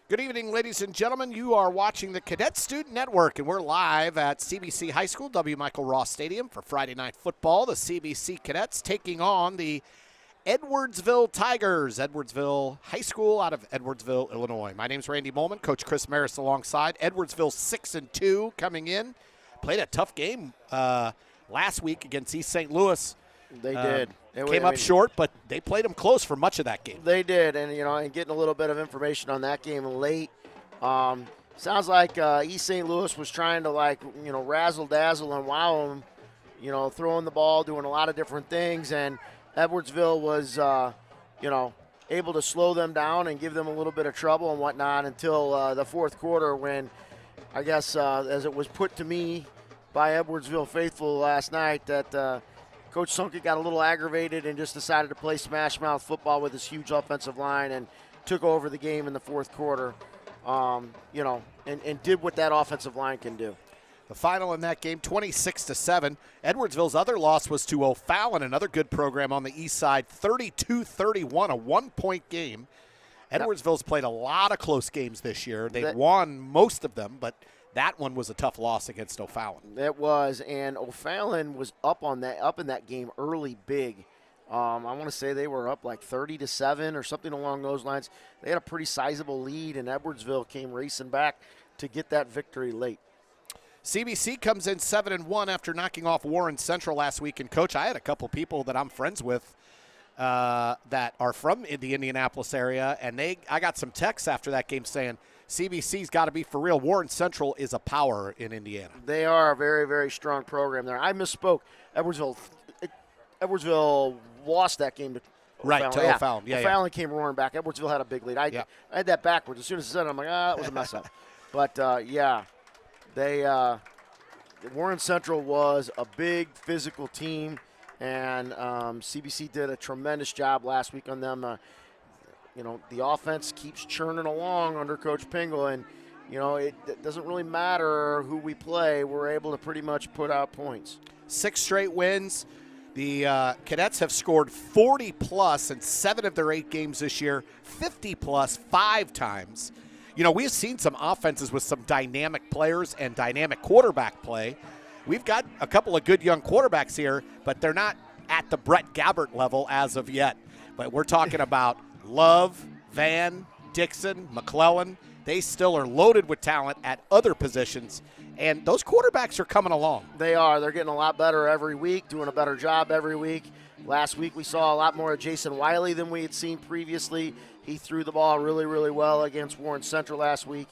Good evening, ladies and gentlemen. You are watching the Cadet Student Network, and we're live at CBC High School, W. Michael Ross Stadium for Friday Night Football. The CBC Cadets taking on the Edwardsville Tigers, Edwardsville High School out of Edwardsville, Illinois. My name's Randy Molman, Coach Chris Maris alongside. Edwardsville 6-2 coming in. Played a tough game last week against East St. Louis. They did. Came up short, but they played them close for much of that game. They did, and and getting a little bit of information on that game late. Sounds like East St. Louis was trying to razzle dazzle and wow them, throwing the ball, doing a lot of different things, and Edwardsville was able to slow them down and give them a little bit of trouble and whatnot until the fourth quarter, when I guess as it was put to me by Edwardsville faithful last night that. Coach Sunke got a little aggravated and just decided to play smash mouth football with his huge offensive line and took over the game in the fourth quarter, and did what that offensive line can do. The final in that game, 26-7. Edwardsville's other loss was to O'Fallon, another good program on the east side, 32-31, a one-point game. Edwardsville's played a lot of close games this year. They've won most of them, but that one was a tough loss against O'Fallon. It was, and O'Fallon was up in that game early big. I want to say they were up like 30-7 or something along those lines. They had a pretty sizable lead, and Edwardsville came racing back to get that victory late. CBC comes in 7-1 after knocking off Warren Central last week. And, Coach, I had a couple people that I'm friends with that are from the Indianapolis area, and I got some texts after that game saying, CBC's got to be for real. Warren Central is a power in Indiana. They are a very, very strong program there. I misspoke. Edwardsville lost that game to O'Fallon. To O'Fallon. Yeah, O'Fallon came roaring back. Edwardsville had a big lead. I had that backwards. As soon as I said it, I'm like, that was a mess up. But, Warren Central was a big physical team, and CBC did a tremendous job last week on them. The offense keeps churning along under Coach Pingle, and, it doesn't really matter who we play. We're able to pretty much put out points. 6 straight wins. The Cadets have scored 40-plus in 7 of their 8 games this year, 50-plus 5 times. We've seen some offenses with some dynamic players and dynamic quarterback play. We've got a couple of good young quarterbacks here, but they're not at the Brett Gabbert level as of yet. But we're talking about Love, Van, Dixon, McClellan. They still are loaded with talent at other positions, and those quarterbacks are coming along. They are. They're getting a lot better every week, doing a better job every week. Last week we saw a lot more of Jason Wiley than we had seen previously. He threw the ball really, really well against Warren Central last week.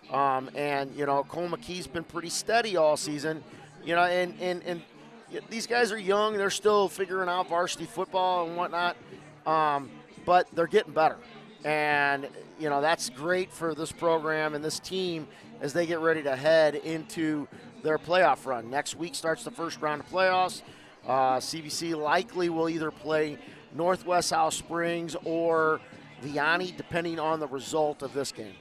Cole McKee's been pretty steady all season. And these guys are young. They're still figuring out varsity football and whatnot. But they're getting better. And, that's great for this program and this team as they get ready to head into their playoff run. Next week starts the first round of playoffs. CBC likely will either play Northwest South Springs or Vianney, depending on the result of this game.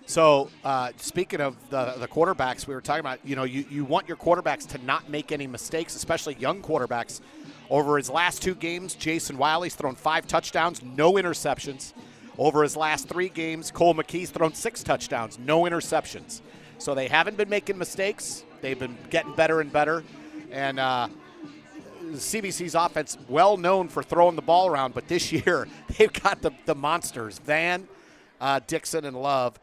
So, speaking of the quarterbacks, we were talking about, you want your quarterbacks to not make any mistakes, especially young quarterbacks. Over his last 2 games, Jason Wiley's thrown 5 touchdowns, no interceptions. Over his last 3 games, Cole McKee's thrown 6 touchdowns, no interceptions. So they haven't been making mistakes. They've been getting better and better. And CBC's offense, well known for throwing the ball around, but this year they've got the monsters, Van, Dixon, and Love.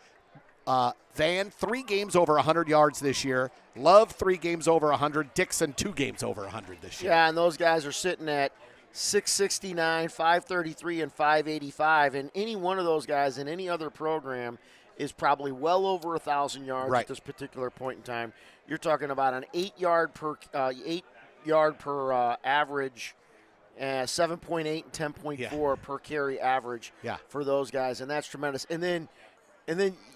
Van, 3 games over 100 yards this year. Love, 3 games over 100. Dixon, 2 games over 100 this year. Yeah, and those guys are sitting at 669, 533, and 585. And any one of those guys in any other program is probably well over 1,000 yards at this particular point in time. You're talking about an 8 yard per average, 7.8 and 10.4 per carry average for those guys, and that's tremendous. And then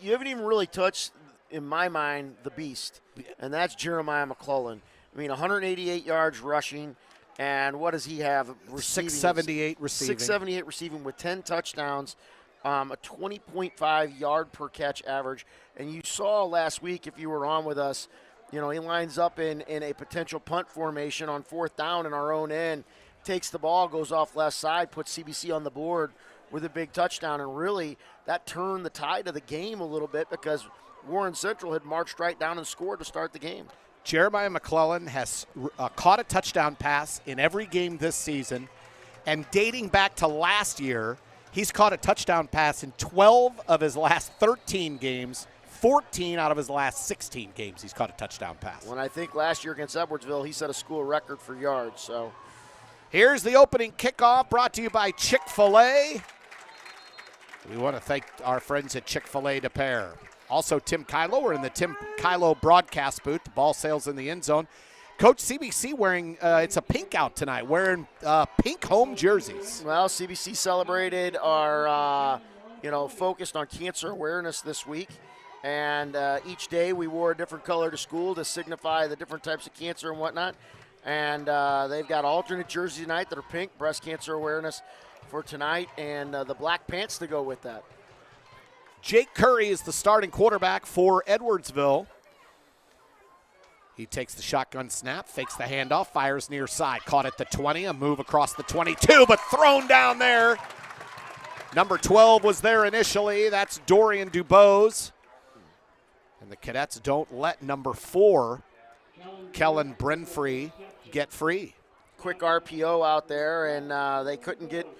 you haven't even really touched, in my mind, the beast, and that's Jeremiah McClellan. 188 yards rushing, and what does he have receiving? 678 receiving. 678 receiving with 10 touchdowns, a 20.5 yard per catch average. And you saw last week, if you were on with us, he lines up in a potential punt formation on 4th down in our own end, takes the ball, goes off left side, puts CBC on the board with a big touchdown, and really that turned the tide of the game a little bit because Warren Central had marched right down and scored to start the game. Jeremiah McClellan has caught a touchdown pass in every game this season, and dating back to last year, he's caught a touchdown pass in 12 of his last 13 games. 14 out of his last 16 games he's caught a touchdown pass. When I think last year against Edwardsville, he set a school record for yards. So here's the opening kickoff brought to you by Chick-fil-A. We want to thank our friends at Chick-fil-A de Pere. Also, Tim Kylo. We're in the Tim Kylo broadcast booth. The ball sails in the end zone. Coach, CBC wearing, it's a pink out tonight, wearing pink home jerseys. Well, CBC celebrated our, focused on cancer awareness this week. And each day we wore a different color to school to signify the different types of cancer and whatnot. And they've got alternate jerseys tonight that are pink, breast cancer awareness for tonight, and the black pants to go with that. Jake Curry is the starting quarterback for Edwardsville. He takes the shotgun snap, fakes the handoff, fires near side. Caught at the 20, a move across the 22, but thrown down there. Number 12 was there initially. That's Dorian Dubose. And the Cadets don't let number 4, Kellen Brinfree, get free. Quick RPO out there, and they couldn't get –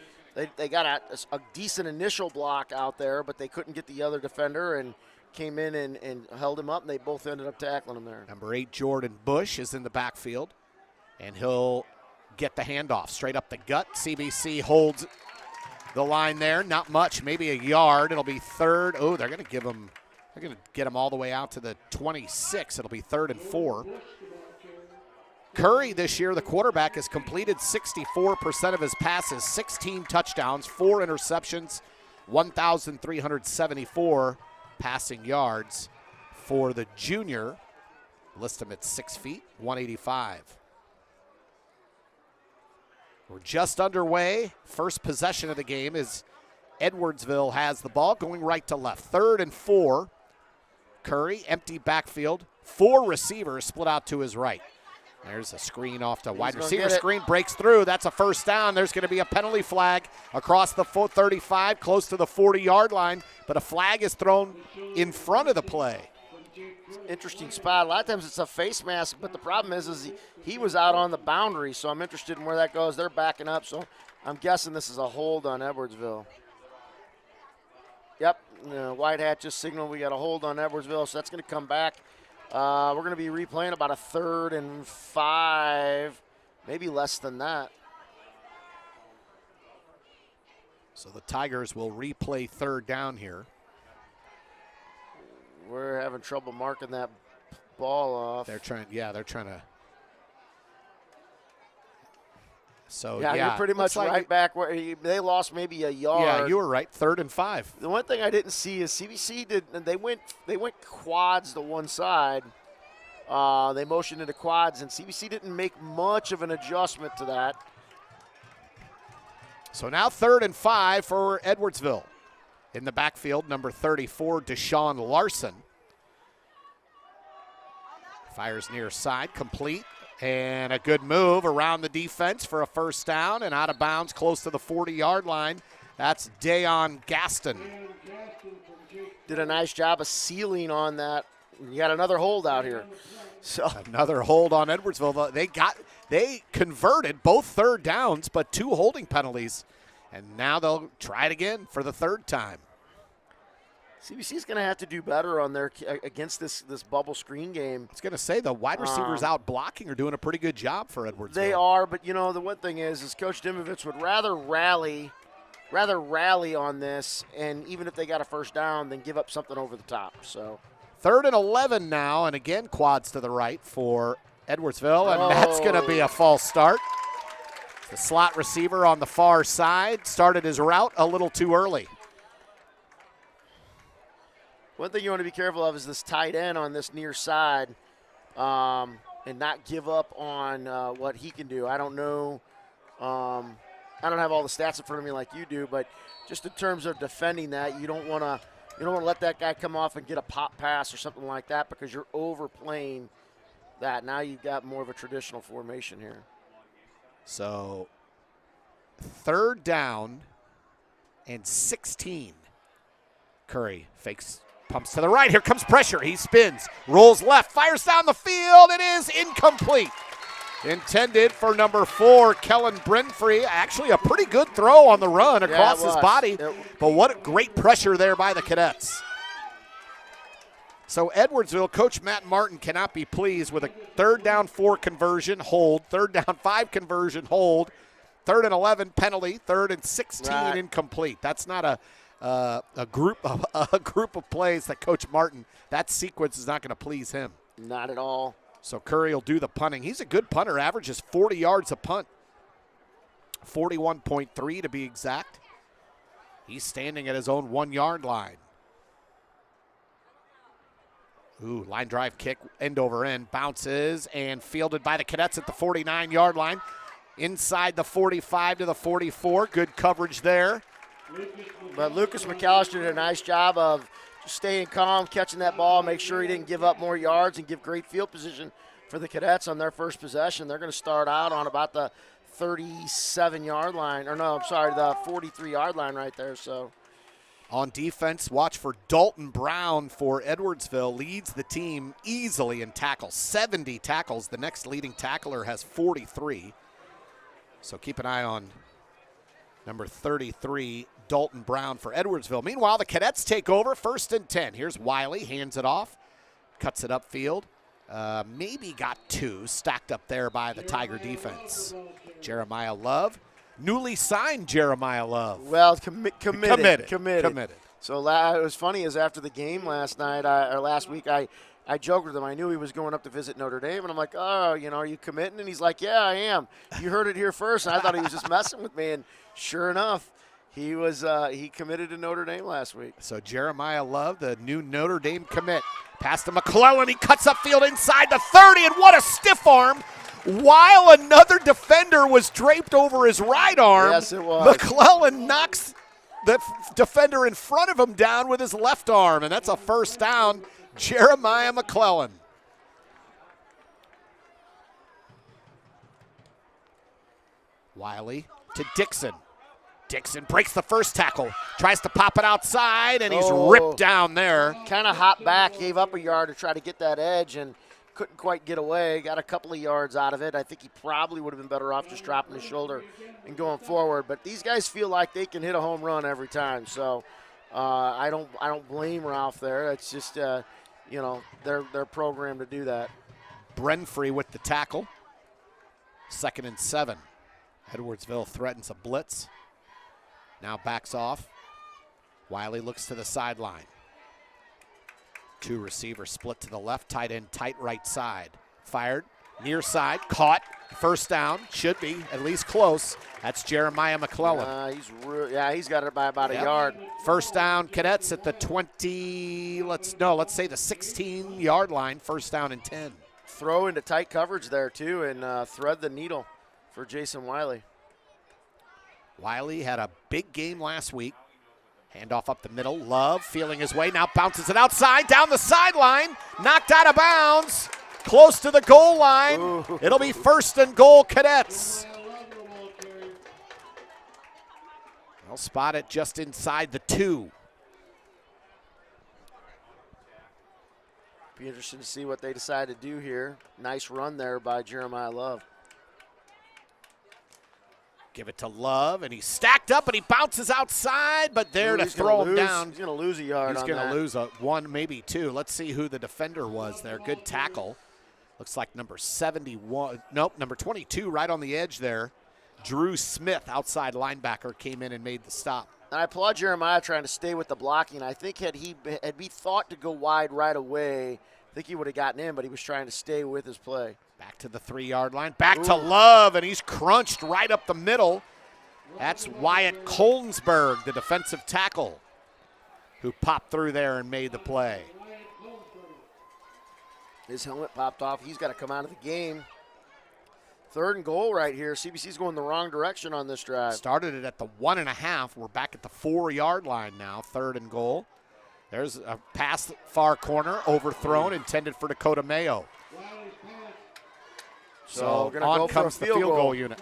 they got a decent initial block out there, but they couldn't get the other defender and came in and held him up, and they both ended up tackling him there. Number 8, Jordan Bush, is in the backfield, and he'll get the handoff straight up the gut. CBC holds the line there. Not much, maybe a yard. It'll be third. Oh, they're going to give him – they're going to get him all the way out to the 26. It'll be 3rd and 4. Curry this year, the quarterback, has completed 64% of his passes, 16 touchdowns, 4 interceptions, 1,374 passing yards. For the junior, list him at 6 feet, 185. We're just underway. First possession of the game is Edwardsville has the ball going right to left. 3rd and 4. Curry, empty backfield. 4 receivers split out to his right. There's a screen off to wide receiver. Screen breaks through. That's a first down. There's going to be a penalty flag across the 35, close to the 40-yard line, but a flag is thrown in front of the play. Interesting spot. A lot of times it's a face mask, but the problem is he was out on the boundary, so I'm interested in where that goes. They're backing up, so I'm guessing this is a hold on Edwardsville. Yep, White Hat just signaled we got a hold on Edwardsville, so that's going to come back. We're going to be replaying about a 3rd and 5, maybe less than that. So the Tigers will replay 3rd down here. We're having trouble marking that ball off. They're trying to. So, yeah, you're pretty much right back where they lost maybe a yard. Yeah, you were right. 3rd and 5. The one thing I didn't see is CBC they went quads to one side. They motioned into quads, and CBC didn't make much of an adjustment to that. So now 3rd and 5 for Edwardsville. In the backfield, number 34, Deshaun Larson. Fires near side, complete. And a good move around the defense for a first down and out of bounds close to the 40-yard line. That's Dayon Gaston. Did a nice job of sealing on that. You got another hold out here. So another hold on Edwardsville. They converted both 3rd downs, but 2 holding penalties. And now they'll try it again for the 3rd time. CBC is going to have to do better on their against this bubble screen game. I was going to say the wide receivers out blocking are doing a pretty good job for Edwardsville. They are, but the one thing is Coach Dimovich would rather rally on this, and even if they got a first down, then give up something over the top. So 3rd and 11 now, and again quads to the right for Edwardsville, and that's going to be a false start. The slot receiver on the far side started his route a little too early. One thing you want to be careful of is this tight end on this near side and not give up on what he can do. I don't know. I don't have all the stats in front of me like you do, but just in terms of defending that, you don't want to let that guy come off and get a pop pass or something like that because you're overplaying that. Now you've got more of a traditional formation here. So 3rd down and 16. Curry fakes, pumps to the right. Here comes pressure. He spins, rolls left, fires down the field. It is incomplete. Intended for number 4, Kellen Brinfree. Actually, a pretty good throw on the run across his body. But what a great pressure there by the Cadets. So Edwardsville, Coach Matt Martin cannot be pleased with a 3rd down 4 conversion, hold, 3rd down 5 conversion, hold, 3rd and 11 penalty, 3rd and 16 incomplete. That's not a group of plays that Coach Martin, that sequence is not going to please him. Not at all. So Curry will do the punting. He's a good punter, averages 40 yards a punt, 41.3 to be exact. He's standing at his own 1-yard line. Ooh, line drive kick, end over end, bounces and fielded by the Cadets at the 49-yard line. Inside the 45 to the 44, good coverage there. But Lucas McAllister did a nice job of staying calm, catching that ball, make sure he didn't give up more yards and give great field position for the Cadets on their first possession. They're going to start out on about the 37-yard line, or no, I'm sorry, the 43-yard line right there. So on defense, watch for Dalton Brown for Edwardsville. Leads the team easily in tackles, 70 tackles. The next leading tackler has 43. So keep an eye on number 33, Dalton Brown for Edwardsville. Meanwhile, the Cadets take over, 1st and 10. Here's Wiley, hands it off, cuts it upfield. Maybe got 2 stacked up there by the Tiger defense. Jeremiah Love, newly signed Jeremiah Love. Well, committed. So it was funny is after the game last night, or last week, I joked with him. I knew he was going up to visit Notre Dame, and I'm like, oh, are you committing? And he's like, yeah, I am. You heard it here first. And I thought he was just messing with me, and sure enough, he committed to Notre Dame last week. So Jeremiah Love, the new Notre Dame commit. Pass to McClellan. He cuts upfield inside the 30, and what a stiff arm. While another defender was draped over his right arm, yes, it was. McClellan knocks the defender in front of him down with his left arm, and that's a 1st down. Jeremiah McClellan. Wiley to Dixon. Dixon breaks the first tackle, tries to pop it outside, and he's ripped down there. Kind of hopped back, gave up a yard to try to get that edge, and couldn't quite get away. Got a couple of yards out of it. I think he probably would have been better off just dropping his shoulder and going forward. But these guys feel like they can hit a home run every time. So I don't blame Ralph there. It's just they're programmed to do that. Brinfree with the tackle. 2nd and 7. Edwardsville threatens a blitz. Now backs off. Wiley looks to the sideline. 2 receivers split to the left, tight end, tight right side. Fired, near side, caught, 1st down, should be at least close. That's Jeremiah McClellan. He's got it by about a yard. 1st down, Cadets at the 20, let's say the 16-yard line, 1st down and 10. Throw into tight coverage there too and thread the needle for Jason Wiley. Wiley had a big game last week. Handoff up the middle. Love feeling his way. Now bounces it outside, down the sideline. Knocked out of bounds. Close to the goal line. Ooh. It'll be 1st and goal, Cadets. They'll spot it just inside the 2. Be interesting to see what they decide to do here. Nice run there by Jeremiah Love. Give it to Love, and he's stacked up, and he bounces outside, but there to throw him down. He's going to lose a yard on that. He's going to lose one, maybe 2. Let's see who the defender was there. Good tackle. Looks like number 71. Nope, number 22 right on the edge there. Drew Smith, outside linebacker, came in and made the stop. And I applaud Jeremiah trying to stay with the blocking. I think had he thought to go wide right away, I think he would have gotten in, but he was trying to stay with his play. Back to the 3-yard line. Back to Love, and he's crunched right up the middle. That's Wyatt Kolnsberg, the defensive tackle, who popped through there and made the play. His helmet popped off. He's got to come out of the game. 3rd and goal right here. CBC's going the wrong direction on this drive. Started it at the 1.5. We're back at the 4-yard line now. 3rd and goal. There's a pass far corner, overthrown, intended for Dakota Mayo. So on comes the field goal unit.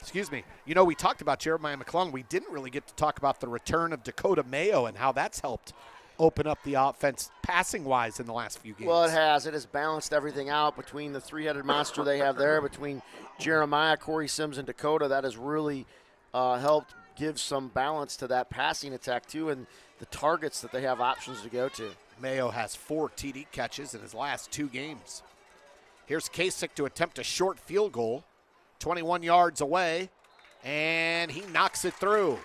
Excuse me. You know, we talked about Jeremiah McClung. We didn't really get to talk about the return of Dakota Mayo and how that's helped open up the offense passing-wise in the last few games. Well, it has. It has balanced everything out between the three-headed monster they have there, between Jeremiah, Corey Sims, and Dakota. That has really helped give some balance to that passing attack, too, and the targets that they have options to go to. Mayo has 4 TD catches in his last 2 games. Here's Kasich to attempt a short field goal, 21 yards away, and he knocks it through.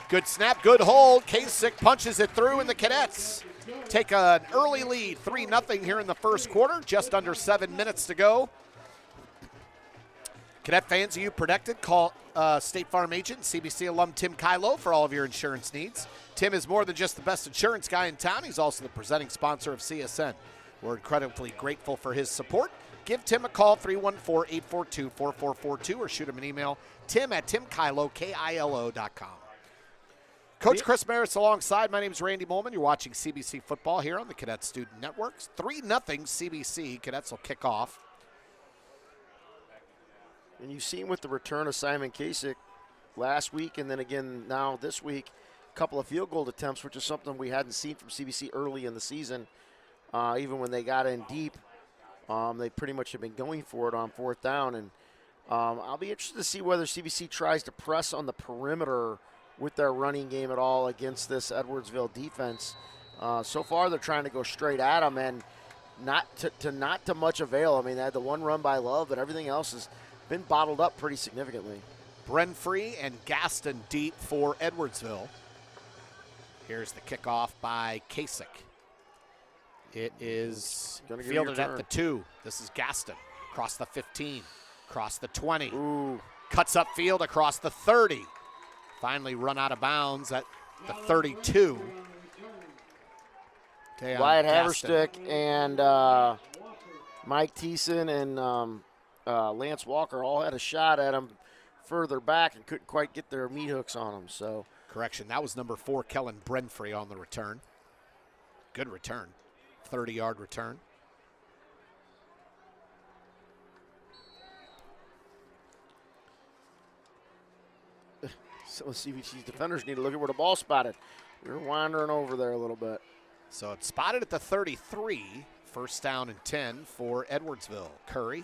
Good snap, good hold. Kasich punches it through, and the Cadets take an early lead, 3-0 here in the first quarter, just under 7 minutes to go. Cadet fans, are you protected? Call State Farm agent, CBC alum Tim Kylo for all of your insurance needs. Tim is more than just the best insurance guy in town. He's also the presenting sponsor of CSN. We're incredibly grateful for his support. Give Tim a call, 314-842-4442, or shoot him an email, tim@timkylo.com. Coach Chris Maris alongside. My name is Randy Molman. You're watching CBC football here on the Cadet Student Network. 3-0 CBC. Cadets will kick off. And you've seen with the return of Simon Kasich last week and then again now this week, a couple of field goal attempts, which is something we hadn't seen from CBC early in the season. Even when they got in deep, they pretty much have been going for it on 4th down. And I'll be interested to see whether CBC tries to press on the perimeter with their running game at all against this Edwardsville defense. So far, they're trying to go straight at them, and not to much avail. I mean, they had the one run by Love, but everything else has been bottled up pretty significantly. Brenfree and Gaston deep for Edwardsville. Here's the kickoff by Kasich. It is fielded at the 2. This is Gaston. Across the 15, across the 20. Ooh. Cuts upfield across the 30. Finally run out of bounds at the 32. Wyatt Haverstick and Mike Thiessen and Lance Walker all had a shot at him further back and couldn't quite get their meat hooks on him. So, correction, that was number 4, Kellen Brenfree, on the return. Good return, 30-yard return. So CBC's defenders need to look at where the ball spotted. They're wandering over there a little bit. So it's spotted at the 33. First down and 10 for Edwardsville. Curry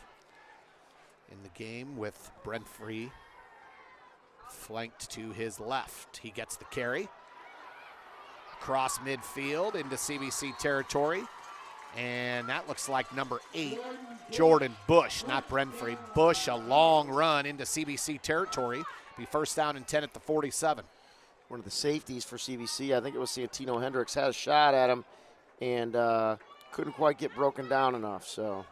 in the game with Brenfree flanked to his left. He gets the carry. Across midfield into CBC territory. And that looks like number 8, Jordan Bush, not Brenfree. Bush, a long run into CBC territory. Be first down and 10 at the 47. One of the safeties for CBC, I think it was Santino Hendricks, had a shot at him and couldn't quite get broken down enough. So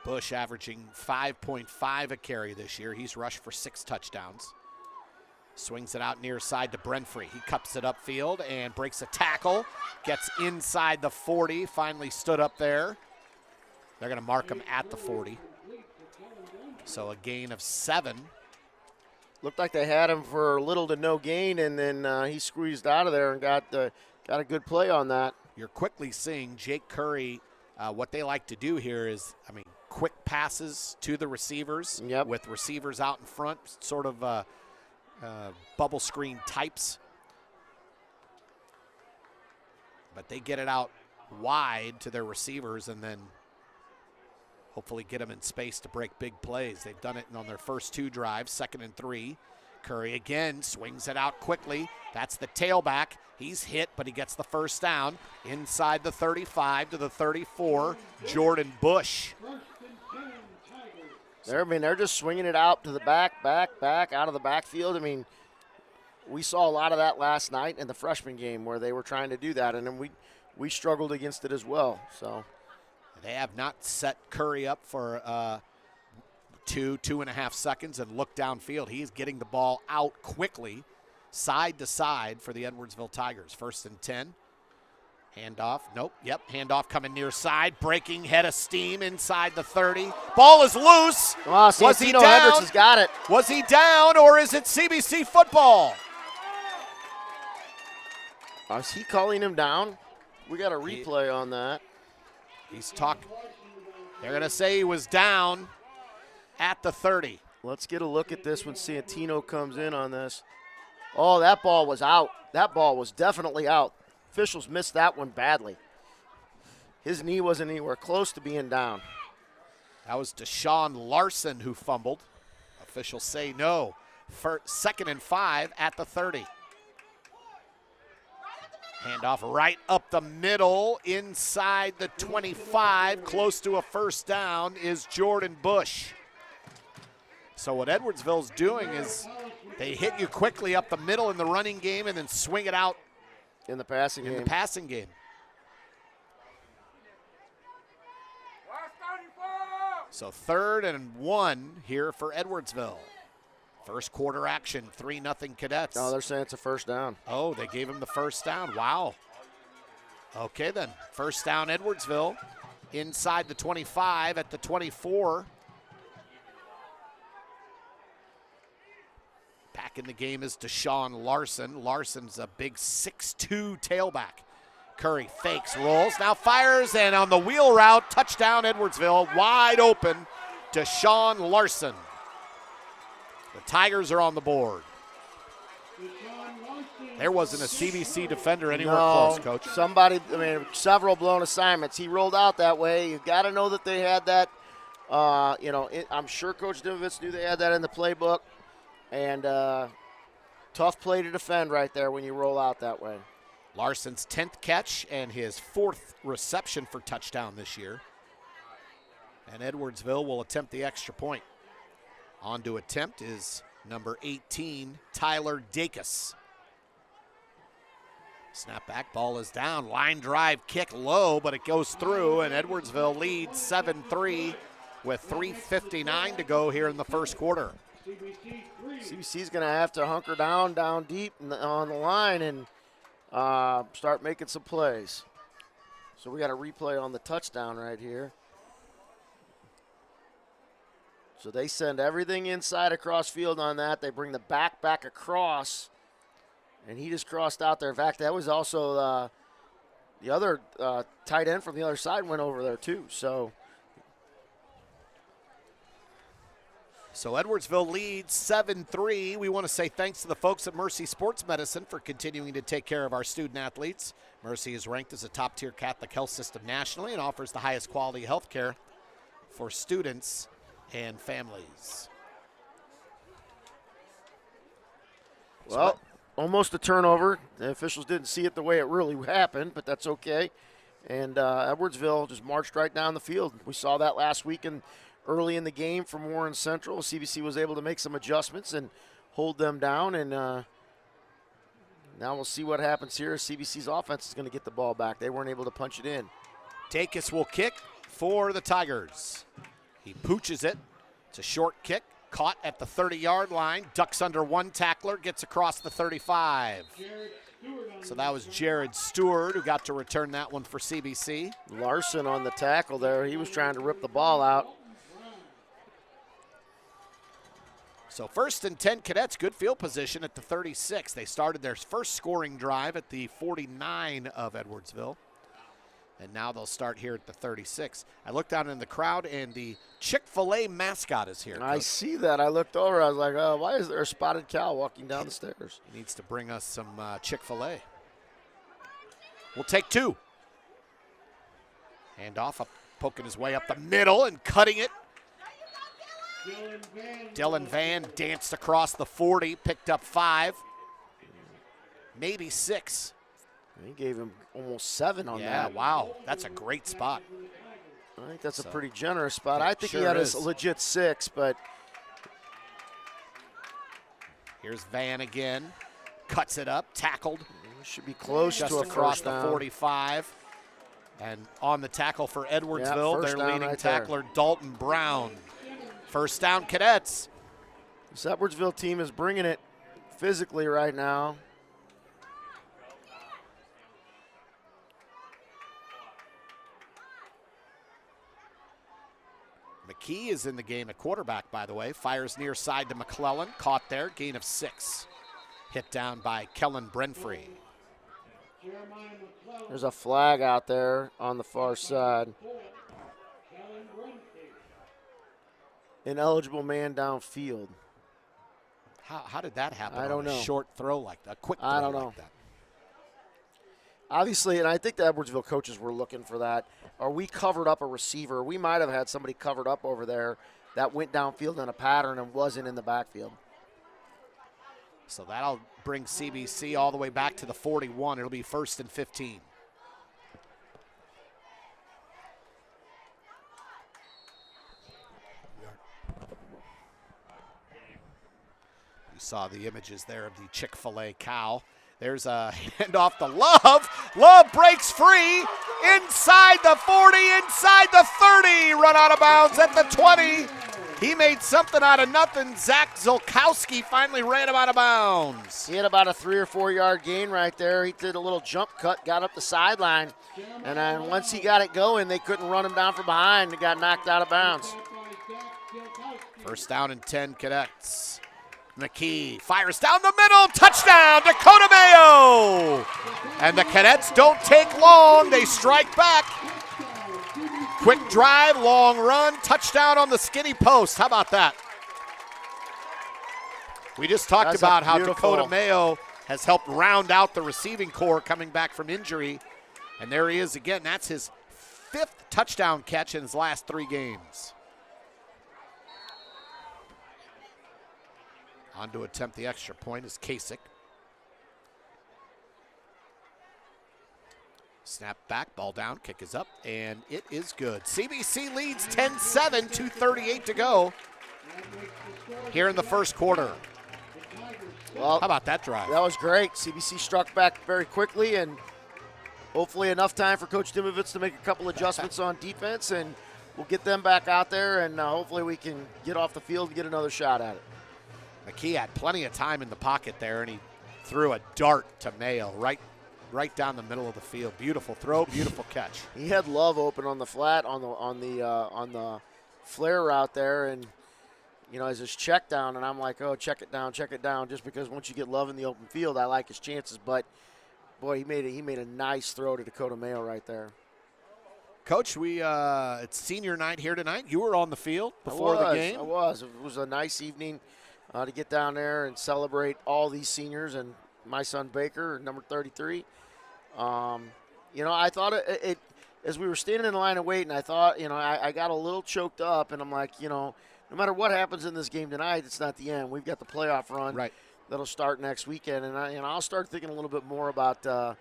Bush averaging 5.5 a carry this year. He's rushed for 6 touchdowns. Swings it out near side to Brenfree. He cups it upfield and breaks a tackle. Gets inside the 40, finally stood up there. They're going to mark him at the 40. So a gain of 7. Looked like they had him for little to no gain, and then he squeezed out of there and got a good play on that. You're quickly seeing Jake Curry. What they like to do here is, quick passes to the receivers. Yep. With receivers out in front, sort of bubble screen types. But they get it out wide to their receivers and then hopefully get them in space to break big plays. They've done it on their first 2 drives, 2nd and 3. Curry again swings it out quickly. That's the tailback. He's hit, but he gets the first down. Inside the 35 to the 34, Jordan Bush. They're just swinging it out to the back, out of the backfield. We saw a lot of that last night in the freshman game where they were trying to do that, and then we struggled against it as well. So they have not set Curry up for 2.5 seconds and look downfield. He's getting the ball out quickly, side to side for the Edwardsville Tigers. 1st and 10. Handoff. Nope. Yep. Handoff coming near side. Breaking head of steam inside the 30. Ball is loose. Was he down? Hendricks has got it. Was he down, or is it CBC football? Is he calling him down? We got a replay on that. He's talking. They're going to say he was down at the 30. Let's get a look at this when Santino comes in on this. Oh, that ball was out. That ball was definitely out. Officials missed that one badly. His knee wasn't anywhere close to being down. That was Deshaun Larson who fumbled. Officials say no. For 2nd and 5 at the 30. Handoff right up the middle, inside the 25, close to a first down is Jordan Bush. So what Edwardsville's doing is they hit you quickly up the middle in the running game and then swing it out in the passing game. So 3rd and 1 here for Edwardsville. First quarter action, 3-0 Cadets. Oh, they're saying it's a first down. Oh, they gave him the first down. Wow. Okay, then. First down, Edwardsville. Inside the 25 at the 24. Back in the game is Deshaun Larson. Larson's a big 6'2 tailback. Curry fakes, rolls, now fires, and on the wheel route, touchdown Edwardsville. Wide open, Deshaun Larson. The Tigers are on the board. There wasn't a CBC defender anywhere close, Coach. Several blown assignments. He rolled out that way. You've got to know that they had that. I'm sure Coach Dimovitz knew they had that in the playbook. And tough play to defend right there when you roll out that way. Larson's 10th catch and his 4th reception for touchdown this year. And Edwardsville will attempt the extra point. On to attempt is number 18, Tyler Dacus. Snap back, ball is down. Line drive kick low, but it goes through, and Edwardsville leads 7-3 with 3:59 to go here in the first quarter. CBC's going to have to hunker down deep on the line and start making some plays. So we got a replay on the touchdown right here. So they send everything inside across field on that. They bring the back across, and he just crossed out there. In fact, that was also the other tight end from the other side went over there too. So Edwardsville leads 7-3. We want to say thanks to the folks at Mercy Sports Medicine for continuing to take care of our student athletes. Mercy is ranked as a top-tier Catholic health system nationally and offers the highest quality health care for students and families. Well, almost a turnover. The officials didn't see it the way it really happened, but that's okay. And Edwardsville just marched right down the field. We saw that last week early in the game from Warren Central. CBC was able to make some adjustments and hold them down. And now we'll see what happens here. CBC's offense is going to get the ball back. They weren't able to punch it in. Dacus will kick for the Tigers. He pooches it. It's a short kick. Caught at the 30-yard line. Ducks under one tackler. Gets across the 35. So that was Jared Stewart who got to return that one for CBC. Larson on the tackle there. He was trying to rip the ball out. So 1st and 10 Cadets, good field position at the 36. They started their first scoring drive at the 49 of Edwardsville. And now they'll start here at the 36. I looked out in the crowd, and the Chick-fil-A mascot is here. I see that. I looked over. I was like, oh, why is there a spotted cow walking down the stairs? He needs to bring us some Chick-fil-A. We'll take 2. Handoff, poking his way up the middle and cutting it. Dylan Van danced across the 40, picked up 5, maybe 6. He gave him almost 7 on that. Yeah, wow. That's a great spot. I think that's a pretty generous spot. I think sure he had is. a legit 6, but. Here's Van again. Cuts it up, tackled. Should be close just to a across first the down. 45. And on the tackle for Edwardsville, their leading right tackler, Dalton Brown. First down, Cadets. This Edwardsville team is bringing it physically right now. McKee is in the game at quarterback, by the way. Fires near side to McClellan. Caught there, gain of 6. Hit down by Kellen Brenfree. There's a flag out there on the far side. ineligible man downfield. How did that happen? I don't know. A short throw like that, a quick throw I don't know. like that. Obviously, and I think the Edwardsville coaches were looking for that. Are we covered up a receiver? We might have had somebody covered up over there that went downfield in a pattern and wasn't in the backfield. So that'll bring CBC all the way back to the 41. It'll be 1st and 15. You saw the images there of the Chick-fil-A cow. There's a handoff to Love. Love breaks free inside the 40, inside the 30. Run out of bounds at the 20. He made something out of nothing. Zach Zolkowski finally ran him out of bounds. He had about a 3 or 4 yard gain right there. He did a little jump cut, got up the sideline, and then once he got it going, they couldn't run him down from behind. He got knocked out of bounds. 1st down and 10 Cadets. McKee fires down the middle. Touchdown, Dakota Mayo. And the Cadets don't take long. They strike back. Quick drive, long run, touchdown on the skinny post. How about that? We just talked about how Dakota Mayo has helped round out the receiving core coming back from injury. And there he is again. That's his 5th touchdown catch in his last 3 games. On to attempt the extra point is Kasich. Snap back, ball down, kick is up, and it is good. CBC leads 10-7, 2:38 to go here in the 1st quarter. Well, how about that drive? That was great. CBC struck back very quickly, and hopefully enough time for Coach Dimovitz to make a couple adjustments on defense, and we'll get them back out there, and hopefully we can get off the field and get another shot at it. McKee had plenty of time in the pocket there, and he threw a dart to Mayo right down the middle of the field. Beautiful throw, beautiful catch. He had Love open on the flat on the flare route there, and as his check down, and I'm like, oh, check it down, just because once you get Love in the open field, I like his chances. But boy, he made a nice throw to Dakota Mayo right there. Coach, it's senior night here tonight. You were on the field before the game. I was. It was a nice evening to get down there and celebrate all these seniors and my son Baker, number 33. I thought it as we were standing in the line of waiting, I thought, I got a little choked up, and I'm like, no matter what happens in this game tonight, it's not the end. We've got the playoff run that'll start next weekend, and I'll start thinking a little bit more about the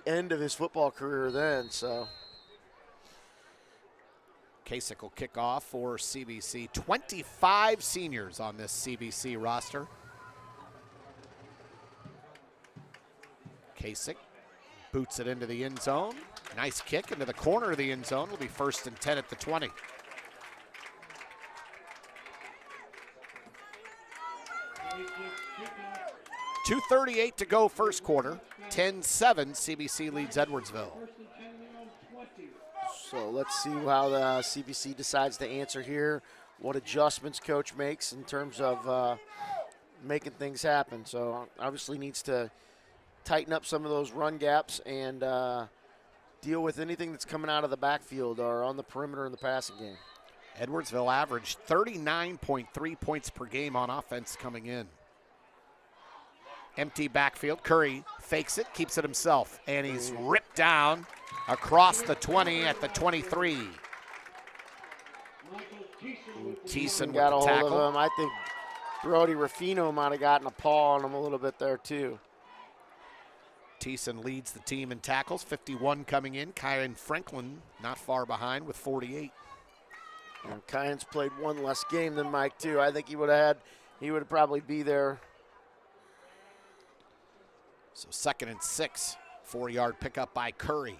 end of his football career then. So Kasich will kick off for CBC. 25 seniors on this CBC roster. Kasich boots it into the end zone. Nice kick into the corner of the end zone. It'll be 1st and 10 at the 20. .238 to go 1st quarter. 10-7, CBC leads Edwardsville. So let's see how the CBC decides to answer here, what adjustments Coach makes in terms of making things happen. So obviously needs to tighten up some of those run gaps and deal with anything that's coming out of the backfield or on the perimeter in the passing game. Edwardsville averaged 39.3 points per game on offense coming in. Empty backfield. Curry fakes it, keeps it himself, and he's ripped down across the 20 at the 23. Thiessen got a with the tackle. hold of him. I think Brody Ruffino might have gotten a paw on him a little bit there too. Thiessen leads the team in tackles, 51 coming in. Kyan Franklin not far behind with 48. And Kyan's played one less game than Mike too. I think he would probably be there. So 2nd and 6, 4-yard pickup by Curry.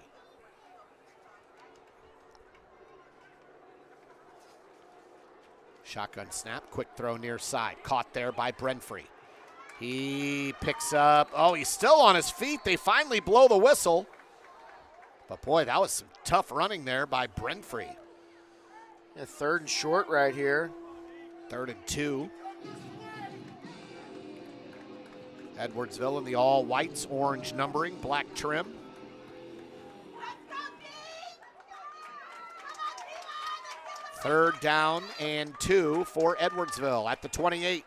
Shotgun snap, quick throw near side. Caught there by Brenfrey. He picks up, he's still on his feet. They finally blow the whistle. But boy, that was some tough running there by Brenfrey. Yeah, 3rd and short right here. 3rd and 2. Edwardsville in the all whites, orange numbering, black trim. 3rd down and 2 for Edwardsville at the 28.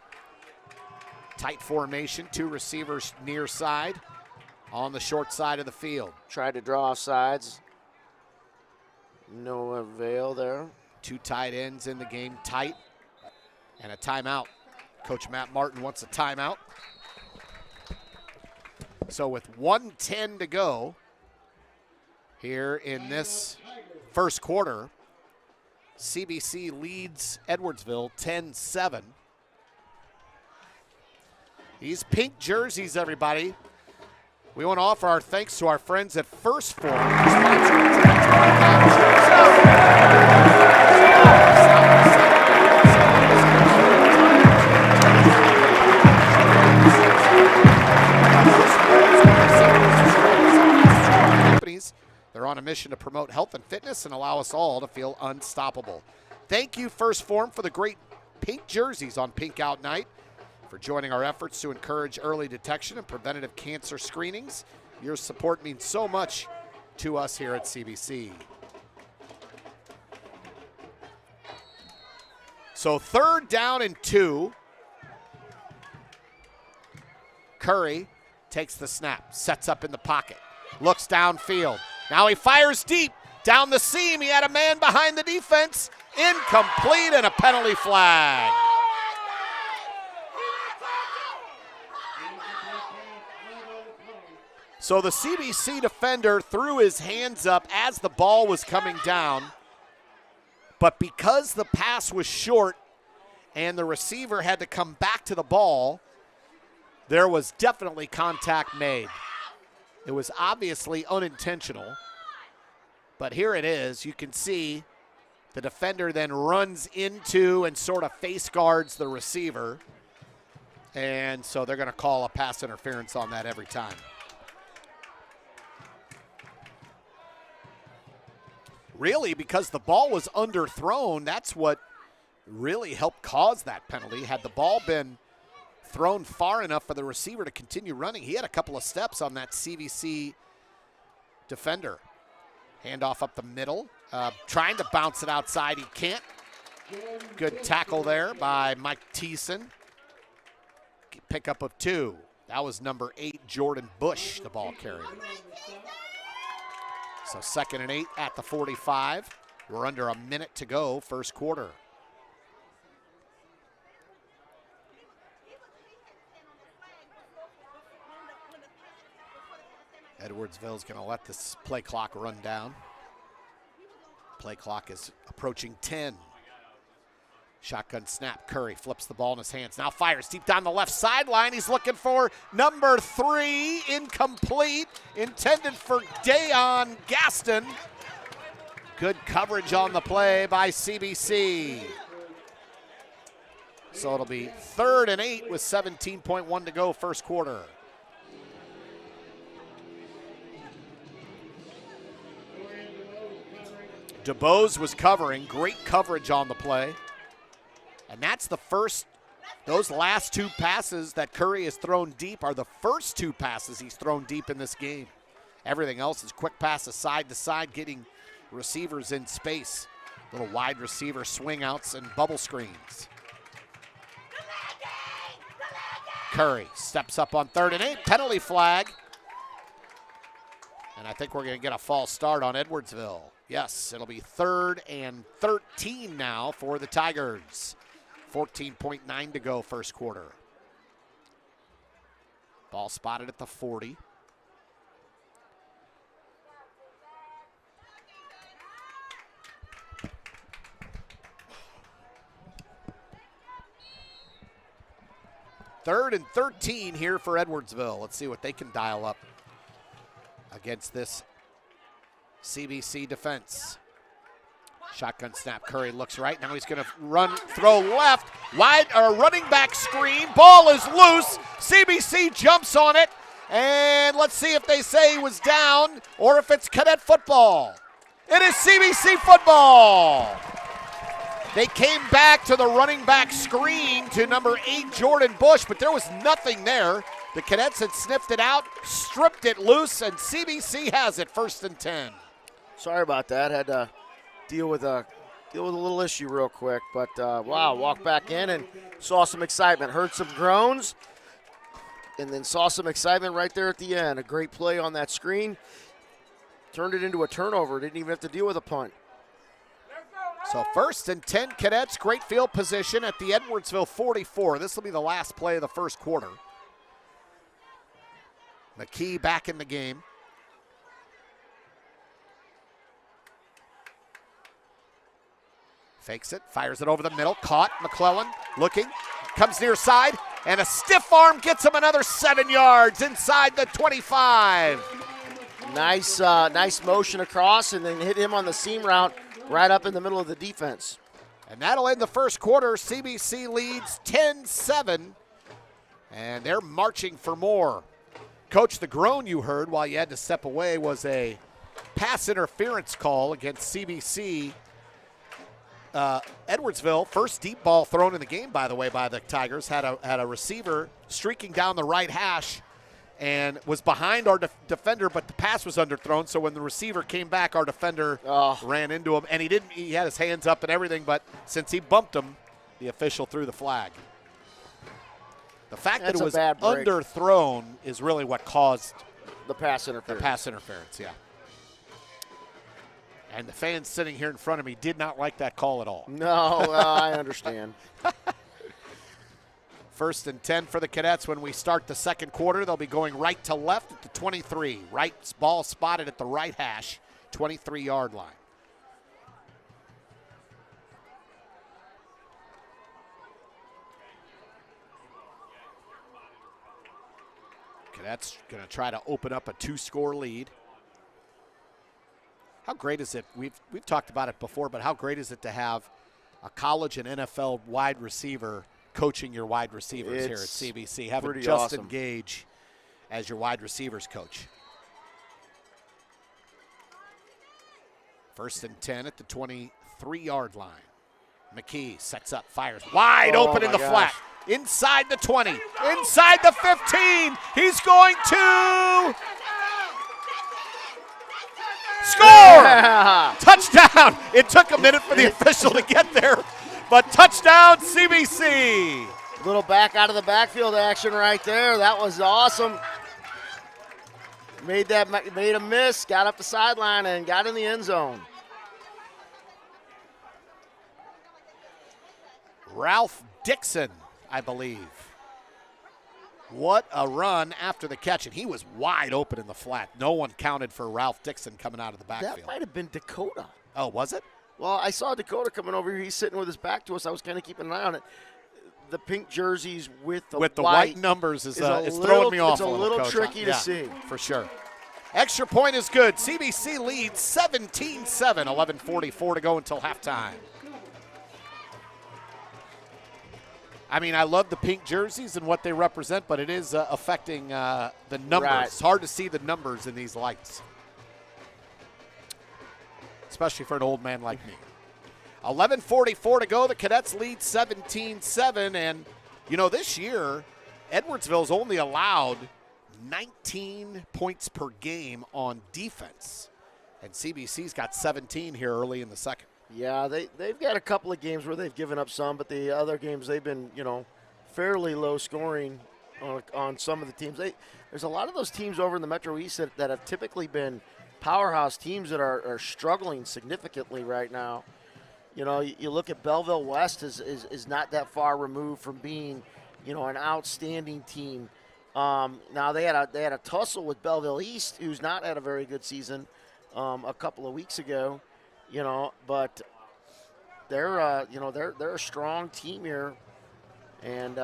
Tight formation, 2 receivers near side on the short side of the field. Tried to draw sides. No avail there. 2 tight ends in the game, tight, and a timeout. Coach Matt Martin wants a timeout. So with 1:10 to go here in this first quarter, CBC leads Edwardsville 10-7. These pink jerseys, everybody. We want to offer our thanks to our friends at First Form. They're on a mission to promote health and fitness and allow us all to feel unstoppable. Thank you, First Form, for the great pink jerseys on Pink Out Night, for joining our efforts to encourage early detection and preventative cancer screenings. Your support means so much to us here at CBC. So 3rd down and 2. Curry takes the snap, sets up in the pocket, looks downfield. Now he fires deep down the seam. He had a man behind the defense. Incomplete and a penalty flag. So the CBC defender threw his hands up as the ball was coming down, but because the pass was short and the receiver had to come back to the ball, there was definitely contact made. It was obviously unintentional, but here it is. You can see the defender then runs into and sort of face guards the receiver, and so they're going to call a pass interference on that every time. Really, because the ball was underthrown, that's what really helped cause that penalty. Had the ball been thrown far enough for the receiver to continue running, he had a couple of steps on that CBC defender. Handoff up the middle, trying to bounce it outside. He can't. Good tackle there by Mike Thiessen. Pickup of 2. That was number 8, Jordan Bush, the ball carrier. So 2nd and 8 at the 45. We're under a minute to go, first quarter. Edwardsville's going to let this play clock run down. Play clock is approaching 10. Shotgun snap. Curry flips the ball in his hands. Now fires deep down the left sideline. He's looking for number 3. Incomplete. Intended for Dayon Gaston. Good coverage on the play by CBC. So it'll be 3rd and 8 with 17.1 to go, first quarter. DeBose was covering. Great coverage on the play. And that's the first, those last 2 passes that Curry has thrown deep are the first 2 passes he's thrown deep in this game. Everything else is quick passes side to side, getting receivers in space. Little wide receiver swing outs and bubble screens. Curry steps up on 3rd and 8, penalty flag. And I think we're going to get a false start on Edwardsville. Yes, it'll be 3rd and 13 now for the Tigers. 14.9 to go, first quarter. Ball spotted at the 40. Third and 13 here for Edwardsville. Let's see what they can dial up against this CBC defense. Shotgun snap. Curry looks right. Now he's going to run, throw left. Wide, running back screen. Ball is loose. CBC jumps on it. And let's see if they say he was down or if it's Cadet football. It is CBC football. They came back to the running back screen to number 8, Jordan Bush, but there was nothing there. The Cadets had sniffed it out, stripped it loose, and CBC has it, 1st and 10. Sorry about that. Had to deal with a deal with a little issue real quick. But, wow, walked back in and saw some excitement. Heard some groans and then saw some excitement right there at the end. A great play on that screen. Turned it into a turnover. Didn't even have to deal with a punt. So 1st and 10 Cadets, great field position at the Edwardsville 44. This will be the last play of the first quarter. McKee back in the game. Fakes it, fires it over the middle, caught. McClellan looking, comes near side, and a stiff arm gets him another 7 yards inside the 25. Nice motion across, and then hit him on the seam route right up in the middle of the defense. And that'll end the first quarter. CBC leads 10-7, and they're marching for more. Coach, the groan you heard while you had to step away was a pass interference call against CBC. Edwardsville, first deep ball thrown in the game, by the way, by the Tigers, had a receiver streaking down the right hash and was behind our defender, but the pass was underthrown. So when the receiver came back, our defender ran into him, and he had his hands up and everything, but since he bumped him, the official threw the flag. The fact that it was underthrown is really what caused the pass interference. Yeah. And the fans sitting here in front of me did not like that call at all. No, I understand. 1st and 10 for the Cadets when we start the second quarter. They'll be going right to left at the 23. Right ball spotted at the right hash, 23-yard line. Cadets going to try to open up a 2-score lead. How great is it? We've talked about it before, but how great is it to have a college and NFL wide receiver coaching your wide receivers here at CBC, having Justin awesome. Gage as your wide receivers coach. 1st and 10 at the 23-yard line. McKee sets up, fires wide open in the flat. Inside the 20, inside the 15. He's going to score! Yeah. Touchdown! It took a minute for the official to get there, but touchdown CBC. Little back out of the backfield action right there. That was awesome. Made a miss, got up the sideline, and got in the end zone. Ralph Dixon, I believe. What a run after the catch, and he was wide open in the flat. No one counted for Ralph Dixon coming out of the backfield. That might have been Dakota. Oh, was it? Well, I saw Dakota coming over here. He's sitting with his back to us. I was kind of keeping an eye on it. The pink jerseys with the white numbers is throwing me off a little Coach. tricky to see. For sure. Extra point is good. CBC leads 17-7, 11:44 to go until halftime. I mean, I love the pink jerseys and what they represent, but it is affecting the numbers. Right. It's hard to see the numbers in these lights, especially for an old man like me. 11:44 to go. The Cadets lead 17-7, and, you know, this year, Edwardsville's only allowed 19 points per game on defense, and CBC's got 17 here early in the second. Yeah, they've got a couple of games where they've given up some, but the other games they've been, you know, fairly low scoring on some of the teams. There's a lot of those teams over in the Metro East that have typically been powerhouse teams that are struggling significantly right now. You know, you look at Belleville West is not that far removed from being, you know, an outstanding team. Now they had a tussle with Belleville East, who's not had a very good season a couple of weeks ago. You know, but they're a strong team here, and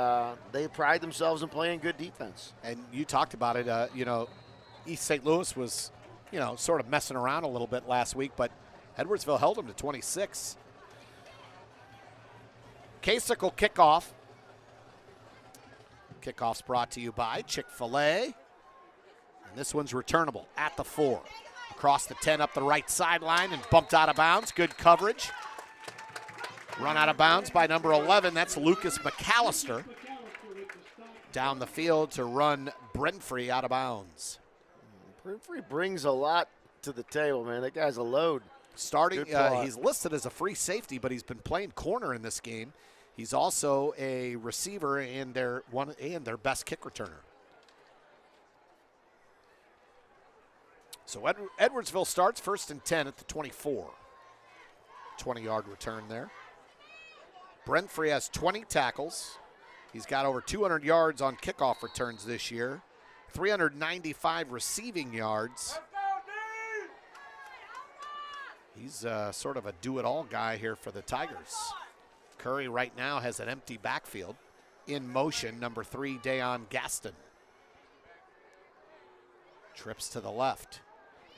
they pride themselves in playing good defense. And you talked about it. You know, East St. Louis was, you know, sort of messing around a little bit last week, but Edwardsville held them to 26. Casical kickoff. Kickoff's brought to you by Chick-fil-A, and this one's returnable at the 4. Across the 10 up the right sideline and bumped out of bounds. Good coverage. Run out of bounds by number 11. That's Lucas McAllister. Down the field to run Brenfrey out of bounds. Brenfrey brings a lot to the table, man. That guy's a load. starting. He's listed as a free safety, but he's been playing corner in this game. He's also a receiver and their best kick returner. So Edwardsville starts 1st and 10 at the 24. 20-yard return there. Brentfree has 20 tackles. He's got over 200 yards on kickoff returns this year. 395 receiving yards. He's sort of a do-it-all guy here for the Tigers. Curry right now has an empty backfield. In motion, number 3, Dayon Gaston. Trips to the left.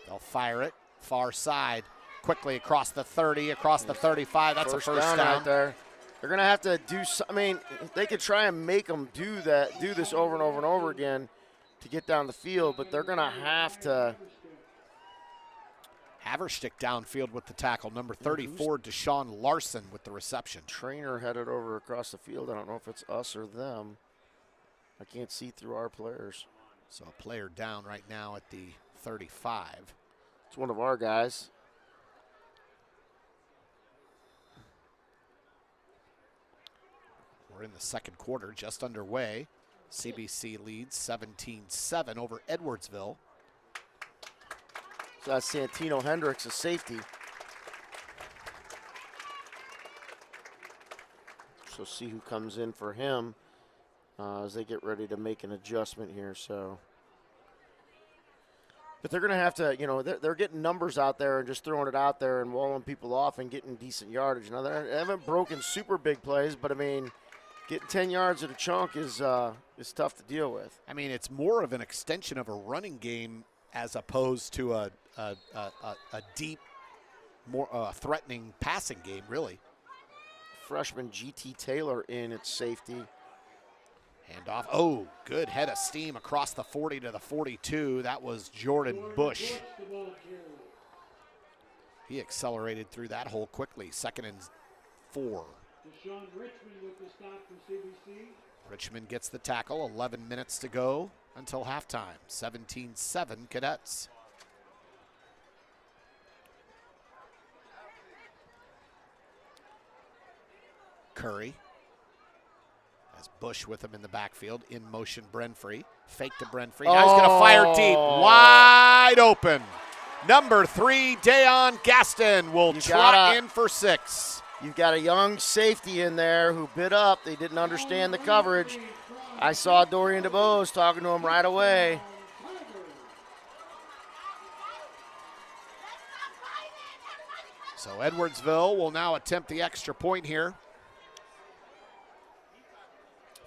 They'll fire it, far side, quickly across the 30, across the 35. That's a first down. Right there. They're going to have to do – I mean, they could try and make them do this over and over and over again to get down the field, but they're going to have to – Haverstick downfield with the tackle. Number 34, Deshaun Larson with the reception. Trainer headed over across the field. I don't know if it's us or them. I can't see through our players. So a player down right now at the 35. It's one of our guys. We're in the second quarter, just underway. CBC leads 17-7 over Edwardsville. So that's Santino Hendricks, a safety. So see who comes in for him as they get ready to make an adjustment here. So, but they're going to have to, you know, they're getting numbers out there and just throwing it out there and walling people off and getting decent yardage. Now, they haven't broken super big plays, but I mean, getting 10 yards at a chunk is tough to deal with. I mean, it's more of an extension of a running game as opposed to a deep, more threatening passing game, really. Freshman G.T. Taylor in at safety. Handoff. Oh, good head of steam across the 40 to the 42. That was Jordan Bush. He accelerated through that hole quickly. 2nd and 4. Richmond gets the tackle. 11 minutes to go until halftime. 17-7 Cadets. Curry has Bush with him in the backfield. In motion, Brentfree. Fake to Brentfree. Now he's going to fire deep. Wide open. Number 3, Dayon Gaston will trot in for 6. You've got a young safety in there who bit up. They didn't understand the coverage. I saw Dorian DeBose talking to him right away. So Edwardsville will now attempt the extra point here.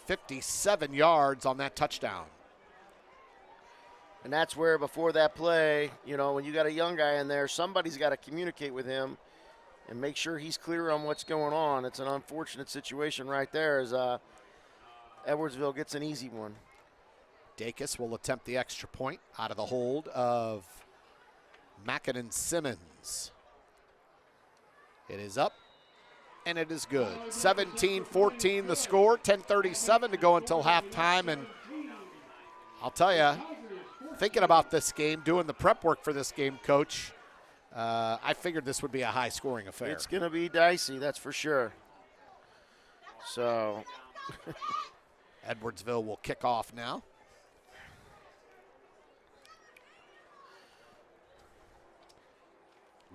57 yards on that touchdown. And that's where before that play, you know, when you got a young guy in there, somebody's got to communicate with him and make sure he's clear on what's going on. It's an unfortunate situation right there as Edwardsville gets an easy one. Dacus will attempt the extra point out of the hold of Mackinnon Simmons. It is up, and it is good. 17-14 the score, 10:37 to go until halftime. And I'll tell you, thinking about this game, doing the prep work for this game, Coach, I figured this would be a high-scoring affair. It's going to be dicey, that's for sure. So Edwardsville will kick off now.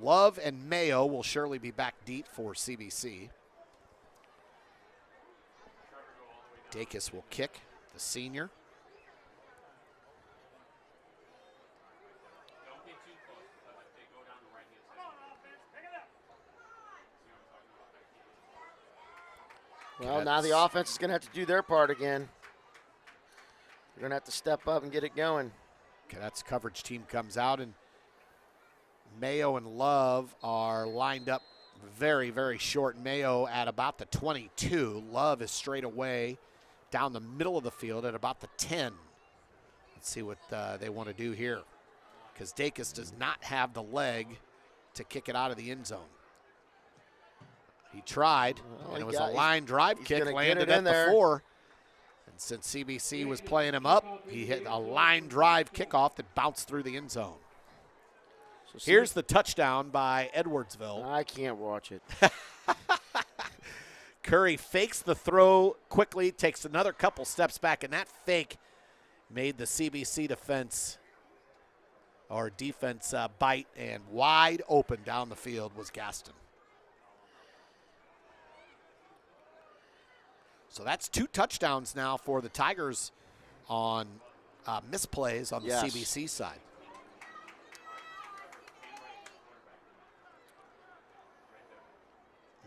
Love and Mayo will surely be back deep for CBC. Dacus will kick, the senior. Well, now the offense is going to have to do their part again. They're going to have to step up and get it going. Cadets coverage team comes out, and Mayo and Love are lined up very, very short. Mayo at about the 22. Love is straight away down the middle of the field at about the 10. Let's see what they want to do here, because Dacus does not have the leg to kick it out of the end zone. He tried, and it was a line drive kick, landed at the 4. And since CBC was playing him up, he hit a line drive kickoff that bounced through the end zone. So Here's the touchdown by Edwardsville. I can't watch it. Curry fakes the throw quickly, takes another couple steps back, and that fake made the CBC defense bite, and wide open down the field was Gaston. So that's 2 touchdowns now for the Tigers on misplays on the CBC side.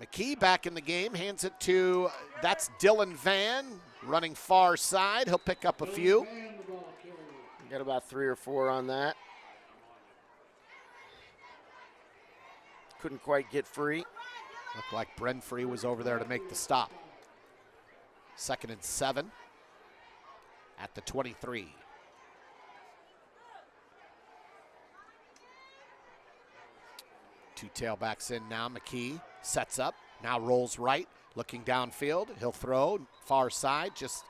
McKee back in the game, hands it to, that's Dylan Van, running far side. He'll pick up a few. Got about 3 or 4 on that. Couldn't quite get free. Looked like Brenfree was over there to make the stop. 2nd and 7 at the 23. Two tailbacks in now. McKee sets up, now rolls right, looking downfield. He'll throw far side, just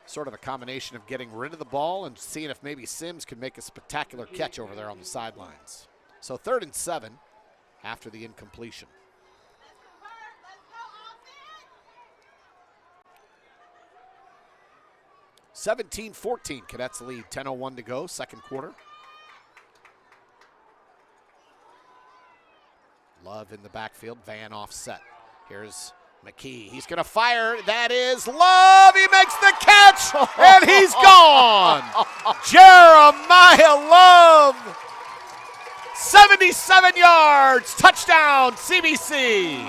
sort of a combination of getting rid of the ball and seeing if maybe Sims could make a spectacular catch over there on the sidelines. So 3rd and 7 after the incompletion. (17-14), Cadets lead, 10:01 to go, 2nd quarter. Love in the backfield, Van offset. Here's McKee, he's gonna fire, that is Love, he makes the catch, and he's gone! Jeremiah Love, 77 yards, touchdown CBC.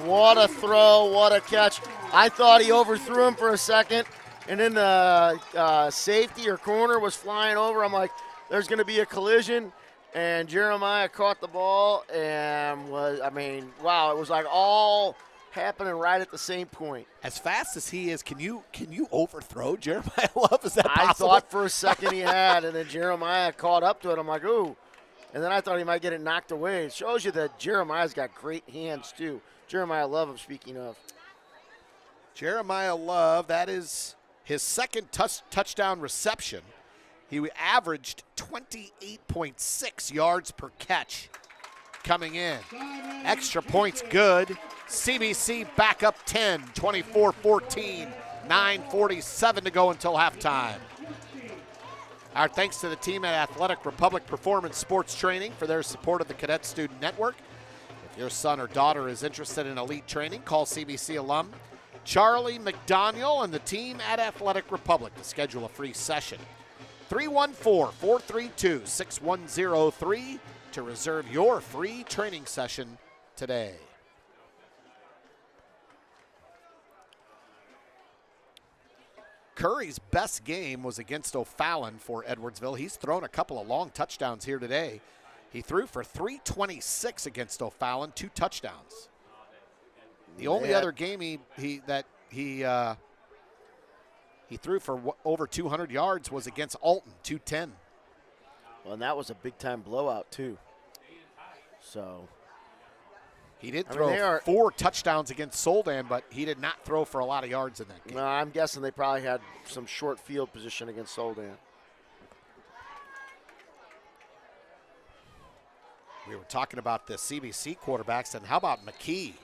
What a throw, what a catch. I thought he overthrew him for a second, and then the safety or corner was flying over. I'm like, there's gonna be a collision. And Jeremiah caught the ball and wow, it was like all happening right at the same point. As fast as he is, can you overthrow Jeremiah Love? Is that possible? I thought for a second he had, and then Jeremiah caught up to it. I'm like, ooh. And then I thought he might get it knocked away. It shows you that Jeremiah's got great hands, too. Jeremiah Love, I'm speaking of. Jeremiah Love, that is his 2nd touchdown reception. He averaged 28.6 yards per catch coming in. Extra points good. CBC back up 10, 24-14, 9:47 to go until halftime. Our thanks to the team at Athletic Republic Performance Sports Training for their support of the Cadet Student Network. If your son or daughter is interested in elite training, call CBC alum Charlie McDaniel and the team at Athletic Republic to schedule a free session. 314-432-6103 to reserve your free training session today. Curry's best game was against O'Fallon for Edwardsville. He's thrown a couple of long touchdowns here today. He threw for 326 against O'Fallon, 2 touchdowns. The only other game he threw for over 200 yards was against Alton, 210. Well, and that was a big-time blowout, too. So he did throw 4 touchdowns against Soldan, but he did not throw for a lot of yards in that game. No, I'm guessing they probably had some short field position against Soldan. We were talking about the CBC quarterbacks, and how about McKee?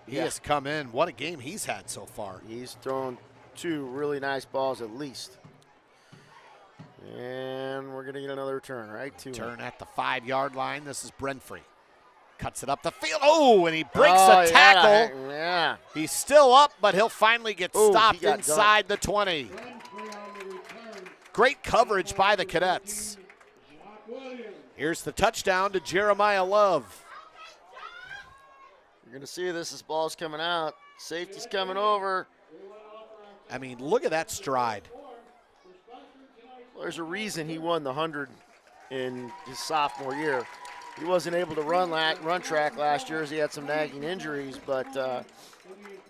He has come in. What a game he's had so far. He's thrown 2 really nice balls at least. And we're going to get another return, right? Turn at the 5-yard line. This is Brenfree. Cuts it up the field. Oh, and he breaks a tackle. Yeah. He's still up, but he'll finally get stopped inside the 20. Great coverage by the Cadets. Here's the touchdown to Jeremiah Love. You're going to see this ball's coming out. Safety's coming over. I mean, look at that stride. Well, there's a reason he won the 100 in his sophomore year. He wasn't able to run track last year as he had some nagging injuries, but,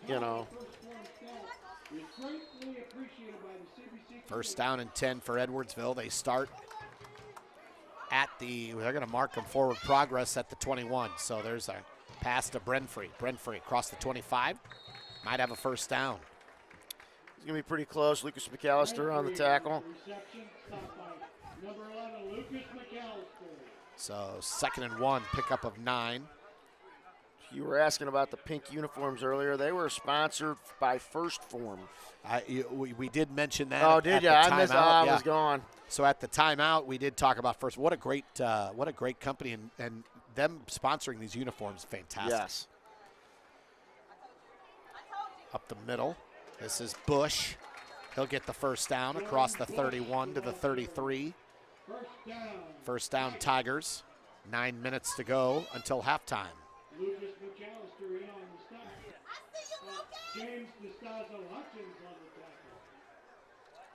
you know. First down and 10 for Edwardsville. They start at they're going to mark them forward progress at the 21. So there's a pass to Brenfree. Brenfree across the 25. Might have a first down. He's going to be pretty close. Lucas McAllister on the tackle. Number 11, Lucas McAllister. So 2nd and 1, pickup of 9. You were asking about the pink uniforms earlier. They were sponsored by First Form. We did mention that. Oh, did you? I missed. I was gone. So at the timeout, we did talk about First. What a great company, and them sponsoring these uniforms, fantastic. Yes. Up the middle, this is Bush. He'll get the first down across the 31 to the 33. First down, Tigers. 9 minutes to go until halftime. Lucas McAllister in on the stop. James DeStazo Hutchins on the tackle.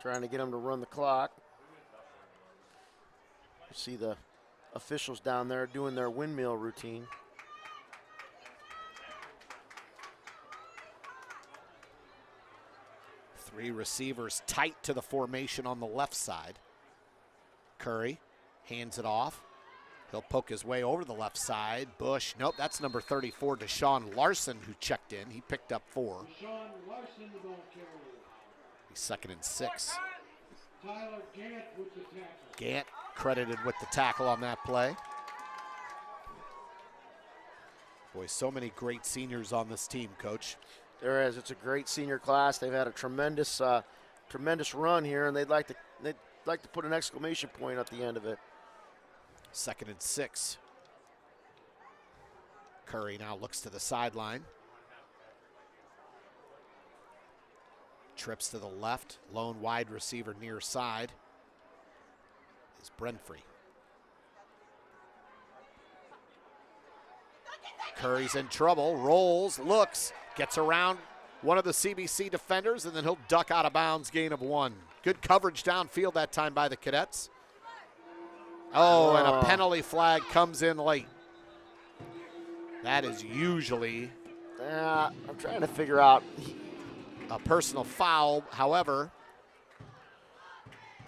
Trying to get him to run the clock. You see the officials down there doing their windmill routine. Three receivers tight to the formation on the left side. Curry hands it off. He'll poke his way over the left side. Bush, nope, that's number 34, Deshaun Larson, who checked in. He picked up 4. Deshaun Larson, the ball carrier. He's 2nd and 6. Tyler Gant with the tackle. Gant credited with the tackle on that play. Boy, so many great seniors on this team, Coach. There is. It's a great senior class. They've had a tremendous run here, and they'd like to put an exclamation point at the end of it. 2nd and 6. Curry now looks to the sideline. Trips to the left. Lone wide receiver near side is Brenfrey. Curry's in trouble. Rolls, looks, gets around one of the CBC defenders, and then he'll duck out of bounds, gain of 1. Good coverage downfield that time by the Cadets. Oh, and a penalty flag comes in late. That is usually I'm trying to figure out a personal foul. However,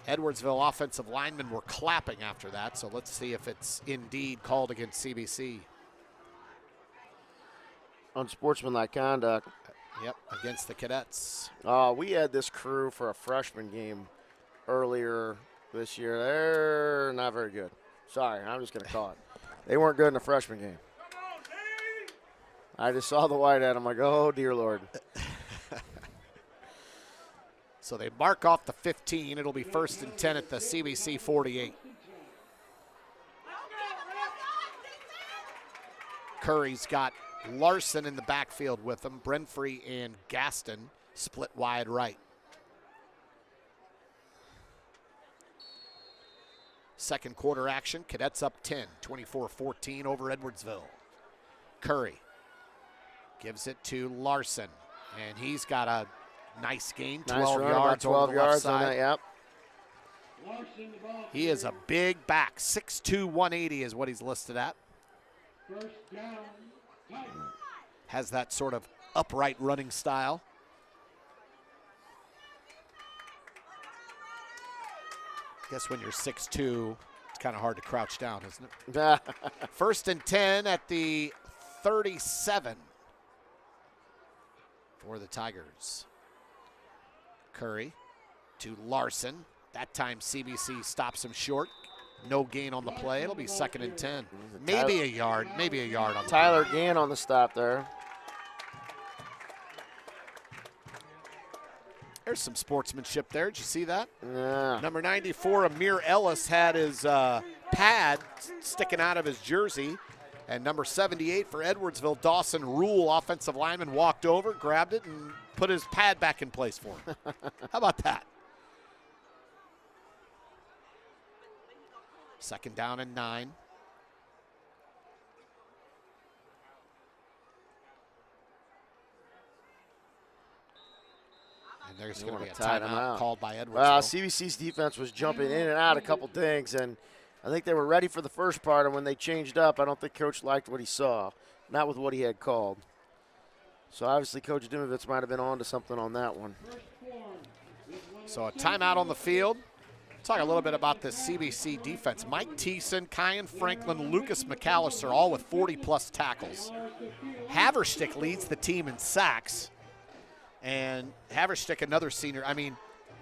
Edwardsville offensive linemen were clapping after that, so let's see if it's indeed called against CBC. unsportsmanlike conduct. Yep, against the Cadets. We had this crew for a freshman game earlier this year. They're not very good. Sorry, I'm just going to call it. They weren't good in the freshman game. I just saw the white hat. I'm like, oh, dear Lord. So they mark off the 15. It'll be 1st and 10 at the CBC 48. Curry's got Larson in the backfield with him. Brenfrey and Gaston split wide right. Second quarter action. Cadets up 10, 24-14 over Edwardsville. Curry gives it to Larson, and he's got a nice gain, 12 yards over the left side. Yep. He is a big back, 6'2", 180 is what he's listed at. First down. Has that sort of upright running style. I guess when you're 6'2", it's kind of hard to crouch down, isn't it? 1st and 10 at the 37 for the Tigers. Curry to Larson. That time CBC stops him short. No gain on the play. It'll be 2nd and 10. Maybe a yard on the Tyler play. Gann on the stop there. There's some sportsmanship there. Did you see that? Yeah. Number 94, Amir Ellis, had his pad sticking out of his jersey. And number 78 for Edwardsville, Dawson Rule, offensive lineman, walked over, grabbed it, and put his pad back in place for him. How about that? 2nd down and 9. And there's going to be a timeout called by Edwardsville. Well, CBC's defense was jumping in and out a couple things, and I think they were ready for the first part, and when they changed up, I don't think Coach liked what he saw, not with what he had called. So obviously Coach Dimovitz might have been on to something on that one. So a timeout on the field. Talk a little bit about this CBC defense. Mike Thiessen, Kyan Franklin, Lucas McAllister, all with 40-plus tackles. Haverstick leads the team in sacks. And Haverstick, another senior. I mean,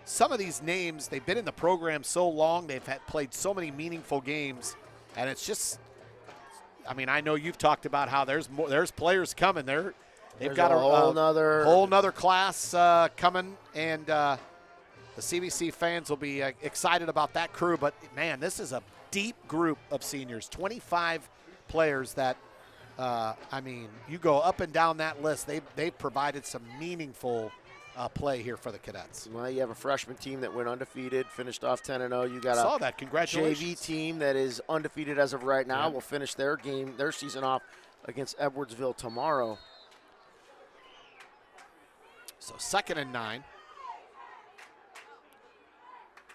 some of these names, they've been in the program so long, they've played so many meaningful games, and it's just, I mean, I know you've talked about how there's players coming. They've got a whole nother class coming, and the CBC fans will be excited about that crew. But, man, this is a deep group of seniors, 25 players that, I mean, you go up and down that list. They've provided some meaningful play here for the Cadets. Well, you have a freshman team that went undefeated, finished off 10-0. You got saw that. Congratulations. JV team that is undefeated as of right now. Will finish their season off against Edwardsville tomorrow. So 2nd and 9.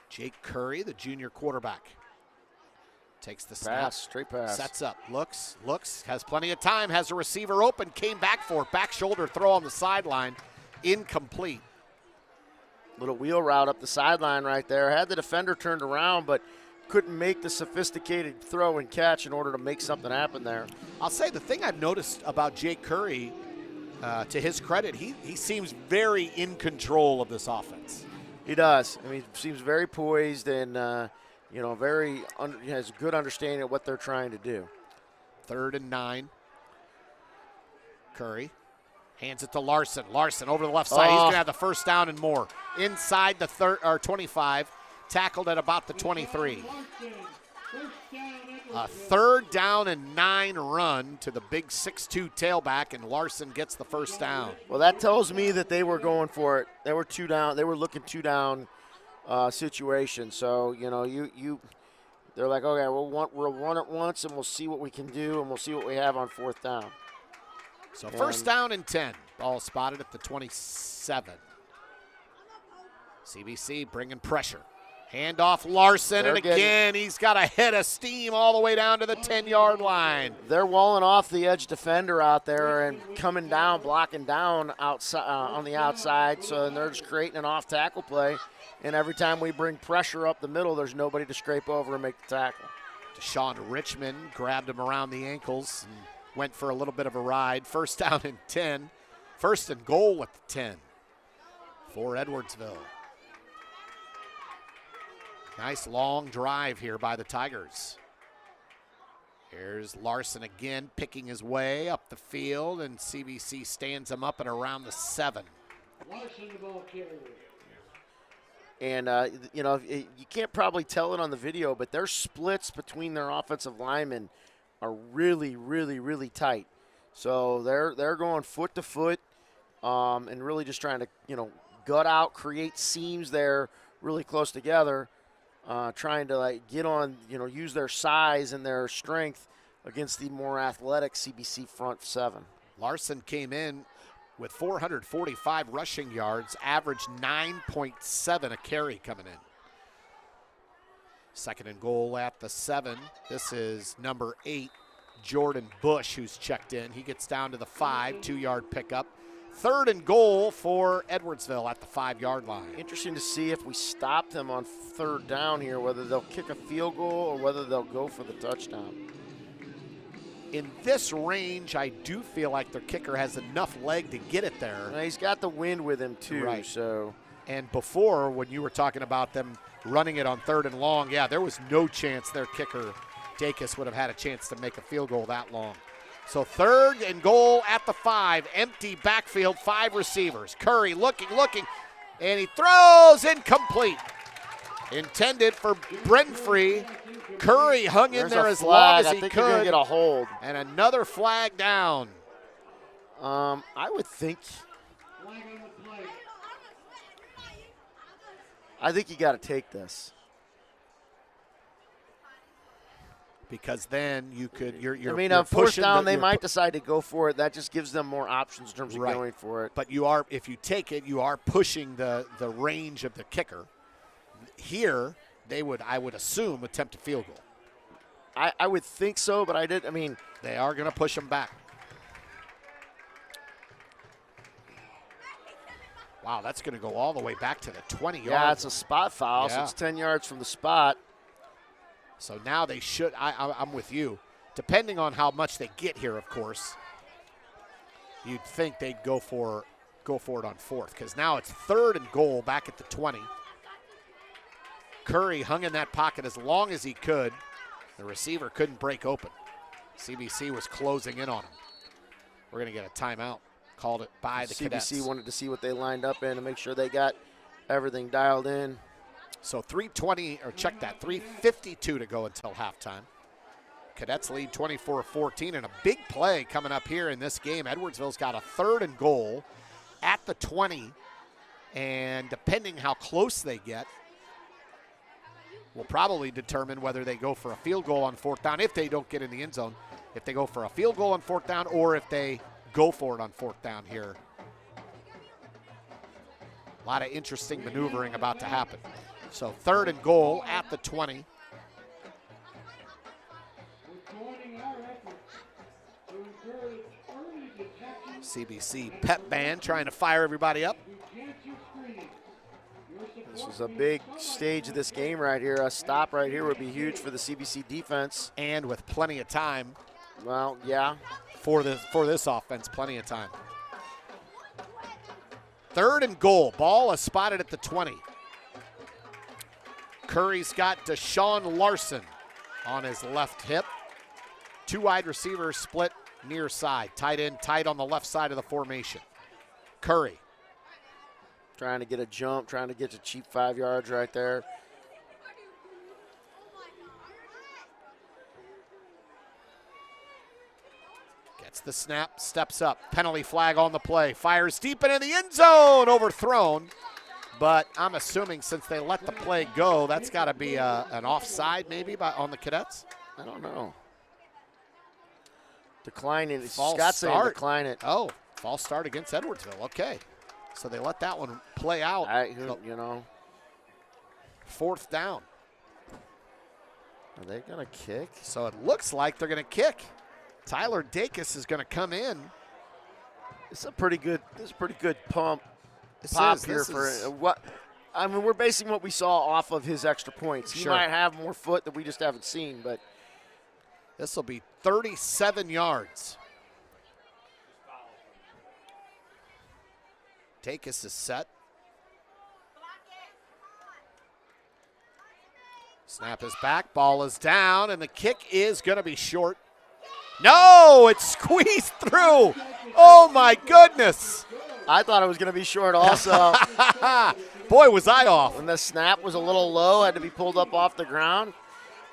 Jake Curry, the junior quarterback, takes the snap. Straight pass. Sets up, looks, has plenty of time, has a receiver open, came back for it. Back shoulder throw on the sideline. Incomplete. Little wheel route up the sideline right there. Had the defender turned around, but couldn't make the sophisticated throw and catch in order to make something happen there. I'll say the thing I've noticed about Jake Curry, to his credit, he seems very in control of this offense. He does. I mean, seems very poised and, has good understanding of what they're trying to do. 3rd and 9. Curry hands it to Larson. Larson over the left side. He's going to have the first down and more. Inside the 25, tackled at about the 23. A 3rd down and 9 run to the big 6'2" tailback, and Larson gets the first down. Well, that tells me that they were going for it. They were 2 down. They were looking 2 down situation. So, they're like, okay, we'll run it once, and we'll see what we can do, and we'll see what we have on 4th down. So first down and 10. Ball spotted at the 27. CBC bringing pressure. Hand off Larson, and again, he's got a head of steam all the way down to the 10-yard line. They're walling off the edge defender out there and coming down, blocking down outside on the outside, so they're just creating an off-tackle play. And every time we bring pressure up the middle, there's nobody to scrape over and make the tackle. Deshaun Richmond grabbed him around the ankles and went for a little bit of a ride. First down and 10. 1st and goal at the 10 for Edwardsville. Nice long drive here by the Tigers. Here's Larson again, picking his way up the field, and CBC stands him up at around the 7. Larson, the ball carrier. And, you can't probably tell it on the video, but their splits between their offensive linemen are really, really, really tight. So they're going foot to foot and really just trying to, gut out, create seams there really close together, trying to, get on, use their size and their strength against the more athletic CBC front 7. Larson came in with 445 rushing yards, averaged 9.7 a carry coming in. 2nd and goal at the 7. This is number 8, Jordan Bush, who's checked in. He gets down to the 5, 2-yard pickup. 3rd and goal for Edwardsville at the 5-yard line. Interesting to see if we stop them on 3rd down here, whether they'll kick a field goal or whether they'll go for the touchdown. In this range, I do feel like their kicker has enough leg to get it there. Well, he's got the wind with him too, right. So. And before, when you were talking about them running it on 3rd and long, yeah, there was no chance their kicker, Dacus, would have had a chance to make a field goal that long. So 3rd and goal at the 5, empty backfield, 5 receivers. Curry looking, and he throws incomplete. Intended for Brenfree. Curry hung in there as long as he could. I think you're going to get a hold. And another flag down. I would think. Flag on the play. I think you got to take this. Because then you could, you're on 4th down, they might decide to go for it. That just gives them more options in terms of going for it. But if you take it, you are pushing the range of the kicker. Here, I would assume, attempt a field goal. I would think so, but they are going to push them back. Wow, that's going to go all the way back to the 20-yard line. Yeah, it's a spot foul, so it's 10 yards from the spot. So now they should, I'm with you. Depending on how much they get here, of course, you'd think they'd go for it on 4th, because now it's 3rd and goal back at the 20. Curry hung in that pocket as long as he could. The receiver couldn't break open. CBC was closing in on him. We're going to get a timeout. Called it by the Cadets. CBC wanted to see what they lined up in and make sure they got everything dialed in. So 3:52 to go until halftime. Cadets lead 24-14, and a big play coming up here in this game. Edwardsville's got a 3rd and goal at the 20, and depending how close they get, will probably determine whether they go for a field goal on 4th down if they don't get in the end zone. If they go for a field goal on 4th down, or if they go for it on 4th down here. A lot of interesting maneuvering about to happen. So 3rd and goal at the 20. CBC pep band trying to fire everybody up. This is a big stage of this game right here. A stop right here would be huge for the CBC defense. And with plenty of time. Well, yeah. For this offense, plenty of time. 3rd and goal. Ball is spotted at the 20. Curry's got Deshaun Larson on his left hip. 2 wide receivers split near side. Tight end tight on the left side of the formation. Curry. Trying to get a jump, trying to get to cheap 5 yards right there. Gets the snap, steps up. Penalty flag on the play. Fires deep into the end zone. Overthrown. But I'm assuming since they let the play go, that's got to be an offside maybe on the Cadets? I don't know. Decline it. False Scott's saying start. decline it. Oh, false start against Edwardsville. Okay. So they let that one play out. You know. 4th down. Are they going to kick? So it looks like they're going to kick. Tyler Dacus is going to come in. It's a pretty good pop here for what. I mean, we're basing what we saw off of his extra points. He might have more foot that we just haven't seen, but this will be 37 yards. Dacus is set. Snap is back, ball is down, and the kick is going to be short. No, it's squeezed through. Oh, my goodness. I thought it was going to be short also. Boy, was I off. When the snap was a little low, had to be pulled up off the ground.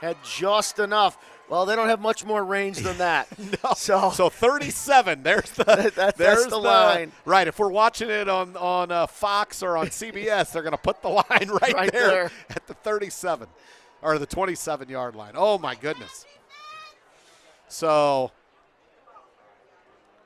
Had just enough. Well, they don't have much more range than that. No. So 37. There's the that's the line. Right. If we're watching it on Fox or on CBS, they're going to put the line right there at the 37 or the 27-yard line. Oh my goodness. So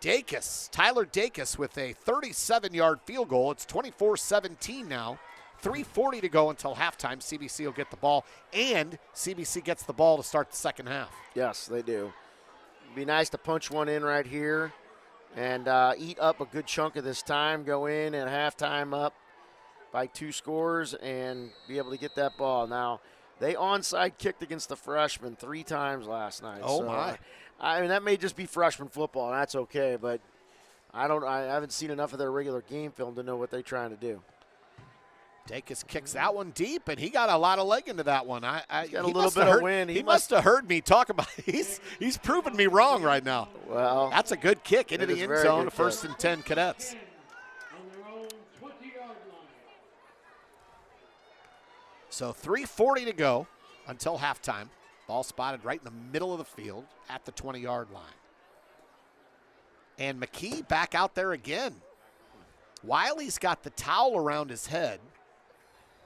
Tyler Dacus with a 37-yard field goal. It's 24-17 now. 3:40 to go until halftime. CBC will get the ball, and CBC gets the ball to start the second half. Yes, they do. It'd be nice to punch one in right here and eat up a good chunk of this time, go in at halftime up by 2 scores and be able to get that ball. Now, they onside kicked against the freshmen 3 times last night. Oh, so, my. I mean, that may just be freshman football, and that's okay, but I haven't seen enough of their regular game film to know what they're trying to do. Dacus kicks that one deep, and he got a lot of leg into that one. Got a little bit of wind. He must have heard me talk about it. He's proving me wrong right now. Well, that's a good kick into the end zone, 1st and 10 Cadets. So 3:40 to go until halftime. Ball spotted right in the middle of the field at the 20-yard line. And McKee back out there again. Wiley's got the towel around his head.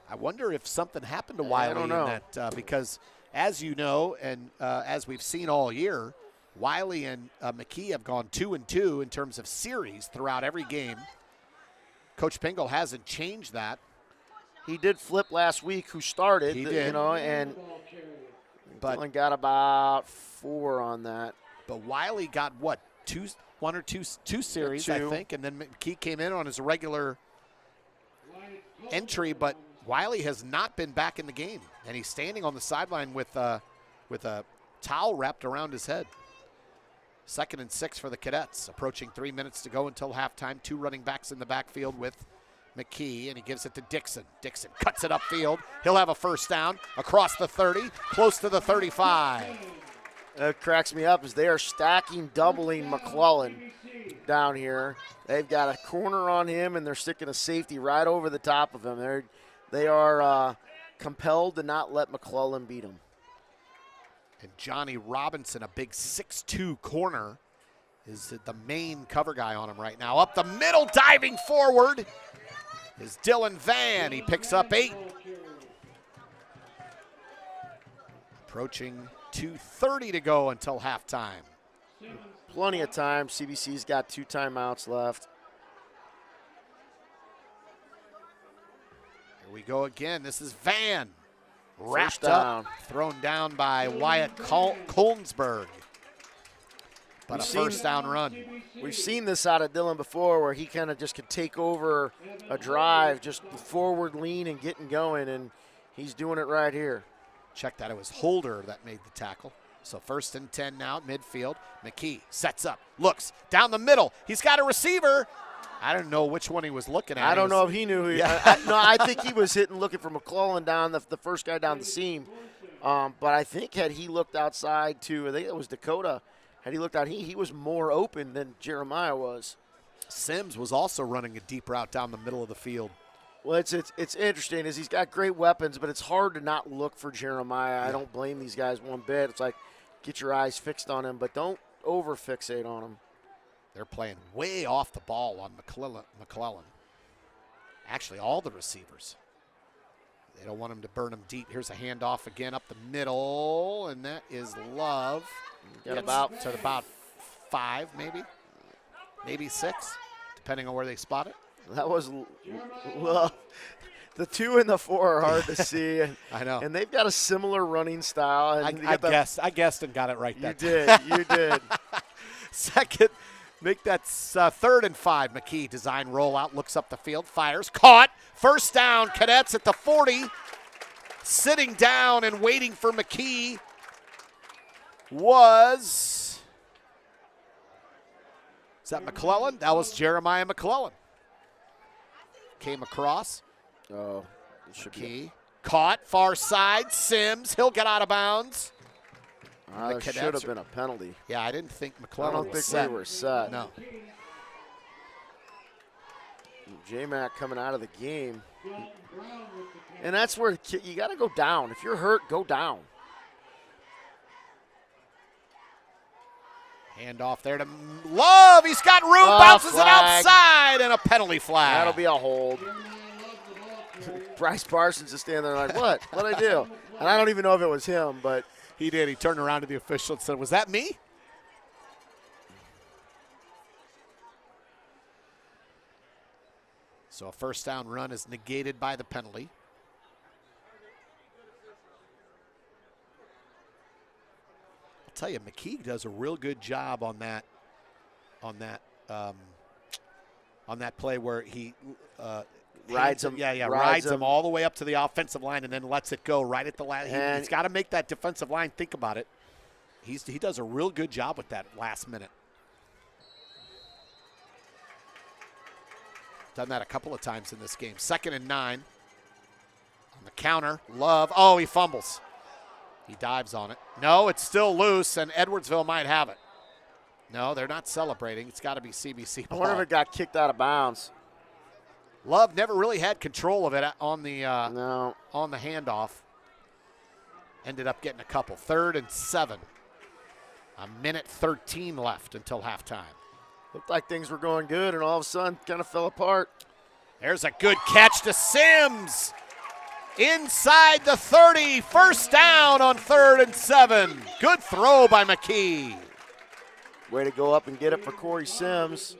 I wonder if something happened to Wiley in that because, as you know, and as we've seen all year, Wiley and McKee have gone 2-2 in terms of series throughout every game. Coach Pingle hasn't changed that. He did flip last week. Who started? He did, and Dylan got about 4 on that. But Wiley got what? One or two series, I think, and then McKee came in on his regular entry, but Wiley has not been back in the game, and he's standing on the sideline with a towel wrapped around his head. 2nd and 6 for the Cadets, approaching 3 minutes to go until halftime. 2 running backs in the backfield with McKee, and he gives it to Dixon. Dixon cuts it upfield. He'll have a first down across the 30, close to the 35. That cracks me up as they are stacking, doubling McClellan down here. They've got a corner on him, and they're sticking a safety right over the top of him. They are compelled to not let McClellan beat him. And Johnny Robinson, a big 6'2 corner, is the main cover guy on him right now. Up the middle, diving forward, is Dylan Van. He picks up 8. Approaching 2:30 to go until halftime. Plenty of time. CBC's got 2 timeouts left. Here we go again. This is Van. First Wrapped up, thrown down by Wyatt Kolnsberg. But a first down run. We've seen this out of Dylan before where he kind of just could take over a drive, just forward lean and getting going, and he's doing it right here. Check that. It was Holder that made the tackle. So 1st and 10 now, midfield. McKee sets up, looks down the middle. He's got a receiver. I don't know which one he was looking at. I don't know if he knew who he was. No, I think he was looking for McClellan down, the first guy down the seam. But I think had he looked outside to, I think it was Dakota, had he looked out, he was more open than Jeremiah was. Sims was also running a deep route down the middle of the field. Well, it's interesting is he's got great weapons, but it's hard to not look for Jeremiah. I don't blame these guys one bit. It's like get your eyes fixed on him, but don't over-fixate on him. They're playing way off the ball on McClellan. Actually, all the receivers. They don't want him to burn him deep. Here's a handoff again up the middle, and that is Love. Got about 5, maybe 6, depending on where they spot it. That was Love. The 2 and the 4 are hard to see. I know. And they've got a similar running style. And I guessed and got it right that time. You did. Second, make that 3rd and 5. McKee, design rollout, looks up the field, fires, caught. First down, Cadets at the 40. Sitting down and waiting for McKee was that McClellan? That was Jeremiah McClellan. Came across. Oh, McKee caught, far side, Sims. He'll get out of bounds. That should have been a penalty. Yeah, I didn't think I McClellan don't was think set. they were set. No. J-Mac coming out of the game. And that's where you got to go down. If you're hurt, go down. Hand off there to Love. He's got room, bounces flag. it outside, and a penalty flag. That'll be a hold. Bryce Parsons is standing there like, what? What'd I do? And I don't even know if it was him, but. He did. He turned around to the official and said, was that me? So a first down run is negated by the penalty. I'll tell you, McKee does a real good job on that play where he rides him. Rides him all the way up to the offensive line and then lets it go right at the last. He's got to make that defensive line think about it. He does a real good job with that last minute. Done that a couple of times in this game. 2nd and 9. On the counter, Love. Oh, he fumbles. He dives on it. No, it's still loose, and Edwardsville might have it. No, they're not celebrating. It's got to be CBC ball. I wonder if it got kicked out of bounds. Love never really had control of it on the on the handoff. Ended up getting a couple. 3rd and 7. 1:13 left until halftime. Looked like things were going good, and all of a sudden kind of fell apart. There's a good catch to Sims. Inside the 30. First down on 3rd and 7. Good throw by McKee. Way to go up and get it for Corey Sims.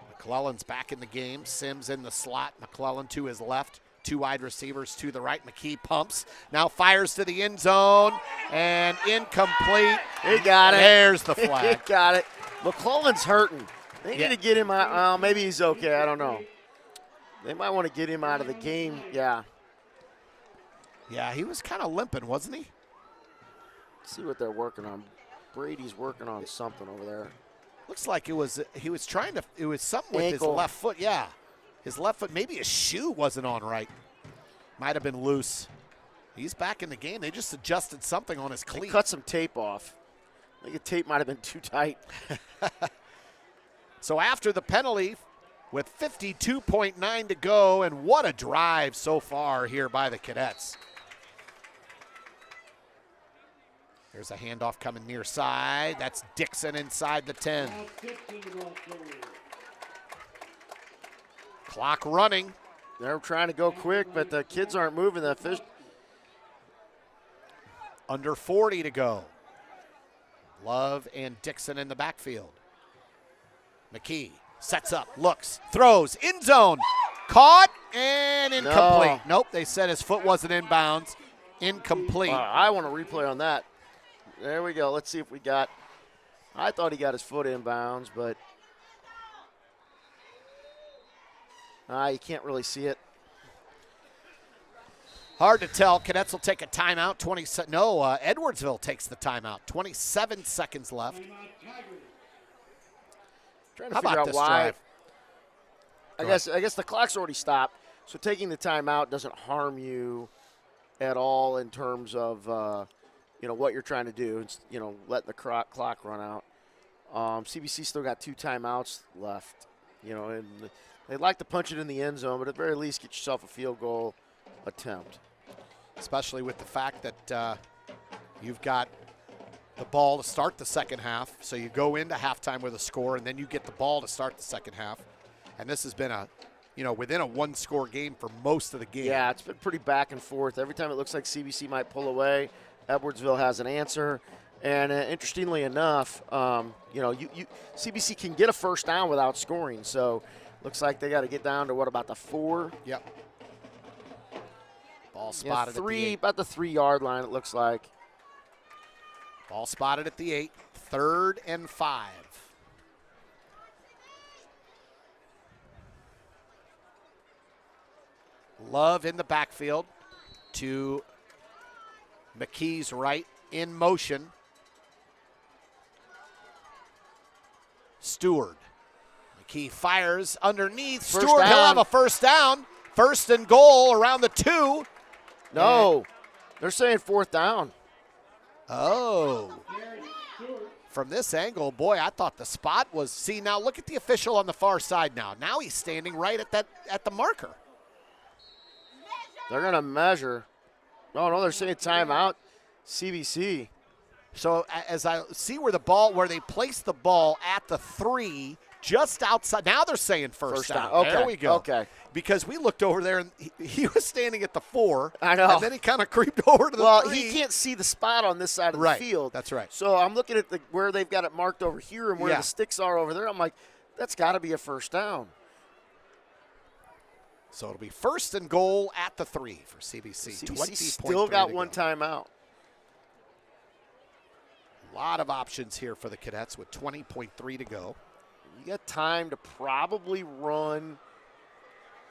McClellan's back in the game. Sims in the slot. McClellan to his left. 2 wide receivers to the right. McKee pumps. Now fires to the end zone. And incomplete. He got it. There's the flag. He got it. McClellan's hurting. They need to get him out. Maybe he's okay. I don't know. They might want to get him out of the game. Yeah. Yeah, he was kind of limping, wasn't he? Let's see what they're working on. Brady's working on something over there. Looks like he was trying to, it was something with Ankle. his left foot. Yeah, his left foot, maybe his shoe wasn't on right. Might have been loose. He's back in the game. They just adjusted something on his They cleat. cut some tape off. I think the tape might have been too tight. So after the penalty, with 52.9 to go, and what a drive so far here by the Cadets. There's a handoff coming near side. That's Dixon inside the 10. Now Dixon to ball forward. Clock running. They're trying to go quick, but the kids aren't moving. The fish. Under 40 to go. Love and Dixon in the backfield. McKee sets up, looks, throws, end zone. Caught and incomplete. Nope, they said his foot wasn't in bounds. Incomplete. I want a replay on that. There we go. Let's see if we got. I thought he got his foot in bounds, but you can't really see it. Hard to tell. Cadets will take a timeout. Edwardsville takes the timeout. 27 seconds left. Timeout Tigers. Trying to How figure about out this why. drive? I guess the clock's already stopped, so taking the timeout doesn't harm you at all in terms of what you're trying to do. It's, letting the clock run out. CBC still got 2 timeouts left. And they'd like to punch it in the end zone, but at the very least get yourself a field goal attempt. Especially with the fact that you've got the ball to start the second half. So you go into halftime with a score, and then you get the ball to start the second half. And this has been within a 1-score game for most of the game. Yeah, it's been pretty back and forth. Every time it looks like CBC might pull away, Edwardsville has an answer. And interestingly enough, CBC can get a first down without scoring. So looks like they got to get down to about the 4? Yep. Ball spotted at the 8. About the 3-yard line, it looks like. Ball spotted at the 8. 3rd and 5. Love in the backfield to McKee's right, in motion. Stewart. McKee fires underneath. First Stewart, he'll down. have a first down. 1st and goal around the 2. No, they're saying 4th down. Oh. Jared Stewart. From this angle, boy, I thought the spot was. See, now look at the official on the far side now. Now he's standing right at the marker. They're going to measure. No, they're saying timeout. CBC. So as I see where they placed the ball at the 3, just outside. Now they're saying first down. Okay. There we go. Okay. Because we looked over there and he was standing at the 4. I know. And then he kind of creeped over to the 3. Well, he can't see the spot on this side of Right. the field. That's right. So I'm looking at where they've got it marked over here and where Yeah. the sticks are over there. I'm like, that's got to be a first down. So it'll be 1st and goal at the 3 for CBC. CBC 20.3 still got to one go. timeout. A lot of options here for the Cadets with 20.3 to go. You got time to probably run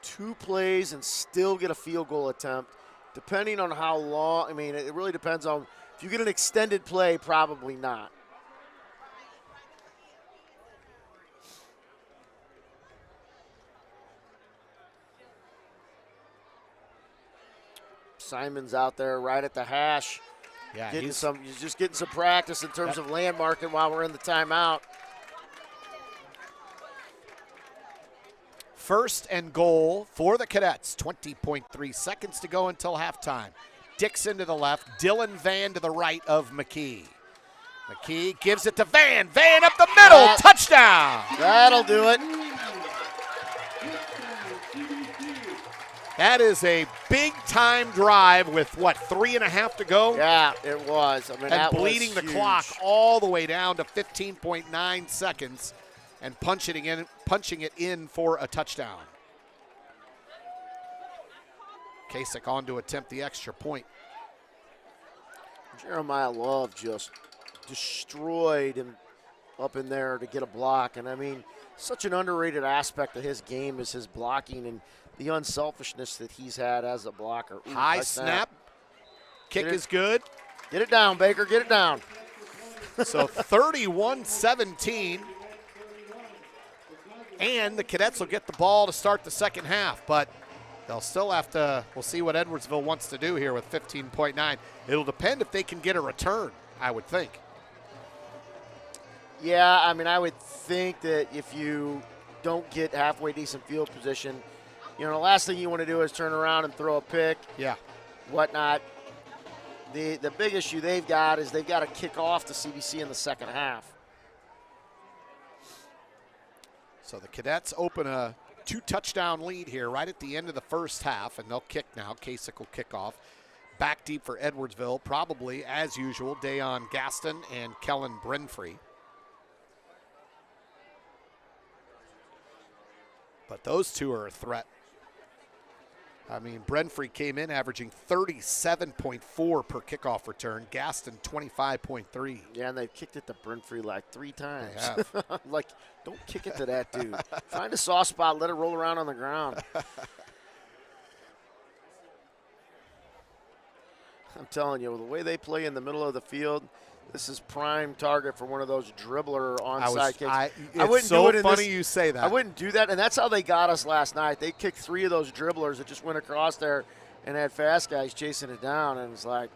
2 plays and still get a field goal attempt, depending on how long. I mean, it really depends on if you get an extended play, probably not. Simon's out there right at the hash. Yeah, He's just getting some practice in terms of landmarking while we're in the timeout. 1st and goal for the Cadets. 20.3 seconds to go until halftime. Dixon to the left, Dylan Van to the right of McKee. McKee gives it to Van. Van up the middle, touchdown. That'll do it. That is a big-time drive with, 3.5 to go? Yeah, it was. I mean, And that bleeding was the huge. clock all the way down to 15.9 seconds and punching it in for a touchdown. Kasich on to attempt the extra point. Jeremiah Love just destroyed him up in there to get a block. And, I mean, such an underrated aspect of his game is his blocking and the unselfishness that he's had as a blocker. Ooh, High nice snap. Kick Get it. is good. Get it down, Baker. Get it down. So 31-17. And the Cadets will get the ball to start the second half, but they'll still have to, we'll see what Edwardsville wants to do here with 15.9. It'll depend if they can get a return, I would think. Yeah, I mean, I would think that if you don't get halfway decent field position, you know, the last thing you want to do is turn around and throw a pick, Yeah. whatnot. The big issue they've got is they've got to kick off the CBC in the second half. So the Cadets open a 2-touchdown lead here right at the end of the first half, and they'll kick now. Kasich will kick off. Back deep for Edwardsville, probably, as usual, Dayon Gaston and Kellen Brenfree. But those two are a threat. I mean, Brenfree came in averaging 37.4 per kickoff return. Gaston, 25.3. Yeah, and they've kicked it to Brenfree like 3 times. They have. Like, don't kick it to that dude. Find a soft spot, let it roll around on the ground. I'm telling you, the way they play in the middle of the field, this is prime target for one of those dribbler onside kicks. It's so funny you say that. I wouldn't do that, and that's how they got us last night. They kicked 3 of those dribblers that just went across there and had fast guys chasing it down, and it's like.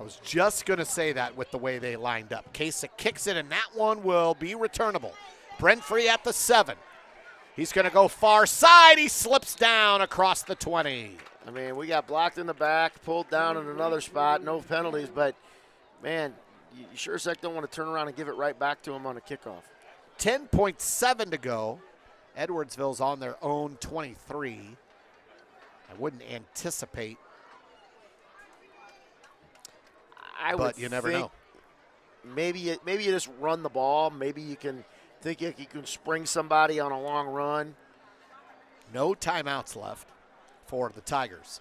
I was just going to say that with the way they lined up. Kasich kicks it, and that one will be returnable. Brenfree at the 7. He's going to go far side. He slips down across the 20. I mean, we got blocked in the back, pulled down in another spot, no penalties, but, man, you sure as heck don't want to turn around and give it right back to him on a kickoff. 10.7 to go. Edwardsville's on their own 23. I wouldn't anticipate, but you never know. Maybe you just run the ball. Maybe you can think you can spring somebody on a long run. No timeouts left for the Tigers.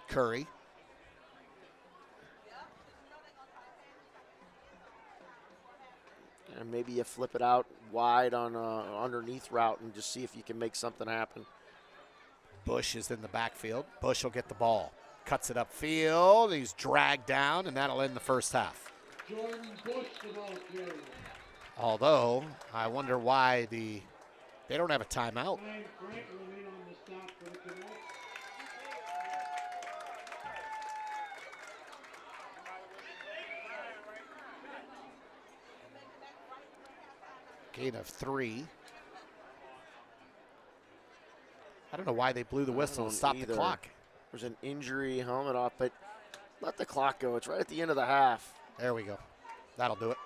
Curry. And maybe you flip it out wide on a underneath route and just see if you can make something happen. Bush is in the backfield. Bush will get the ball. Cuts it upfield. He's dragged down, and that'll end the first half. Jordan Bush, the ball carrier. Although, I wonder why they don't have a timeout. Ryan Frank will lead on the stop for the Cadets. Gain of 3. I don't know why they blew the whistle and stopped the clock. There's an injury, helmet off, but let the clock go. It's right at the end of the half. There we go. That'll do it.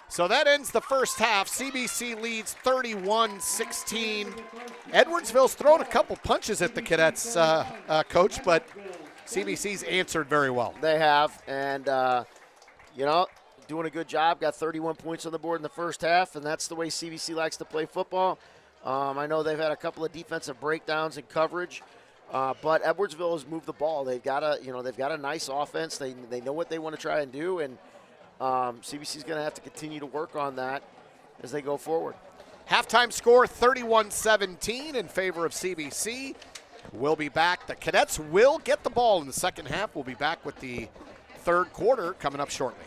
So that ends the first half. CBC leads 31-16. Edwardsville's thrown a couple punches at the Cadets, Coach, but CBC's answered very well. They have, and, doing a good job. Got 31 points on the board in the first half, and that's the way CBC likes to play football. I know they've had a couple of defensive breakdowns in coverage, but Edwardsville has moved the ball. They've got a nice offense. They know what they want to try and do, and CBC is going to have to continue to work on that as they go forward. Halftime score 31-17 in favor of CBC. We'll be back. The Cadets will get the ball in the second half. We'll be back with the third quarter coming up shortly.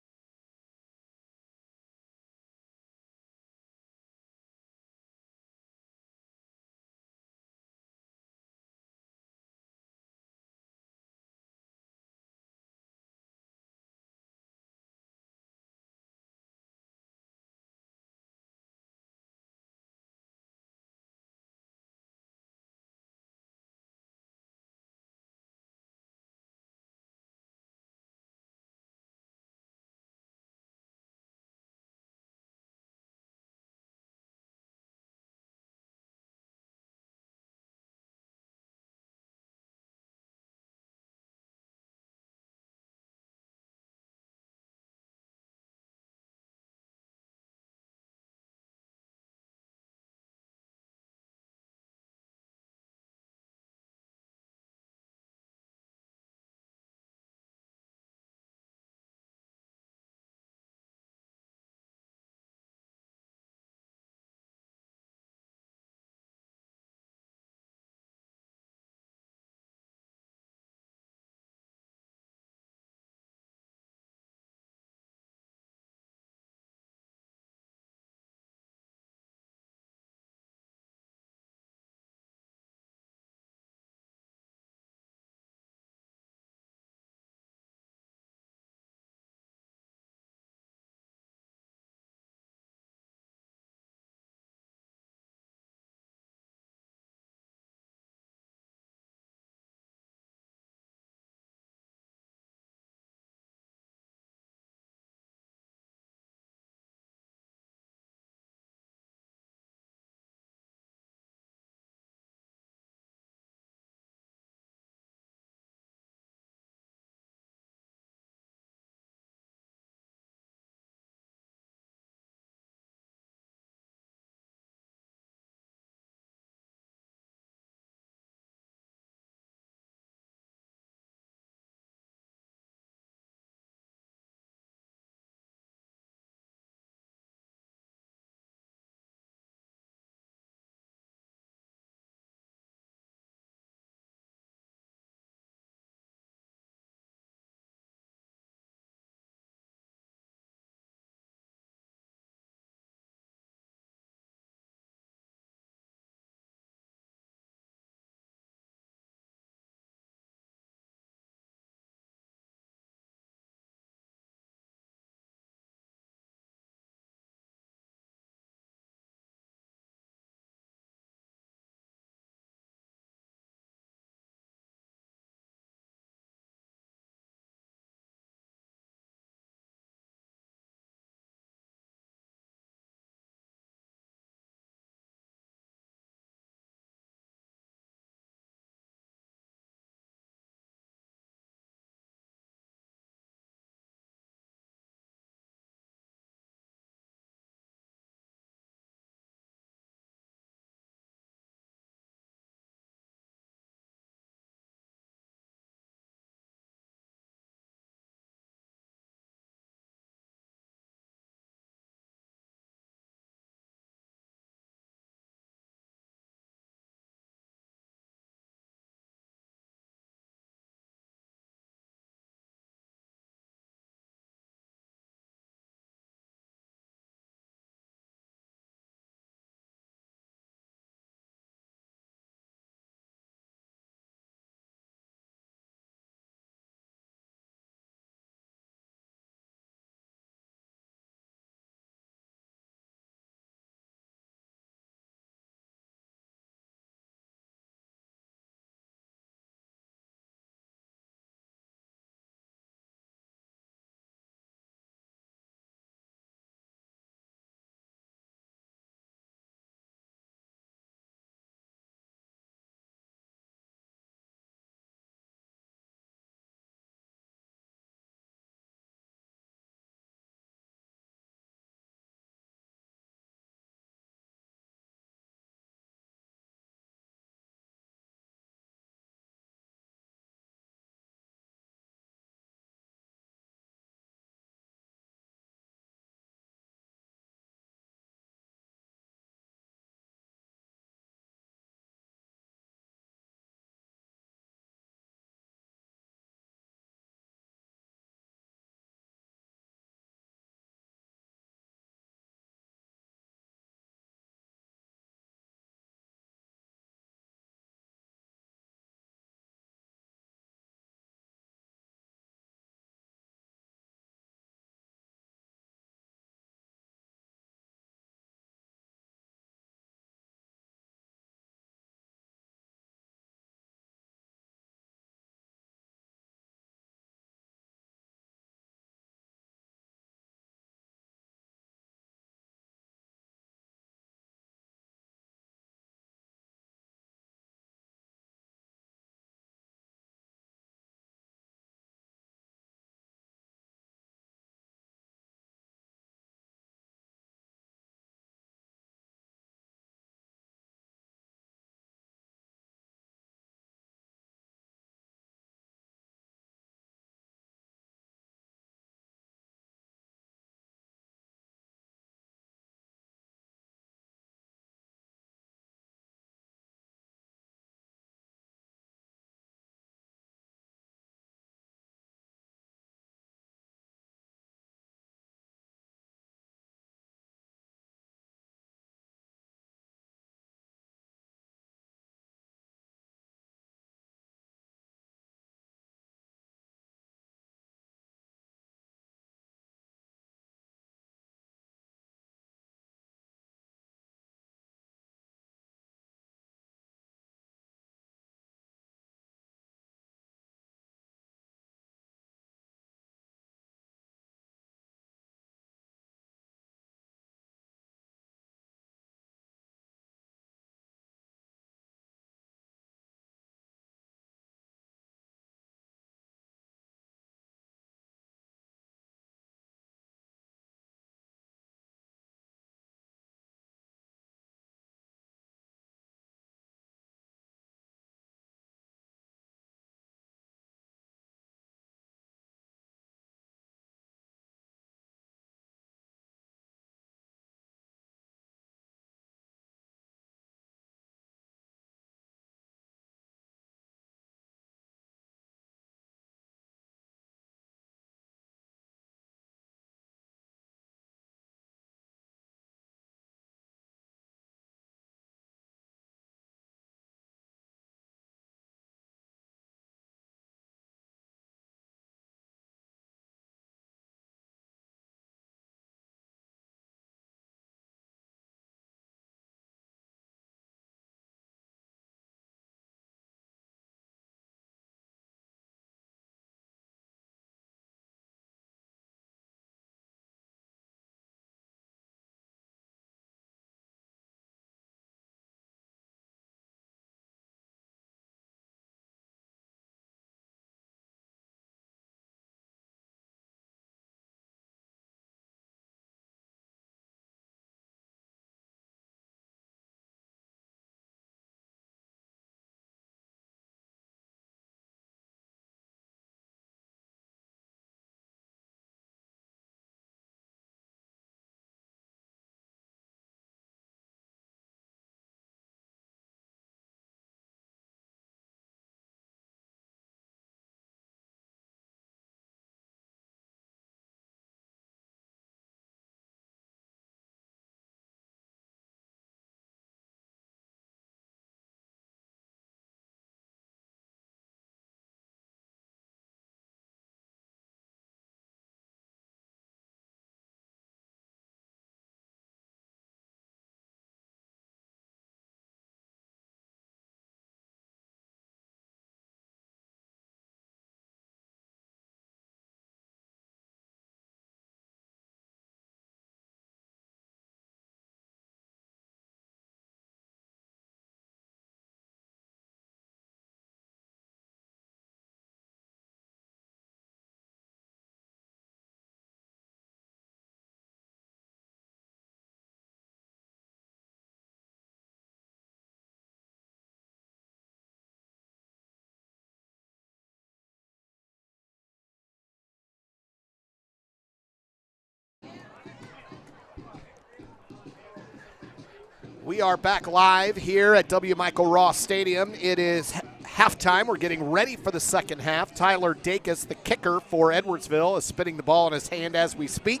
We are back live here at W. Michael Ross Stadium. It is halftime. We're getting ready for the second half. Tyler Dacus, the kicker for Edwardsville, is spinning the ball in his hand as we speak,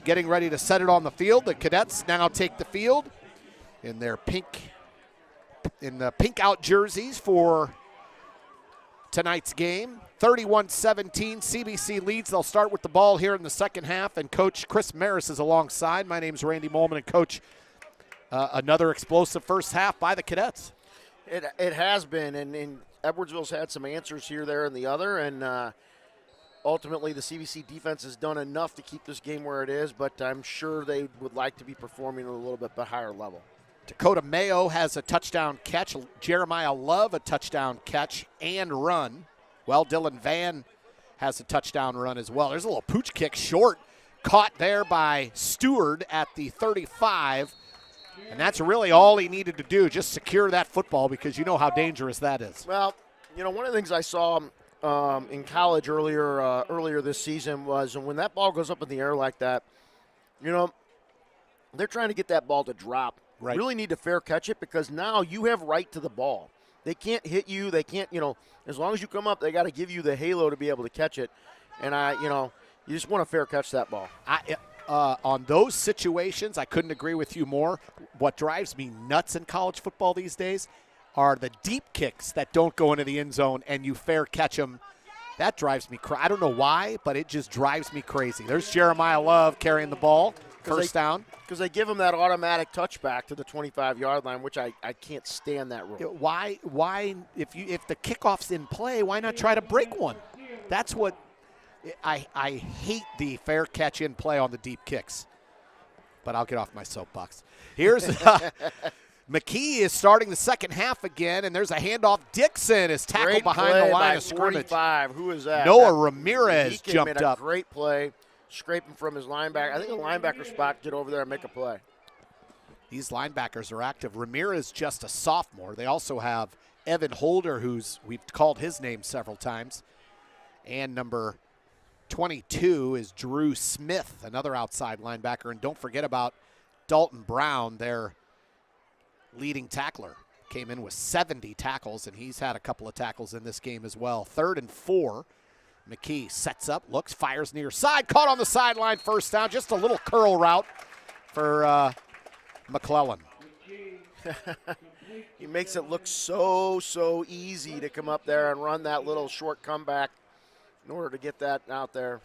getting ready to set it on the field. The Cadets now take the field in their pink out jerseys for tonight's game. 31-17, CBC leads. They'll start with the ball here in the second half, and Coach Chris Maris is alongside. My name's Randy Molman, and Coach, another explosive first half by the Cadets. It has been, and Edwardsville's had some answers here, there, and the other, and ultimately the CBC defense has done enough to keep this game where it is, but I'm sure they would like to be performing at a little bit higher level. Dakota Mayo has a touchdown catch. Jeremiah Love a touchdown catch and run. Well, Dylan Van has a touchdown run as well. There's a little pooch kick short, caught there by Stewart at the 35. And that's really all he needed to do, just secure that football, because you know how dangerous that is. Well, you know, one of the things I saw in college earlier this season was when that ball goes up in the air like that, you know, they're trying to get that ball to drop. Right. Really need to fair catch it, because now you have right to the ball. They can't hit you. They can't, you know, as long as you come up, they got to give you the halo to be able to catch it. And, you just want to fair catch that ball. On those situations, I couldn't agree with you more. What drives me nuts in college football these days are the deep kicks that don't go into the end zone and you fair catch them. That drives me crazy. I don't know why, but it just drives me crazy. There's Jeremiah Love carrying the ball, first down. Because they give him that automatic touchback to the 25-yard line, which I can't stand that rule. Why if the kickoff's in play, why not try to break one? That's what I hate, the fair catch in play on the deep kicks. But I'll get off my soapbox. Here's McKee is starting the second half again, and there's a handoff. Dixon is tackled behind the line of scrimmage. 45. Who is that? Noah Ramirez jumped up. Great play. Scraping from his linebacker. I think the linebacker spot, get over there and make a play. These linebackers are active. Ramirez just a sophomore. They also have Evan Holder, we've called his name several times. And number 22 is Drew Smith, another outside linebacker. And don't forget about Dalton Brown, their leading tackler. Came in with 70 tackles, and he's had a couple of tackles in this game as well. 3rd and 4. McKee sets up, looks, fires near side, caught on the sideline, first down. Just a little curl route for McClellan. He makes it look so easy to come up there and run that little short comeback in order to get that out there.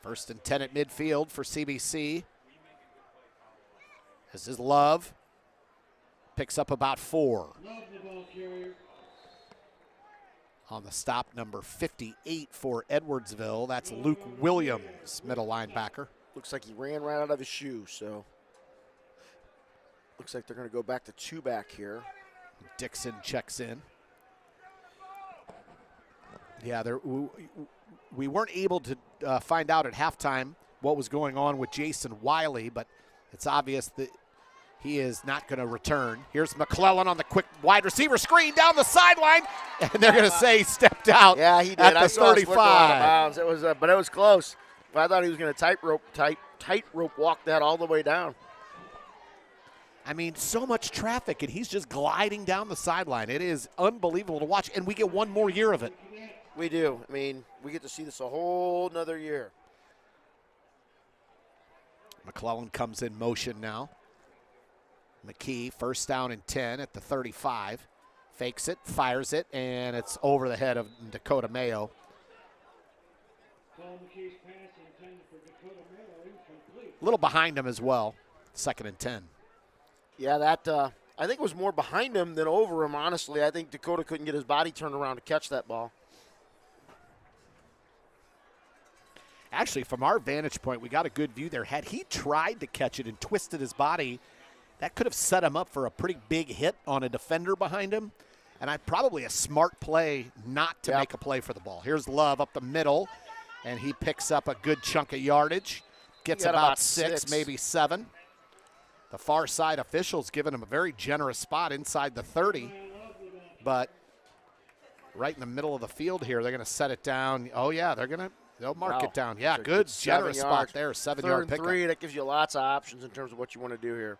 1st and 10 at midfield for CBC. This is Love. Picks up about 4. On the stop, number 58 for Edwardsville. That's Luke Williams, middle linebacker. Looks like he ran right out of his shoe, so looks like they're going to go back to 2 back here. Dixon checks in. Yeah, we weren't able to find out at halftime what was going on with Jason Wiley, but it's obvious that he is not going to return. Here's McClellan on the quick wide receiver screen down the sideline, and they're going to say he stepped out. Yeah, he did. At the I saw 35. Out of bounds. It was, but it was close. But I thought he was going to tightrope walk that all the way down. I mean, so much traffic, and he's just gliding down the sideline. It is unbelievable to watch, and we get one more year of it. We do. I mean, we get to see this a whole nother year. McClellan comes in motion now. McKee, 1st down and 10 at the 35. Fakes it, fires it, and it's over the head of Dakota Mayo. A little behind him as well. 2nd and 10. Yeah, that I think it was more behind him than over him, honestly. I think Dakota couldn't get his body turned around to catch that ball. Actually, from our vantage point, we got a good view there. Had he tried to catch it and twisted his body, that could have set him up for a pretty big hit on a defender behind him. And probably a smart play not to make a play for the ball. Here's Love up the middle, and he picks up a good chunk of yardage. Gets about 6, maybe 7. The far side officials giving him a very generous spot inside the 30. But right in the middle of the field here, they're going to set it down. Oh, yeah, they'll mark it down. Yeah, good, generous spot there, 7-yard pickup. 3rd and 3, that gives you lots of options in terms of what you want to do here.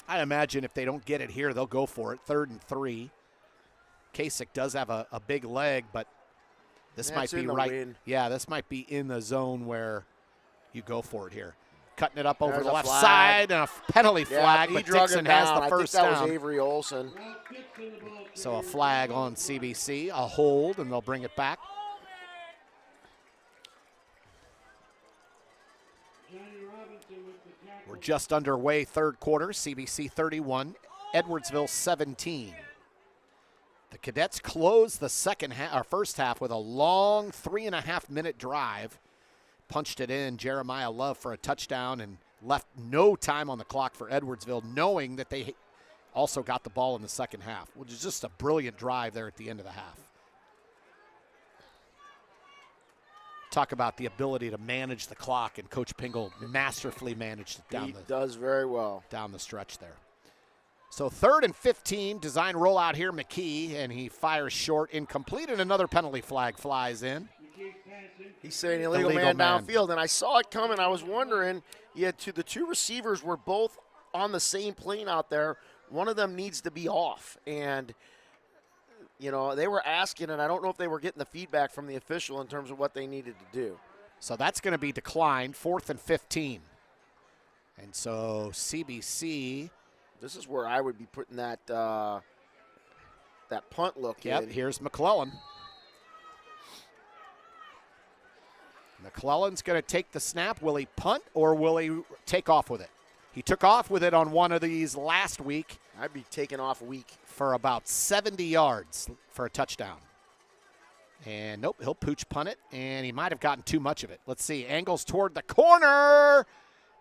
I imagine if they don't get it here, they'll go for it. 3rd and 3. Kasich does have a big leg, but this might be right. Wind. Yeah, this might be in the zone where you go for it here. Cutting it up over There's the a left flag. side and a penalty flag, he but drug Dixon him down. has the first I think that down. was Avery Olson. So a flag on CBC, a hold, and they'll bring it back. We're just underway, 3rd quarter. CBC 31, Edwardsville 17. The Cadets closed the first half with a long 3.5-minute drive. Punched it in, Jeremiah Love for a touchdown, and left no time on the clock for Edwardsville, knowing that they also got the ball in the second half, which is just a brilliant drive there at the end of the half. Talk about the ability to manage the clock, and Coach Pingle masterfully managed it down does very well down the stretch there. So 3rd and 15, design rollout here, McKee, and he fires short, incomplete, and another penalty flag flies in. He's saying illegal man downfield, and I saw it coming. I was wondering, the two receivers were both on the same plane out there. One of them needs to be off, and they were asking, and I don't know if they were getting the feedback from the official in terms of what they needed to do. So that's going to be declined, 4th and 15. And so CBC. This is where I would be putting that punt look in. Yep, here's McClellan. McClellan's going to take the snap. Will he punt or will he take off with it? He took off with it on one of these last week. I'd be taking off weak. For about 70 yards for a touchdown. And nope, he'll pooch punt it, and he might have gotten too much of it. Let's see, angles toward the corner,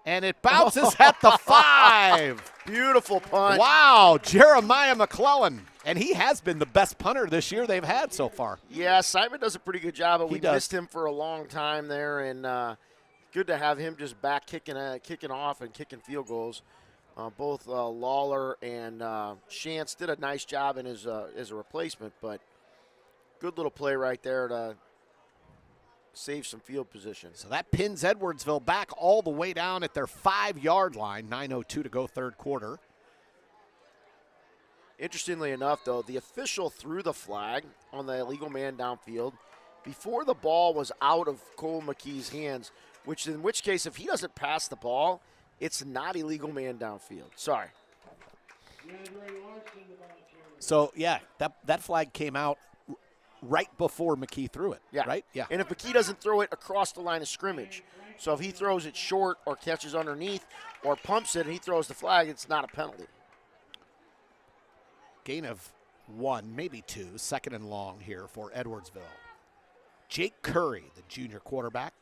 and it bounces at the 5. Beautiful punt. Wow, Jeremiah McClellan. And he has been the best punter this year they've had so far. Yeah, Simon does a pretty good job, but we does. missed him for a long time there, and good to have him just back kicking off and kicking field goals. Both Lawler and Shantz did a nice job as a replacement, but good little play right there to save some field position. So that pins Edwardsville back all the way down at their 5-yard line. 9:02 to go, 3rd quarter. Interestingly enough, though, the official threw the flag on the illegal man downfield before the ball was out of Cole McKee's hands, in which case, if he doesn't pass the ball, it's not illegal man downfield. Sorry. So, yeah, that flag came out right before McKee threw it, yeah. Right? Yeah. And if McKee doesn't throw it across the line of scrimmage, so if he throws it short or catches underneath or pumps it and he throws the flag, it's not a penalty. Gain of 1, maybe 2, 2nd and long here for Edwardsville. Jake Curry, the junior quarterback.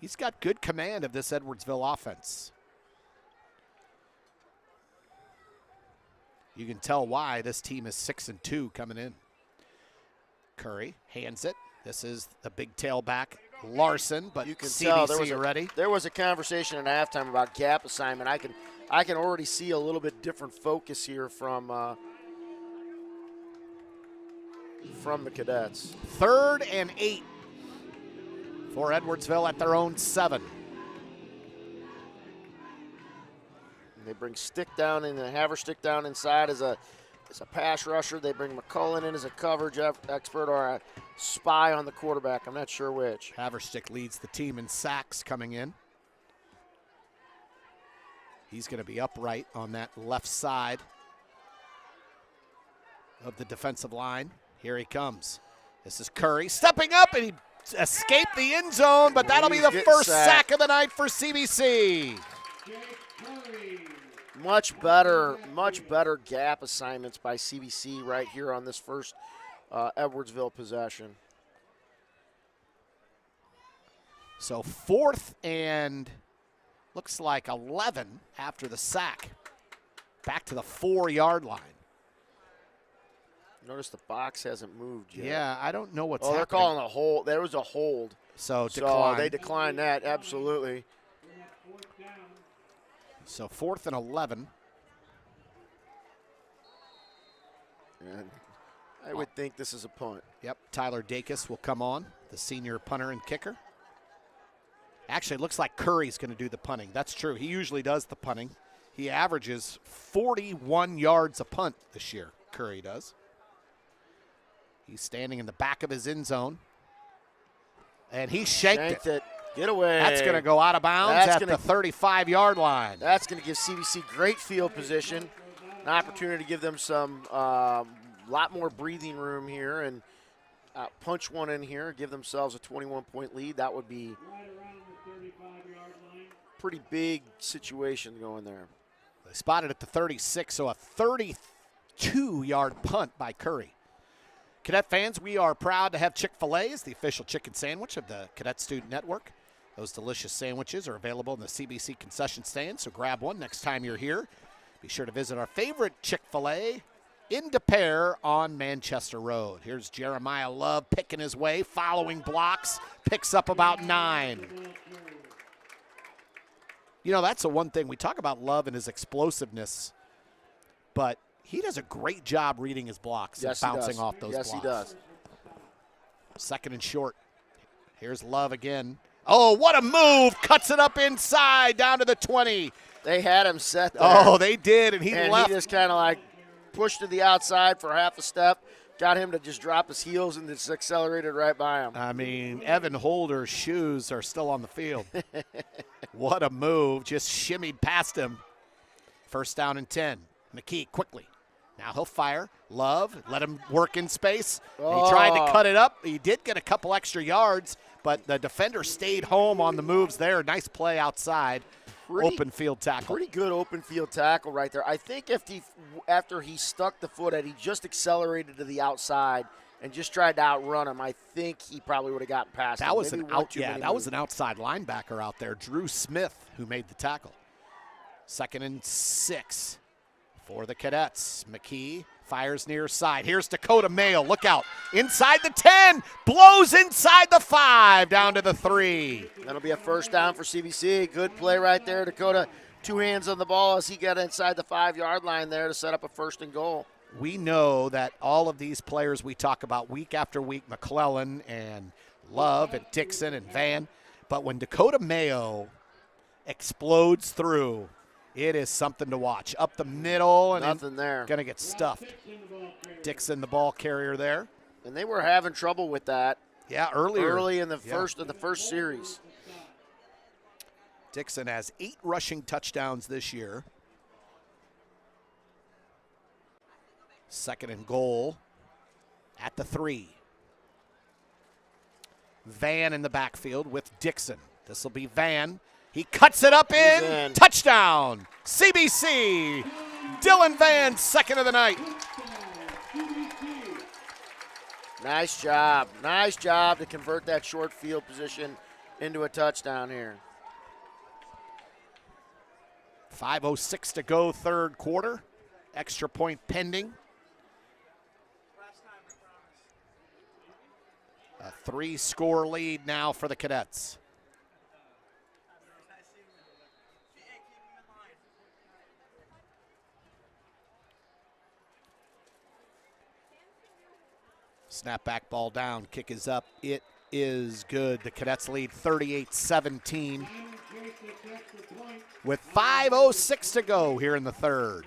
He's got good command of this Edwardsville offense. You can tell why this team is 6-2 coming in. Curry hands it. This is the big tailback, Larson, but you can CBC tell ready. There was a conversation at halftime about gap assignment. I can already see a little bit different focus here from the Cadets. 3rd and 8 for Edwardsville at their own 7. They bring Stick down and have her stick down inside as a pass rusher. They bring McCullen in as a coverage expert or a spy on the quarterback. I'm not sure which. Haverstick leads the team in sacks coming in. He's going to be upright on that left side of the defensive line. Here he comes. This is Curry stepping up, and he escaped the end zone, but that'll be the first sack of the night for CBC. Much better gap assignments by CBC right here on this first Edwardsville possession. So 4th and looks like 11 after the sack. Back to the 4-yard line. Notice the box hasn't moved yet. Yeah, I don't know what's happening. They're calling a hold. There was a hold. So decline. They declined that, absolutely. So 4th and 11. And I would think this is a punt. Yep, Tyler Dacus will come on, the senior punter and kicker. Actually, it looks like Curry's going to do the punting. That's true. He usually does the punting. He averages 41 yards a punt this year, Curry does. He's standing in the back of his end zone. And he shanked it. Get away. That's going to go out of bounds at the 35-yard line. That's going to give CBC great field position, an opportunity to give them some lot more breathing room here and punch one in here, give themselves a 21-point lead. That would be pretty big situation going there. They spotted at the 36, so a 32-yard punt by Curry. Cadet fans, we are proud to have Chick-fil-A as the official chicken sandwich of the Cadet Student Network. Those delicious sandwiches are available in the CBC concession stand, so grab one next time you're here. Be sure to visit our favorite Chick-fil-A in De Pere on Manchester Road. Here's Jeremiah Love picking his way, following blocks, picks up about 9. You know, that's the one thing. We talk about Love and his explosiveness, but he does a great job reading his blocks and bouncing off those blocks. Yes, he does. Second and short. Here's Love again. Oh, what a move. Cuts it up inside down to the 20. They had him set there. Oh, they did, and he left. He just kind of like pushed to the outside for half a step, got him to just drop his heels and just accelerated right by him. I mean, Evan Holder's shoes are still on the field. What a move. Just shimmied past him. First down and 10. McKee quickly. Now he'll fire. Love, let him work in space. Oh. He tried to cut it up. He did get a couple extra yards, but the defender stayed home on the moves there. Nice play outside. Open field tackle. Pretty good open field tackle right there. I think after he stuck the foot at, he just accelerated to the outside and just tried to outrun him. I think he probably would have gotten past him. That was an outside linebacker out there, Drew Smith, who made the tackle. 2nd and 6 for the Cadets. McKee fires near side. Here's Dakota Mayo. Look out. Inside the 10. Blows inside the 5. Down to the 3. That'll be a first down for CBC. Good play right there. Dakota, 2 hands on the ball as he got inside the 5-yard line there to set up a 1st and goal. We know that all of these players we talk about week after week, McClellan and Love and Dixon and Van, but when Dakota Mayo explodes through, it is something to watch. Up the middle and nothing there. Going to get stuffed. Dixon, the ball carrier there. And they were having trouble with that. Yeah, early in the first series. Dixon has 8 rushing touchdowns this year. 2nd and goal at the 3. Van in the backfield with Dixon. This will be Van. He cuts it up in. Touchdown. CBC. Dylan Van, 2nd of the night. Nice job. Nice job to convert that short field position into a touchdown here. 5:06 to go, 3rd quarter. Extra point pending. A 3-score lead now for the Cadets. Snap back, ball down, kick is up. It is good. The Cadets lead 38-17 with 5:06 to go here in the 3rd.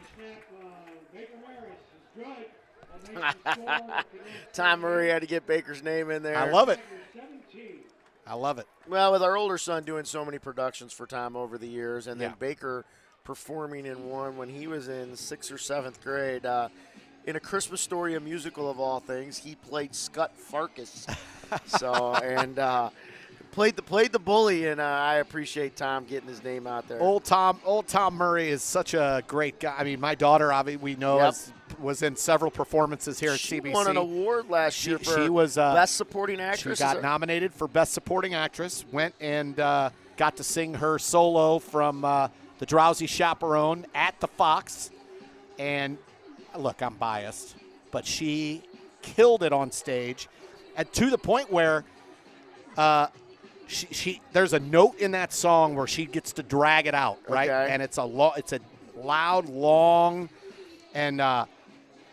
Tom Murray had to get Baker's name in there. I love it. I love it. Well, with our older son doing so many productions for Tom over the years, and then Yeah. Baker performing in one when he was in 6th or 7th grade. In A Christmas Story, a musical of all things, he played Scut Farkas. Played the bully, and I appreciate Tom getting his name out there. Old Tom Murray is such a great guy. I mean, my daughter, obviously, we know, was in several performances here at CBC. She won an award last year for she was, Best Supporting Actress. She got nominated for Best Supporting Actress, went and got to sing her solo from The Drowsy Chaperone at the Fox. And, look, I'm biased, but she killed it on stage, and to the point where there's a note in that song where she gets to drag it out, right? Okay. And it's a loud, long, and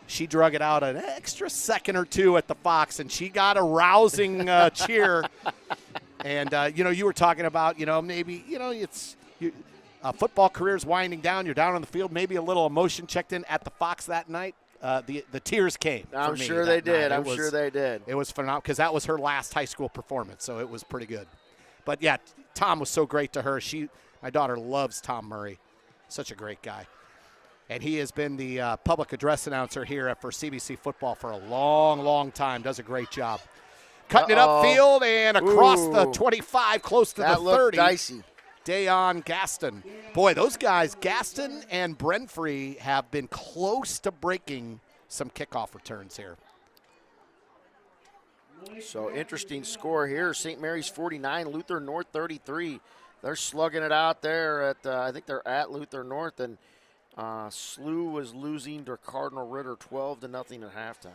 she drug it out an extra second or two at the Fox, and she got a rousing cheer. And you were talking about, maybe, football career is winding down. You're down on the field. Maybe a little emotion checked in at the Fox that night. The tears came. I'm sure they did. I'm sure they did. It was phenomenal because that was her last high school performance, so it was pretty good. But, yeah, Tom was so great to her. My daughter loves Tom Murray. Such a great guy. And he has been the public address announcer here for CBC football for a long, long time. Does a great job. Cutting it upfield and across the 25, close to the 30. That looked dicey. Dayon Gaston. Boy, those guys, Gaston and Brenfrey, have been close to breaking some kickoff returns here. So interesting score here. St. Mary's 49, Luther North 33. They're slugging it out there at, I think they're at Luther North, and SLU was losing to Cardinal Ritter 12-0 at halftime.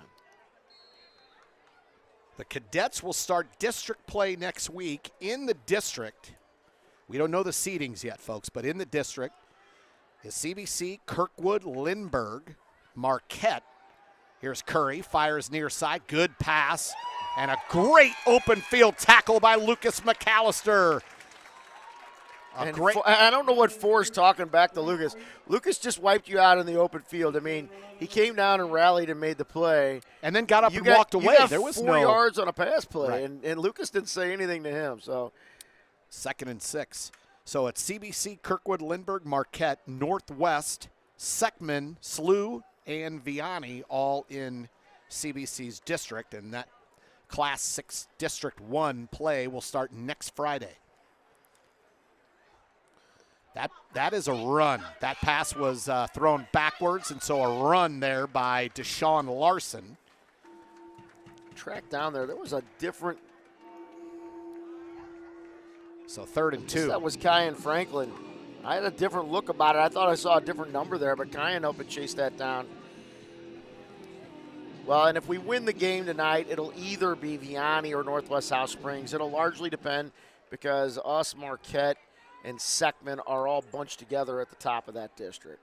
The Cadets will start district play next week in the district. We don't know the seedings yet, folks, but in the district is CBC, Kirkwood, Lindbergh, Marquette. Here's Curry, fires near side, good pass, and a great open field tackle by Lucas McAllister. I don't know what Forrest's talking back to Lucas. Lucas just wiped you out in the open field. I mean, he came down and rallied and made the play. And then got up and walked away. There was 4 yards on a pass play, right. and Lucas didn't say anything to him. So 2nd and 6. So it's CBC, Kirkwood, Lindbergh, Marquette, Northwest, Seckman, SLU, and Vianney all in CBC's district. And that Class 6 District 1 play will start next Friday. That is a run. That pass was thrown backwards, and so a run there by Deshaun Larson. Track down there. There was a different. So 3rd and 2. That was Kyan Franklin. I had a different look about it. I thought I saw a different number there, but Kyan up and chased that down. Well, and if we win the game tonight, it'll either be Vianney or Northwest South Springs. It'll largely depend because us, Marquette, and Seckman are all bunched together at the top of that district.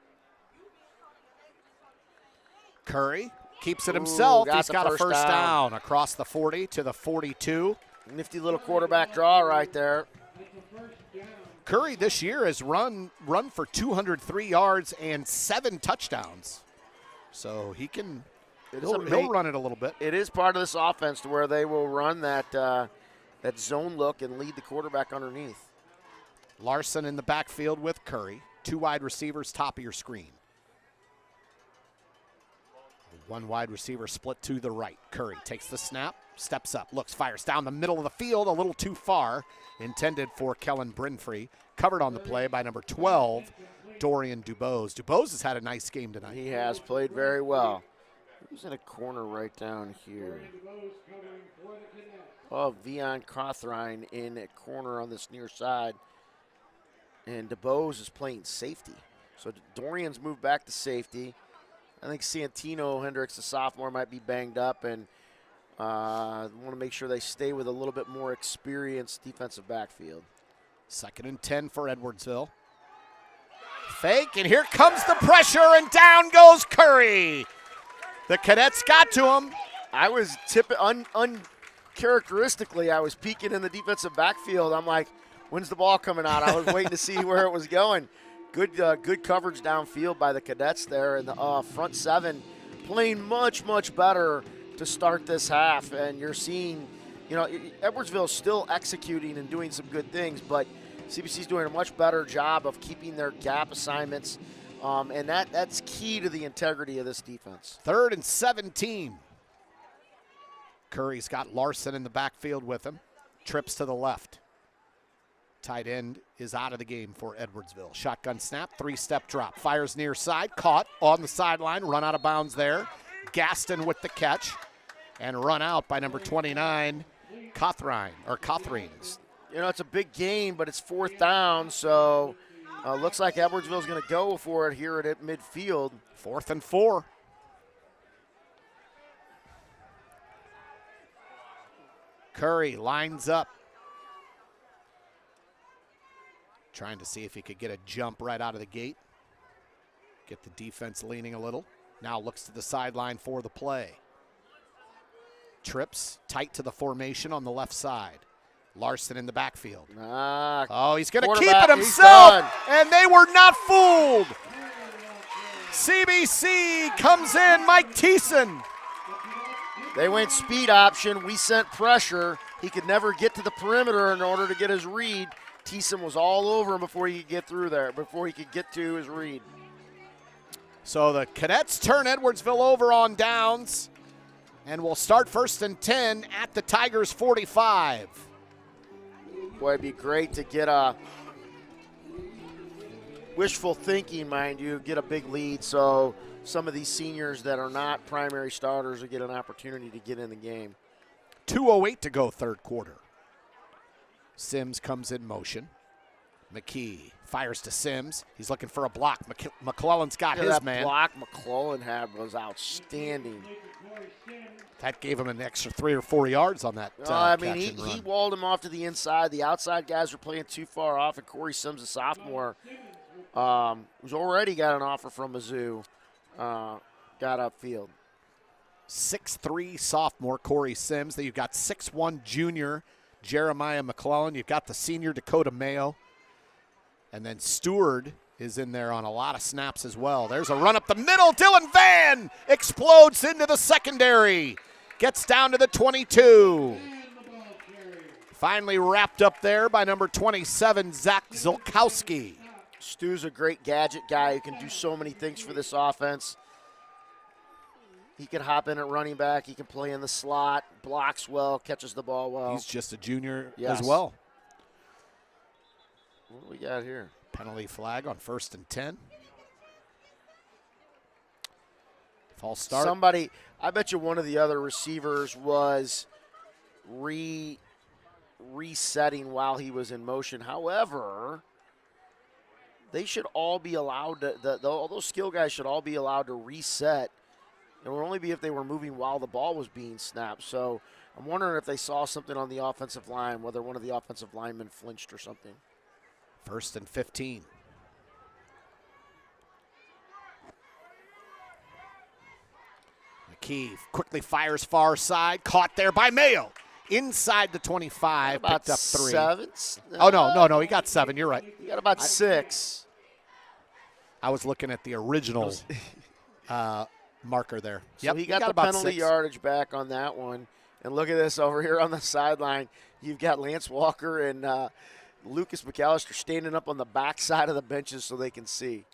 Curry keeps it himself. He's got a first down across the 40 to the 42. Nifty little quarterback draw right there. Curry this year has run for 203 yards and 7 touchdowns. So he'll run it a little bit. It is part of this offense to where they will run that zone look and lead the quarterback underneath. Larson in the backfield with Curry. 2 wide receivers, top of your screen. 1 wide receiver split to the right. Curry takes the snap, steps up, looks, fires down the middle of the field, a little too far. Intended for Kellen Brinfrey. Covered on the play by number 12, Dorian Dubose. Dubose has had a nice game tonight. He has played very well. Who's in a corner right down here? Oh, Vion Cawthorne in a corner on this near side. And DeBose is playing safety. So Dorian's moved back to safety. I think Santino Hendricks, the sophomore, might be banged up, and want to make sure they stay with a little bit more experienced defensive backfield. 2nd and 10 for Edwardsville. Fake, and here comes the pressure, and down goes Curry. The Cadets got to him. I was uncharacteristically, I was peeking in the defensive backfield. I'm like, when's the ball coming out? I was waiting to see where it was going. Good coverage downfield by the Cadets there, and the front 7 playing much, much better to start this half. And you're seeing, Edwardsville still executing and doing some good things, but CBC's doing a much better job of keeping their gap assignments, and that's key to the integrity of this defense. 3rd and 17. Curry's got Larson in the backfield with him. Trips to the left. Tight end is out of the game for Edwardsville. Shotgun snap, 3-step drop. Fires near side, caught on the sideline, run out of bounds there. Gaston with the catch, and run out by number 29, Cawthorne. It's a big game, but it's 4th down, so looks like Edwardsville's going to go for it here at midfield. 4th and 4. Curry lines up. Trying to see if he could get a jump right out of the gate. Get the defense leaning a little. Now looks to the sideline for the play. Trips tight to the formation on the left side. Larson in the backfield. Ah, He's going to keep quarterback, it he's himself, done. and they were not fooled. CBC comes in, Mike Thiessen. They went speed option. We sent pressure. He could never get to the perimeter in order to get his read. Thiessen was all over him before he could get through there, before he could get to his read. So the Cadets turn Edwardsville over on downs, and we'll start 1st and 10 at the Tigers' 45. Boy, it'd be great to get a wishful thinking, mind you, get a big lead so some of these seniors that are not primary starters will get an opportunity to get in the game. 2:08 to go, third quarter. Sims comes in motion. McKee fires to Sims. He's looking for a block. McClellan's got his that man. block McClellan had was outstanding. That gave him an extra 3 or 4 yards on that I mean, catch and run. he walled him off to the inside. The outside guys were playing too far off, and Corey Sims, a sophomore, who's already got an offer from Mizzou, got upfield. 6'3" sophomore Corey Sims. Then you've got 6'1" junior Jeremiah McClellan. You've got the senior Dakota Mayo. And then Stewart is in there on a lot of snaps as well. There's a run up the middle. Dylan Van explodes into the secondary. Gets down to the 22. Finally wrapped up there by number 27, Zach Zolkowski. Stu's a great gadget guy who can do so many things for this offense. He can hop in at running back. He can play in the slot, blocks well, catches the ball well. He's just a junior Yes. as well. What do we got here? Penalty flag on 1st and 10. False start. Somebody, I bet you one of the other receivers was resetting while he was in motion. However, they should all be allowed to, all those skill guys should all be allowed to reset. It would only be if they were moving while the ball was being snapped. So I'm wondering if they saw something on the offensive line, whether one of the offensive linemen flinched or something. 1st and 15. McKee quickly fires far side. Caught there by Mayo. Inside the 25. About Picked up 3. 7. Oh, no. He got 7. You're right. He got about 6. I was looking at the original marker there. So he got the about penalty 6. yardage back on that one. And look at this over here on the sideline. You've got Lance Walker and Lucas McAllister standing up on the back side of the benches so they can see.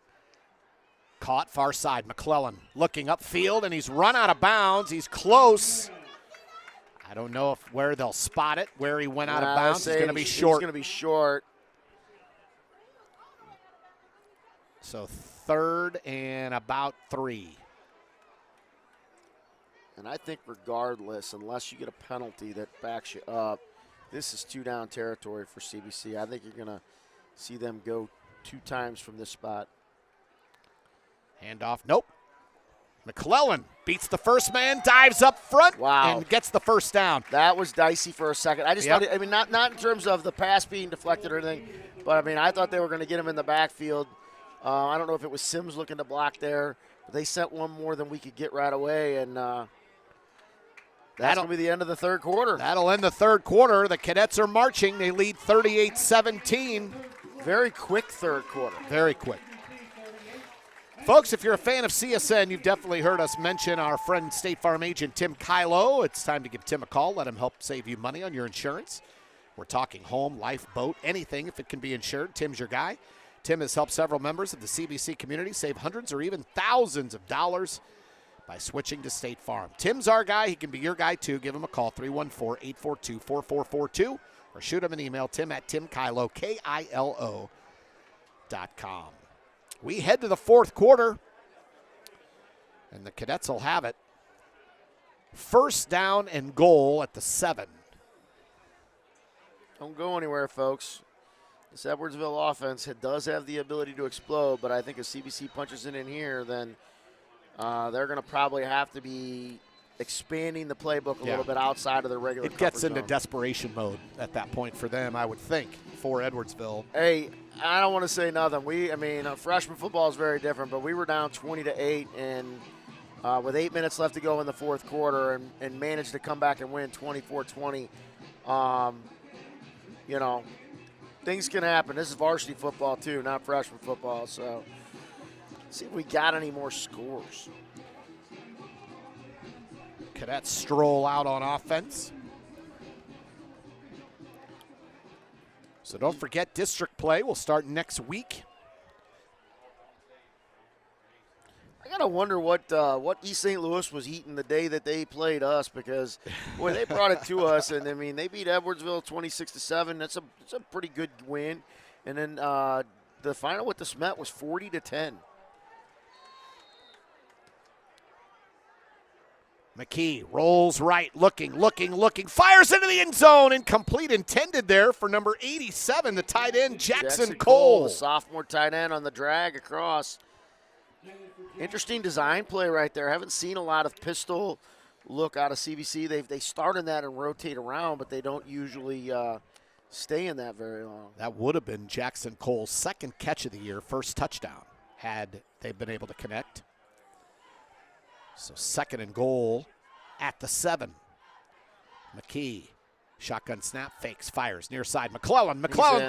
Caught far side. McClellan looking upfield, and he's run out of bounds. He's close. I don't know where they'll spot it, where he went out of bounds. It's going to be short. It's going to be short. So 3rd and about 3. And I think regardless, unless you get a penalty that backs you up, this is 2-down territory for CBC. I think you're going to see them go 2 times from this spot. Handoff. Nope. McClellan beats the first man, dives up front, and gets the first down. That was dicey for a second. I just thought, I mean, not in terms of the pass being deflected or anything, but, I mean, I thought they were going to get him in the backfield. I don't know if it was Sims looking to block there, but they sent one more than we could get right away, and that's going to be the end of the third quarter. That'll end the third quarter. The Cadets are marching. They lead 38-17. Very quick third quarter. Very quick. Folks, if you're a fan of CSN, you've definitely heard us mention our friend State Farm agent Tim Kylo. It's time to give Tim a call. Let him help save you money on your insurance. We're talking home, life, boat, anything if it can be insured. Tim's your guy. Tim has helped several members of the CBC community save hundreds or even thousands of dollars by switching to State Farm. Tim's our guy. He can be your guy, too. Give him a call, 314-842-4442, or shoot him an email, tim@timkylo, KILO.com. We head to the fourth quarter, and the Cadets will have it. 1st down and goal at the 7. Don't go anywhere, folks. This Edwardsville offense does have the ability to explode, but I think if CBC punches in here, then they're going to probably have to be expanding the playbook a little bit outside of their regular It gets into zone. desperation mode at that point for them, I would think, for Edwardsville. Hey, I don't want to say nothing. Freshman football is very different, but we were down 20-8, and with 8 minutes left to go in the fourth quarter, and managed to come back and win 24-20. you know, things can happen. This is varsity football too, not freshman football. So let's see if we got any more scores. Cadets stroll out on offense. So don't forget, district play will start next week. I gotta wonder what East St. Louis was eating the day that they played us, because boy, they brought it to us, and I mean they beat Edwardsville 26-7. That's a pretty good win, and then the final with the Smet was 40-10. McKee rolls right, looking, fires into the end zone, incomplete, intended there for number 87, the tight end, Jackson Cole. The sophomore tight end on the drag across. Interesting design play right there. Haven't seen a lot of pistol look out of CBC. They start in that and rotate around, but they don't usually stay in that very long. That would have been Jackson Cole's second catch of the year, first touchdown, had they been able to connect. So 2nd and goal at the 7. McKee, shotgun snap, fakes, fires, near side. McClellan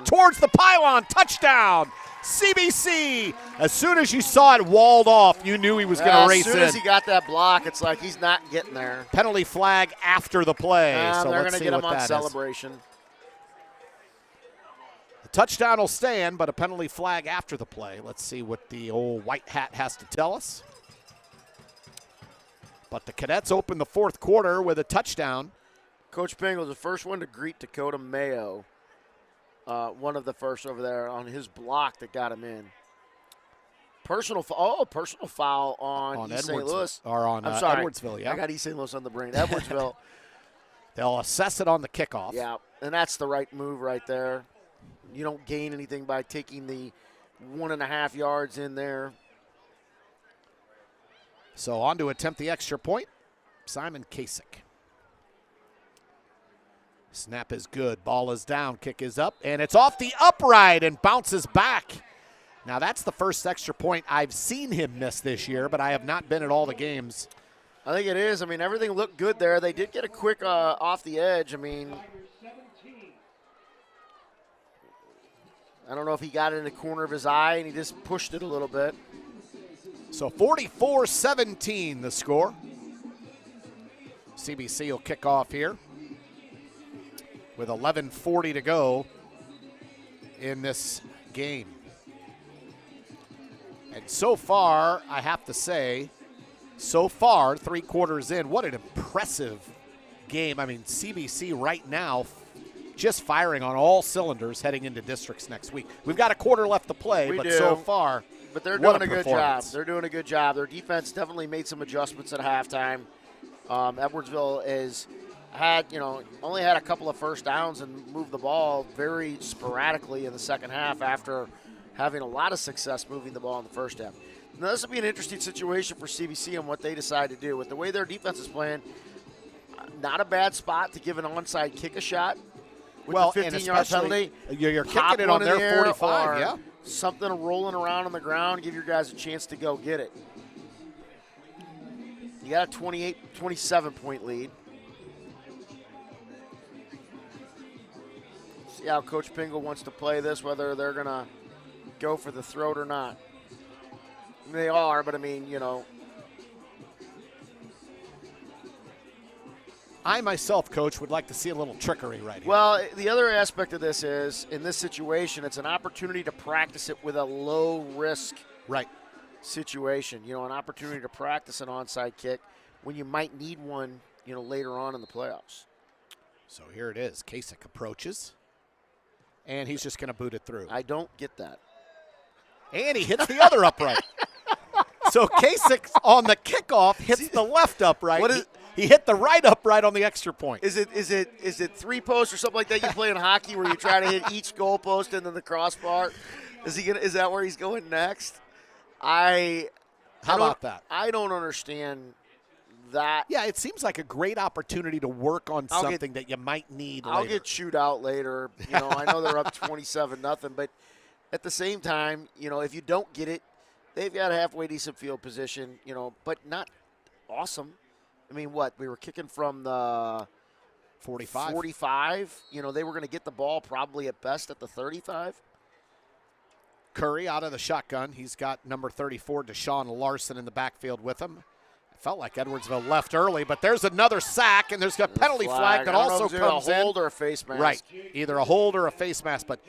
towards the pylon, touchdown, CBC. As soon as you saw it walled off, you knew he was going to race in. As soon as he got that block, it's like he's not getting there. Penalty flag after the play. So they're going to get him on celebration. The touchdown will stand, but a penalty flag after the play. Let's see what the old white hat has to tell us. But the Cadets open the 4th quarter with a touchdown. Coach Pingle's the first one to greet Dakota Mayo, one of the first over there on his block that got him in. Personal foul on East St. Louis. Or on I'm sorry. Edwardsville, yeah. I got East St. Louis on the brain. Edwardsville. They'll assess it on the kickoff. Yeah, and that's the right move right there. You don't gain anything by taking the 1.5 yards in there. So on to attempt the extra point, Simon Kasich. Snap is good, ball is down, kick is up, and it's off the upright and bounces back. Now that's the first extra point I've seen him miss this year, but I have not been at all the games. I think it is. I mean, everything looked good there. They did get a quick off the edge. I mean, I don't know if he got it in the corner of his eye and he just pushed it a little bit. So 44-17 the score. CBC will kick off here with 11:40 to go in this game. And so far, I have to say, 3 quarters in, what an impressive game. I mean, CBC right now just firing on all cylinders heading into districts next week. We've got a quarter left to play, so far, but they're doing a good job. They're doing a good job. Their defense definitely made some adjustments at halftime. Edwardsville only had a couple of first downs and moved the ball very sporadically in the second half after having a lot of success moving the ball in the first half. Now, this will be an interesting situation for CBC and what they decide to do. With the way their defense is playing, not a bad spot to give an onside kick a shot. With the 15-yard penalty. You're kicking it on their 45, yeah. Something rolling around on the ground, give your guys a chance to go get it. You got a 27-point lead. See how Coach Pingle wants to play this, whether they're going to go for the throat or not. They are, but I mean, I myself, Coach, would like to see a little trickery right here. Well, the other aspect of this is, in this situation, it's an opportunity to practice it with a low-risk situation. An opportunity to practice an onside kick when you might need one, later on in the playoffs. So here it is. Kasich approaches, and he's just going to boot it through. I don't get that. And he hits the other upright. So Kasich on the kickoff hits the left upright. He hit the right upright on the extra point. Is it 3 posts or something like that you play in hockey where you try to hit each goal post and then the crossbar? Is that where he's going next? How about that? I don't understand that. Yeah, it seems like a great opportunity to work on something that you might need later. I'll get chewed out later. I know they're up 27-0, but at the same time, if you don't get it, they've got a halfway decent field position, but not awesome. I mean, we were kicking from the 45. 45. You know, they were going to get the ball probably at best at the 35. Curry out of the shotgun. He's got number 34, Deshaun Larson, in the backfield with him. It felt like Edwardsville left early, but there's another sack, and there's a penalty flag that also comes in. A hold or a face mask. Right, either a hold or a face mask. But,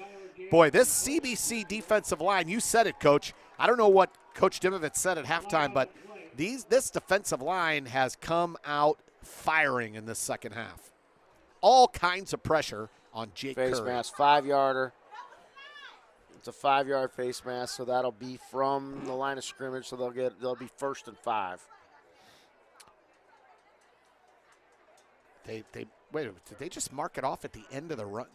boy, this CBC defensive line, you said it, Coach. I don't know what Coach Dimovich said at halftime, but this defensive line has come out firing in this second half. All kinds of pressure on Jake Curry. Face mask, 5-yarder. It's a 5-yard face mask, so that'll be from the line of scrimmage, so they'll be 1st and 5. Wait a minute, did they just mark it off at the end of the run?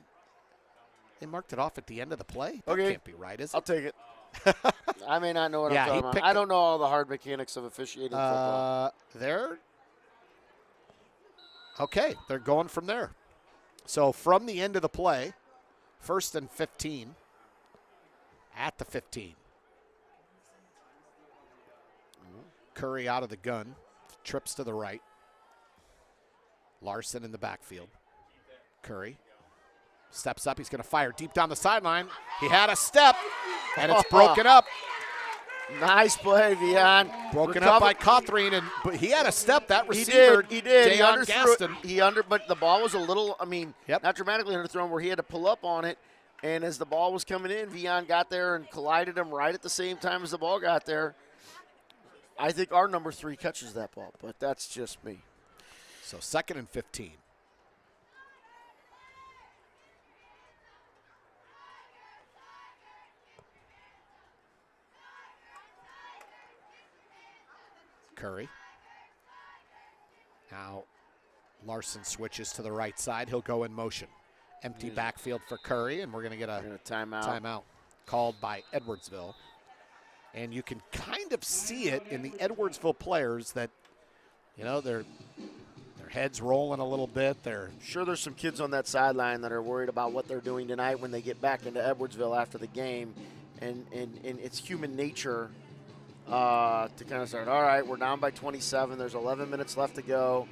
They marked it off at the end of the play? That Okay. can't be right, is it? I'll take it. I may not know what I'm talking about. I don't know all the hard mechanics of officiating football. Okay, they're going from there. So from the end of the play, 1st and 15 at the 15. Curry out of the gun, trips to the right. Larson in the backfield. Curry steps up. He's going to fire deep down the sideline. He had a step, and it's broken up. Nice play, Vian. Broken up by Cawthorne, but he had a step. That receiver, He did. He Dayon underthrew it. But the ball was a little, Yep. not dramatically underthrown, where he had to pull up on it. And as the ball was coming in, Vian got there and collided him right at the same time as the ball got there. I think our number 3 catches that ball, but that's just me. So 2nd and 15. Curry. Now Larson switches to the right side. He'll go in motion. Empty backfield for Curry, and we're going to get a timeout called by Edwardsville. And you can kind of see it in the Edwardsville players that, their heads rolling a little bit. They're sure there's some kids on that sideline that are worried about what they're doing tonight when they get back into Edwardsville after the game. And it's human nature to kind of start, all right, we're down by 27. There's 11 minutes left to go.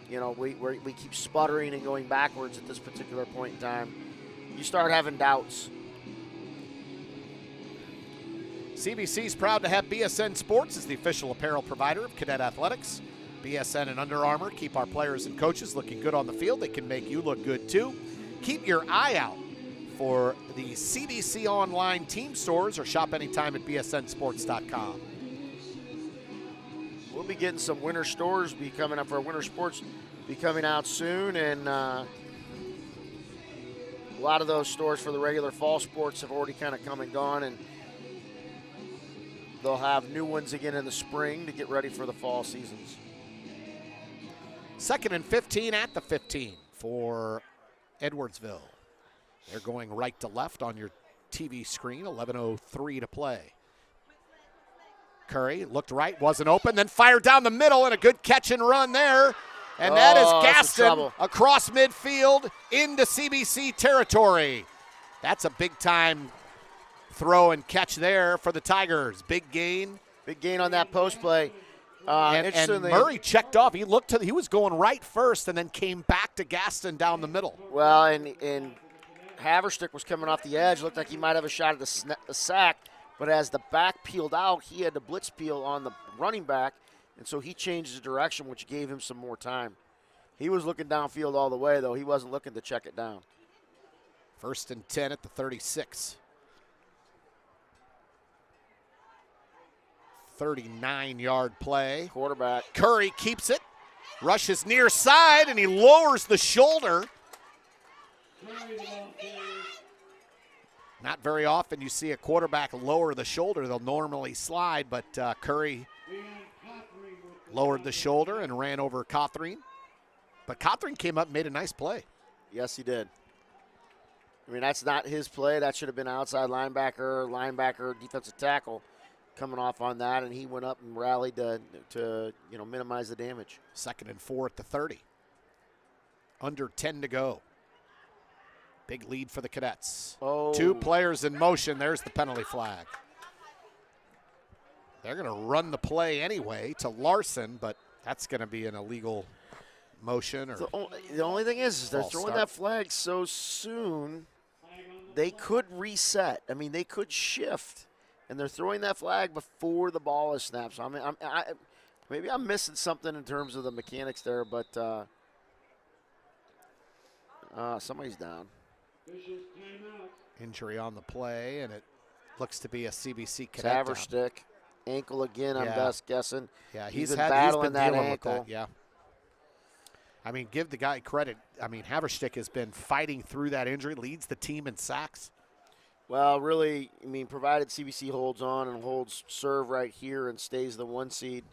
We keep sputtering and going backwards at this particular point in time. You start having doubts. CBC is proud to have BSN Sports as the official apparel provider of Cadet Athletics. BSN and Under Armour keep our players and coaches looking good on the field. They can make you look good, too. Keep your eye out for the CBC online team stores or shop anytime at bsnsports.com. We'll be getting some winter stores be coming up for winter sports, be coming out soon, and a lot of those stores for the regular fall sports have already kind of come and gone, and they'll have new ones again in the spring to get ready for the fall seasons. 2nd and 15 at the 15 for Edwardsville. They're going right to left on your TV screen, 11:03 to play. Curry looked right, wasn't open, then fired down the middle, and a good catch and run there. And that is Gaston across midfield into CBC territory. That's a big-time throw and catch there for the Tigers. Big gain. Big gain on that post play. And Murray checked off. He was going right first and then came back to Gaston down the middle. Well, and Haverstick was coming off the edge. Looked like he might have a shot at the sack. But as the back peeled out, he had to blitz peel on the running back, and so he changed his direction, which gave him some more time. He was looking downfield all the way, though. He wasn't looking to check it down. 1st and 10 at the 36. 39-yard play. Quarterback. Curry keeps it, rushes near side, and he lowers the shoulder. Not very often you see a quarterback lower the shoulder. They'll normally slide, but Curry lowered the shoulder and ran over Cawthorne. But Cawthorne came up and made a nice play. Yes, he did. That's not his play. That should have been outside linebacker, defensive tackle coming off on that, and he went up and rallied to minimize the damage. 2nd and 4 at the 30. Under 10 to go. Big lead for the Cadets. Oh. 2 players in motion. There's the penalty flag. They're going to run the play anyway to Larson, but that's going to be an illegal motion or The only thing is they're false throwing start. that flag so soon. They could reset. I mean, they could shift, and they're throwing that flag before the ball is snapped. So maybe I'm missing something in terms of the mechanics there, but somebody's down. injury on the play, and it looks to be a CBC cadet down. Haverstick, ankle again. I'm best guessing. Yeah, he's been battling that dealing ankle. with that. Yeah. I mean, give the guy credit. I mean, Haverstick has been fighting through that injury, leads the team in sacks. Well, really, I mean, provided CBC holds on and holds serve right here and stays the 1 seed,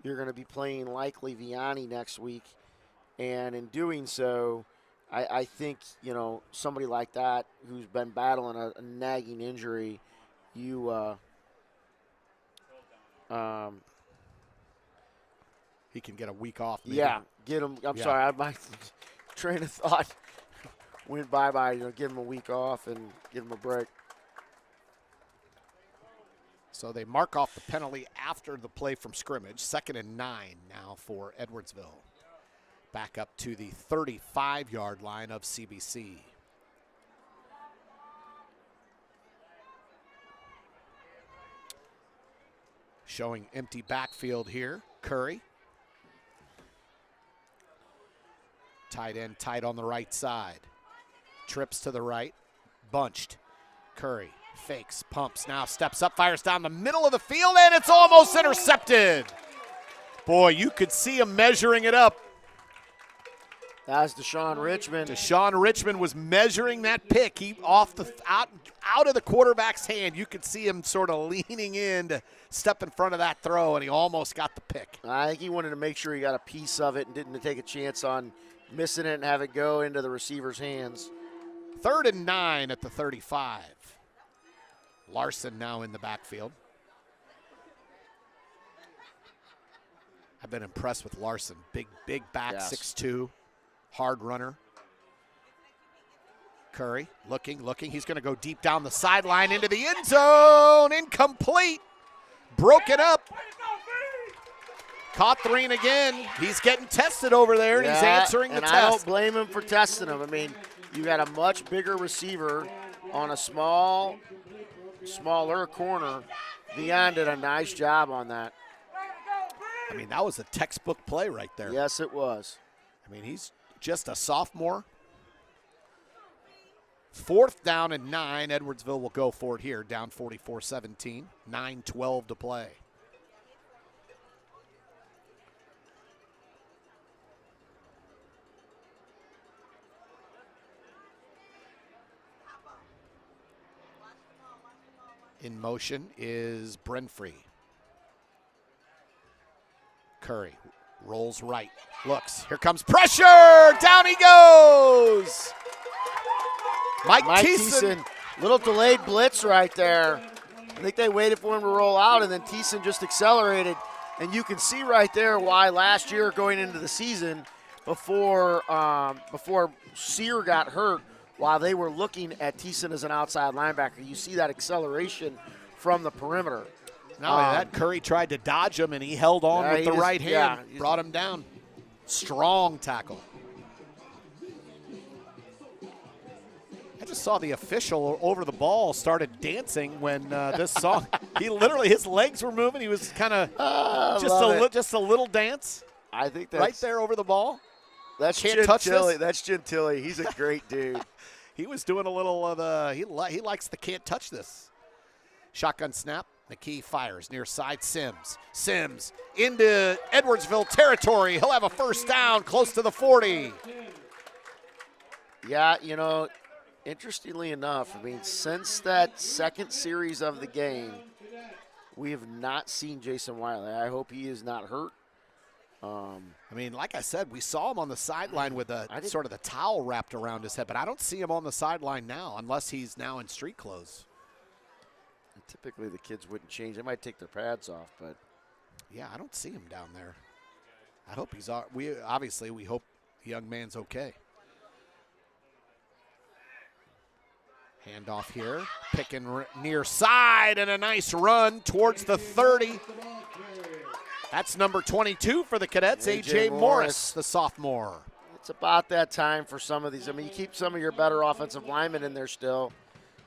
you're going to be playing likely Vianney next week. And in doing so, I think, you know, somebody like that who's been battling a nagging injury, you he can get a week off. Maybe. Yeah, get him. I'm sorry, my train of thought went bye-bye. You know, give him a week off and give him a break. So they mark off the penalty after the play from scrimmage. 2nd and 9 now for Edwardsville. Back up to the 35-yard line of CBC. Showing empty backfield here. Curry. Tight end tight on the right side. Trips to the right. Bunched. Curry fakes, pumps, now steps up, fires down the middle of the field, and it's almost intercepted. Boy, you could see him measuring it up. That's Deshaun Richmond. Deshaun Richmond was measuring that pick. He out of the quarterback's hand. You could see him sort of leaning in to step in front of that throw, and he almost got the pick. I think he wanted to make sure he got a piece of it and didn't take a chance on missing it and have it go into the receiver's hands. 3rd and 9 at the 35. Larson now in the backfield. I've been impressed with Larson. Big back, Yes. 6'2", hard runner. Curry looking. He's going to go deep down the sideline into the end zone. Incomplete. Broken up. Caught Threen again. He's getting tested over there, and he's answering the test. And I don't blame him for testing him. I mean, you got a much bigger receiver on a smaller corner. Deion did a nice job on that. I mean, that was a textbook play right there. Yes, it was. I mean, he's just a sophomore. 4th down and 9. Edwardsville will go for it here, down 44-17. 9:12 to play. In motion is Brenfree. Curry rolls right, looks, here comes pressure, down he goes! Mike Thiessen. Little delayed blitz right there. I think they waited for him to roll out, and then Thiessen just accelerated. And you can see right there why last year going into the season, before Sear got hurt, while they were looking at Thiessen as an outside linebacker, you see that acceleration from the perimeter. Not only that, Curry tried to dodge him, and he held on with the right hand, brought him down. Strong tackle. I just saw the official over the ball started dancing when this song. He literally, his legs were moving. He was kind of just a little dance. I think that's right there over the ball. That's Can't touch Gentili. this. That's Gentili. He's a great dude. He was doing a little of the. He likes the can't touch this. Shotgun snap. McKee fires near side. Sims into Edwardsville territory. He'll have a 1st down close to the 40. Yeah, you know, interestingly enough, I mean, since that second series of the game, we have not seen Jason Wiley. I hope he is not hurt. I mean, like I said, we saw him on the sideline with sort of the towel wrapped around his head, but I don't see him on the sideline now unless he's now in street clothes. Typically, the kids wouldn't change. They might take their pads off, but yeah, I don't see him down there. I hope he's. We hope the young man's okay. Handoff here, picking near side, and a nice run towards the 30. That's number 22 for the Cadets, A.J. Morris, the sophomore. It's about that time for some of these. I mean, you keep some of your better offensive linemen in there still,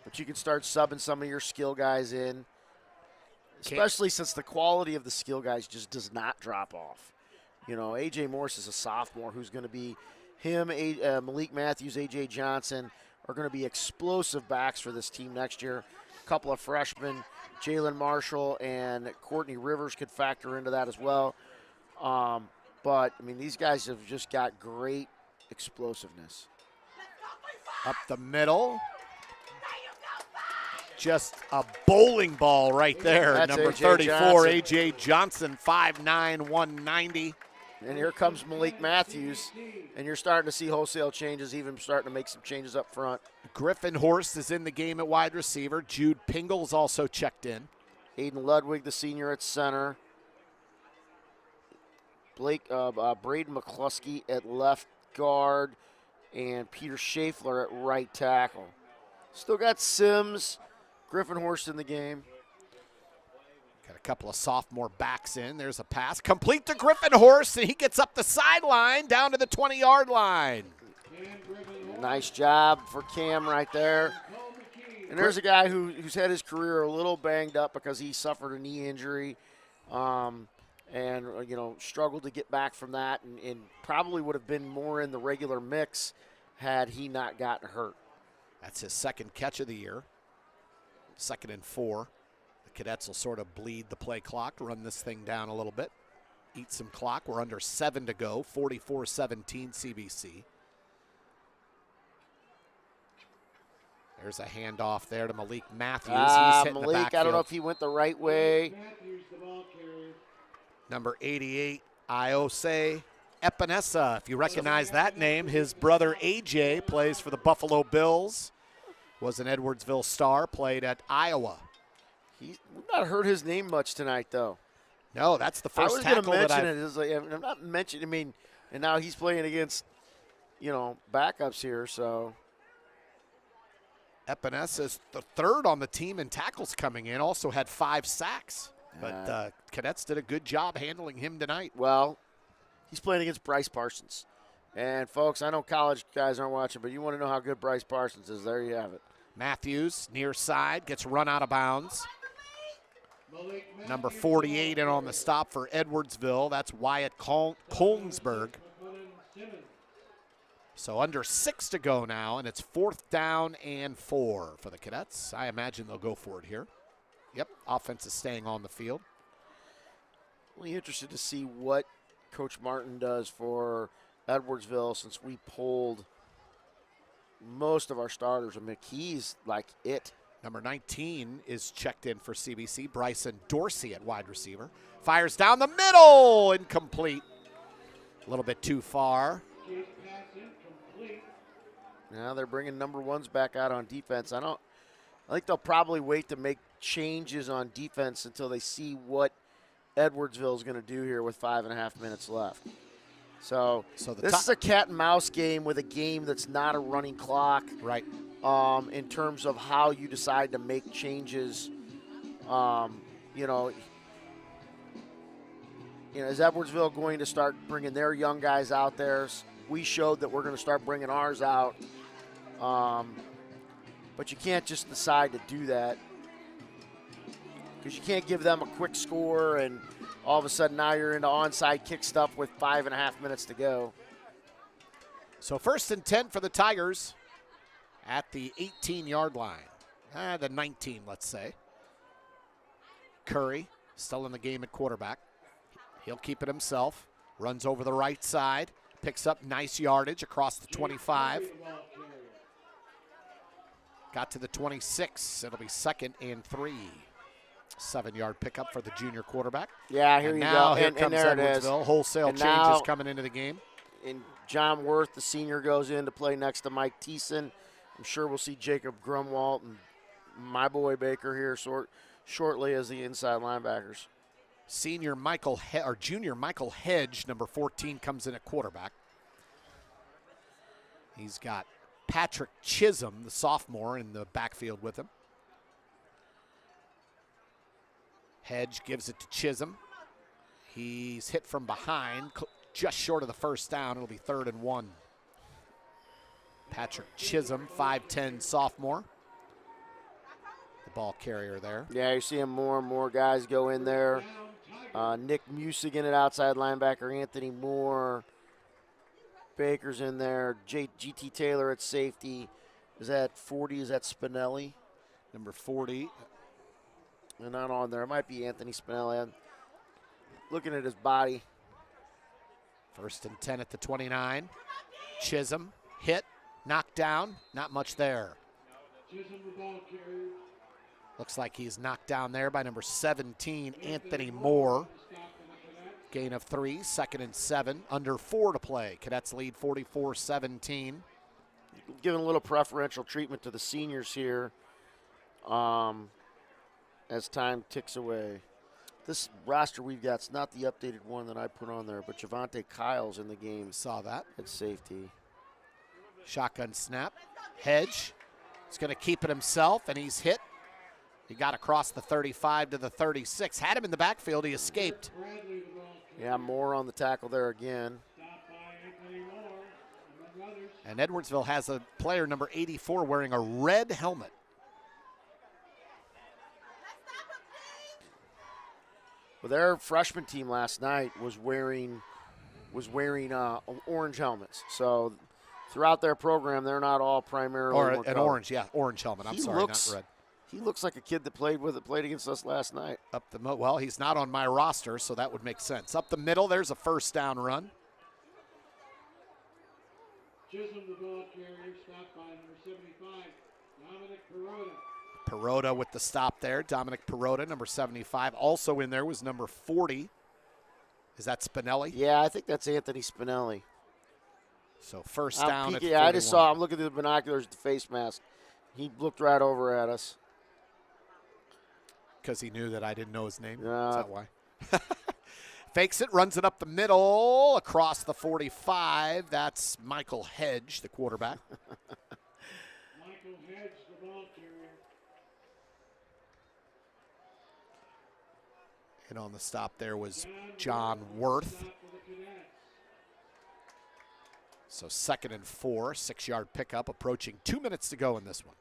but you can start subbing some of your skill guys in, especially since the quality of the skill guys just does not drop off. You know, A.J. Morris is a sophomore who's going to be him, Malik Matthews, A.J. Johnson are going to be explosive backs for this team next year. A couple of freshmen, Jalen Marshall and Courtney Rivers could factor into that as well. But, I mean, these guys have just got great explosiveness. Up the middle. Just a bowling ball right there. That's Number A.J. 34, Johnson. A.J. Johnson, 5'9", 190. And here comes Malik Matthews, and you're starting to see wholesale changes, even starting to make some changes up front. Griffin Horst is in the game at wide receiver. Jude Pingle's also checked in. Aiden Ludwig, the senior, at center. Braden McCluskey at left guard, and Peter Schaeffler at right tackle. Still got Sims, Griffin Horst in the game. Got a couple of sophomore backs in. There's a pass. Complete to Griffin Horst, and he gets up the sideline down to the 20-yard line. Nice job for Cam right there. And there's a guy who's had his career a little banged up because he suffered a knee injury and, you know, struggled to get back from that and probably would have been more in the regular mix had he not gotten hurt. That's his second catch of the year. 2nd and 4. The Cadets will sort of bleed the play clock, run this thing down a little bit, eat some clock. We're under 7 to go, 44-17 CBC. There's a handoff there to Malik Matthews. He's hitting Malik, the backfield. I don't know if he went the right way. Number 88, Iose Epinesa. If you recognize that name, his brother AJ plays for the Buffalo Bills. Was an Edwardsville star, played at Iowa. We've not heard his name much tonight, though. No, that's the first tackle that I was going to mention it. I'm not mentioning, I mean, and now he's playing against, you know, backups here, so. Epinesa is the 3rd on the team in tackles coming in, also had 5 sacks. But Cadets did a good job handling him tonight. Well, he's playing against Bryce Parsons. And, folks, I know college guys aren't watching, but you want to know how good Bryce Parsons is. There you have it. Matthews, near side, gets run out of bounds. Number 48 in on the stop for Edwardsville. That's Wyatt Kolnsberg. So under 6 to go now, and it's 4th down and 4 for the Cadets. I imagine they'll go for it here. Yep, offense is staying on the field. Really interested to see what Coach Martin does for Edwardsville since we pulled most of our starters. I mean, McKee's like it. Number 19 is checked in for CBC. Bryson Dorsey at wide receiver. Fires down the middle. Incomplete. A little bit too far. Now they're bringing number 1s back out on defense. I think they'll probably wait to make changes on defense until they see what Edwardsville is going to do here with 5.5 minutes left. So this is a cat and mouse game with a game that's not a running clock. Right. In terms of how you decide to make changes, you know, is Edwardsville going to start bringing their young guys out there? We showed that we're going to start bringing ours out. But you can't just decide to do that because you can't give them a quick score and all of a sudden now you're into onside kick stuff with 5.5 minutes to go. So 1st and 10 for the Tigers at the 18-yard line. The 19, let's say. Curry still in the game at quarterback. He'll keep it himself. Runs over the right side. Picks up nice yardage across the 25. Got to the 26. It'll be 2nd and 3. 7-yard pickup for the junior quarterback. Yeah, here you go. Here comes there Edwardsville. it is. Wholesale changes coming into the game. And John Worth, the senior, goes in to play next to Mike Thiessen. I'm sure we'll see Jacob Grumwalt and my boy Baker here shortly as the inside linebackers. Junior Michael Hedge, number 14, comes in at quarterback. He's got Patrick Chisholm, the sophomore, in the backfield with him. Hedge gives it to Chisholm. He's hit from behind, just short of the first down. It'll be 3rd and 1. Patrick Chisholm, 5'10" sophomore. The ball carrier there. Yeah, you're seeing more and more guys go in there. Nick Musigan at outside linebacker, Anthony Moore. Baker's in there. GT Taylor at safety. Is that 40? Is that Spinelli? Number 40. They're not on there. It might be Anthony Spinelli. I'm looking at his body. 1st and 10 at the 29. Chisholm hit, knocked down. Not much there. Looks like he's knocked down there by number 17, Anthony Moore. Gain of 3, 2nd and 7. Under 4 to play. Cadets lead 44-17. Giving a little preferential treatment to the seniors here as time ticks away. This roster we've got is not the updated one that I put on there, but Javante Kyle's in the game. Saw that. At safety. Shotgun snap. Hedge is going to keep it himself, and he's hit. He got across the 35 to the 36. Had him in the backfield. He escaped. Yeah, Moore on the tackle there again. And Edwardsville has a player, number 84, wearing a red helmet. Well, their freshman team last night was wearing orange helmets. So throughout their program, they're not all primarily or one an color. orange, yeah, orange helmet. I'm sorry, not red. He looks like a kid that played against us last night. Well, he's not on my roster, so that would make sense. Up the middle, there's a 1st down run. Chisholm, the ball carrier, stopped by number 75, Dominic Perota. Perota with the stop there. Dominic Perota, number 75. Also in there was number 40. Is that Spinelli? Yeah, I think that's Anthony Spinelli. So 1st down at 41. Yeah, I just saw. I'm looking through the binoculars at the face mask. He looked right over at us. Because he knew that I didn't know his name? Is Yeah. that why? Fakes it, runs it up the middle, across the 45. That's Michael Hedge, the quarterback. Michael Hedge, the ball carrier. And on the stop there was John Worth. So 2nd and 4, 6-yard pickup, approaching 2 minutes to go in this one.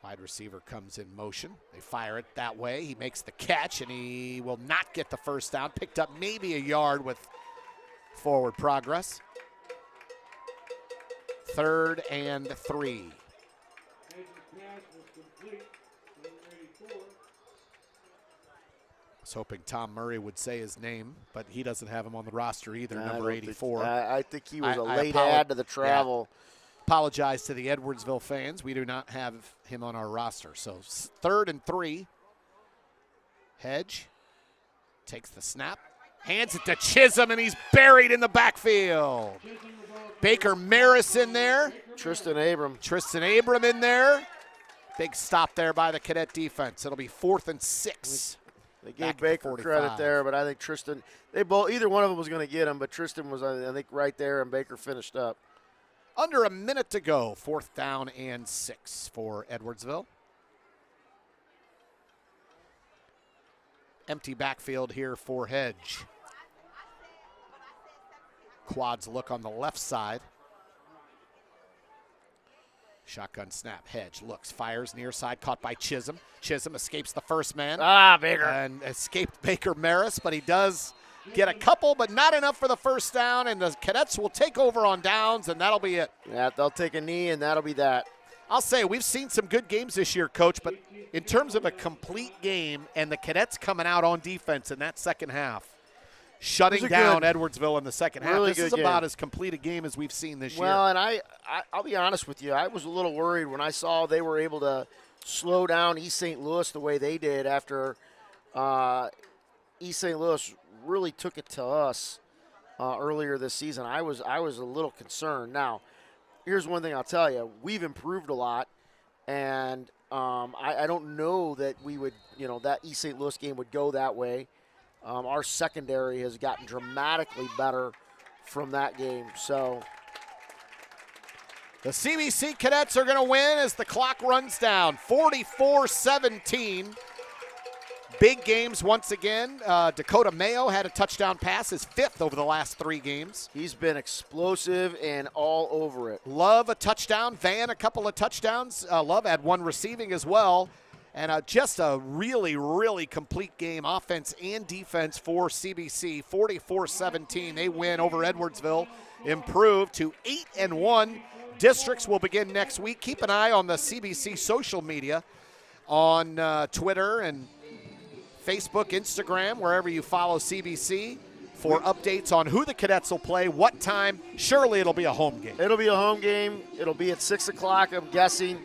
Wide receiver comes in motion. They fire it that way. He makes the catch, and he will not get the 1st down. Picked up maybe a yard with forward progress. 3rd and 3. I was hoping Tom Murray would say his name, but he doesn't have him on the roster either, number 84. I think he was a late add to the travel. Yeah. Apologize to the Edwardsville fans. We do not have him on our roster. So 3rd and 3. Hedge takes the snap, hands it to Chisholm, and he's buried in the backfield. Baker Maris in there. Tristan Abram in there. Big stop there by the Cadet defense. It'll be 4th and 6. They gave Baker credit there, but I think Tristan, either one of them was going to get him, but Tristan was, I think, right there, and Baker finished up. Under a minute to go, 4th down and 6 for Edwardsville. Empty backfield here for Hedge. Quads look on the left side. Shotgun snap. Hedge looks, fires near side, caught by Chisholm. Chisholm escapes the first man. Baker. And escaped Baker Maris, but he does get a couple, but not enough for the 1st down, and the Cadets will take over on downs, and that'll be it. Yeah, they'll take a knee, and that'll be that. I'll say we've seen some good games this year, Coach, but in terms of a complete game and the Cadets coming out on defense in that second half, shutting down Edwardsville in the second half, this is about as complete a game as we've seen this year. Well, and I'll be honest with you, I was a little worried when I saw they were able to slow down East St. Louis the way they did after East St. Louis really took it to us earlier this season. I was a little concerned. Now, here's one thing I'll tell you. We've improved a lot, and I don't know that we would, that East St. Louis game would go that way. Our secondary has gotten dramatically better from that game. So The CBC Cadets are going to win as the clock runs down, 44-17. Big games once again. Dakota Mayo had a touchdown pass, his 5th over the last 3 games. He's been explosive and all over it. Love a touchdown. Van a couple of touchdowns. Love had 1 receiving as well. And just a really, really complete game, offense and defense for CBC. 44-17. They win over Edwardsville, improve to 8-1. Districts will begin next week. Keep an eye on the CBC social media on Twitter and Facebook, Instagram, wherever you follow CBC for updates on who the Cadets will play, what time. Surely it'll be a home game. It'll be a home game. It'll be at 6 o'clock, I'm guessing.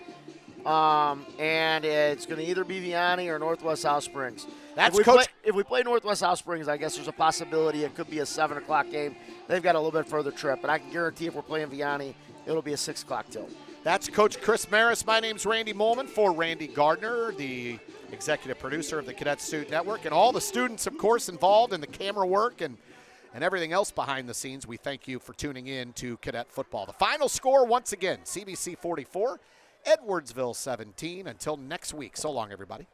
And it's going to either be Vianney or Northwest South Springs. If we play Northwest South Springs, I guess there's a possibility it could be a 7 o'clock game. They've got a little bit further trip. But I can guarantee if we're playing Vianney, it'll be a 6 o'clock tilt. That's Coach Chris Maris. My name's Randy Molman for Randy Gardner, the executive producer of the Cadet Student Network, and all the students, of course, involved in the camera work and everything else behind the scenes. We thank you for tuning in to Cadet Football. The final score, once again, CBC 44, Edwardsville 17. Until next week, so long, everybody.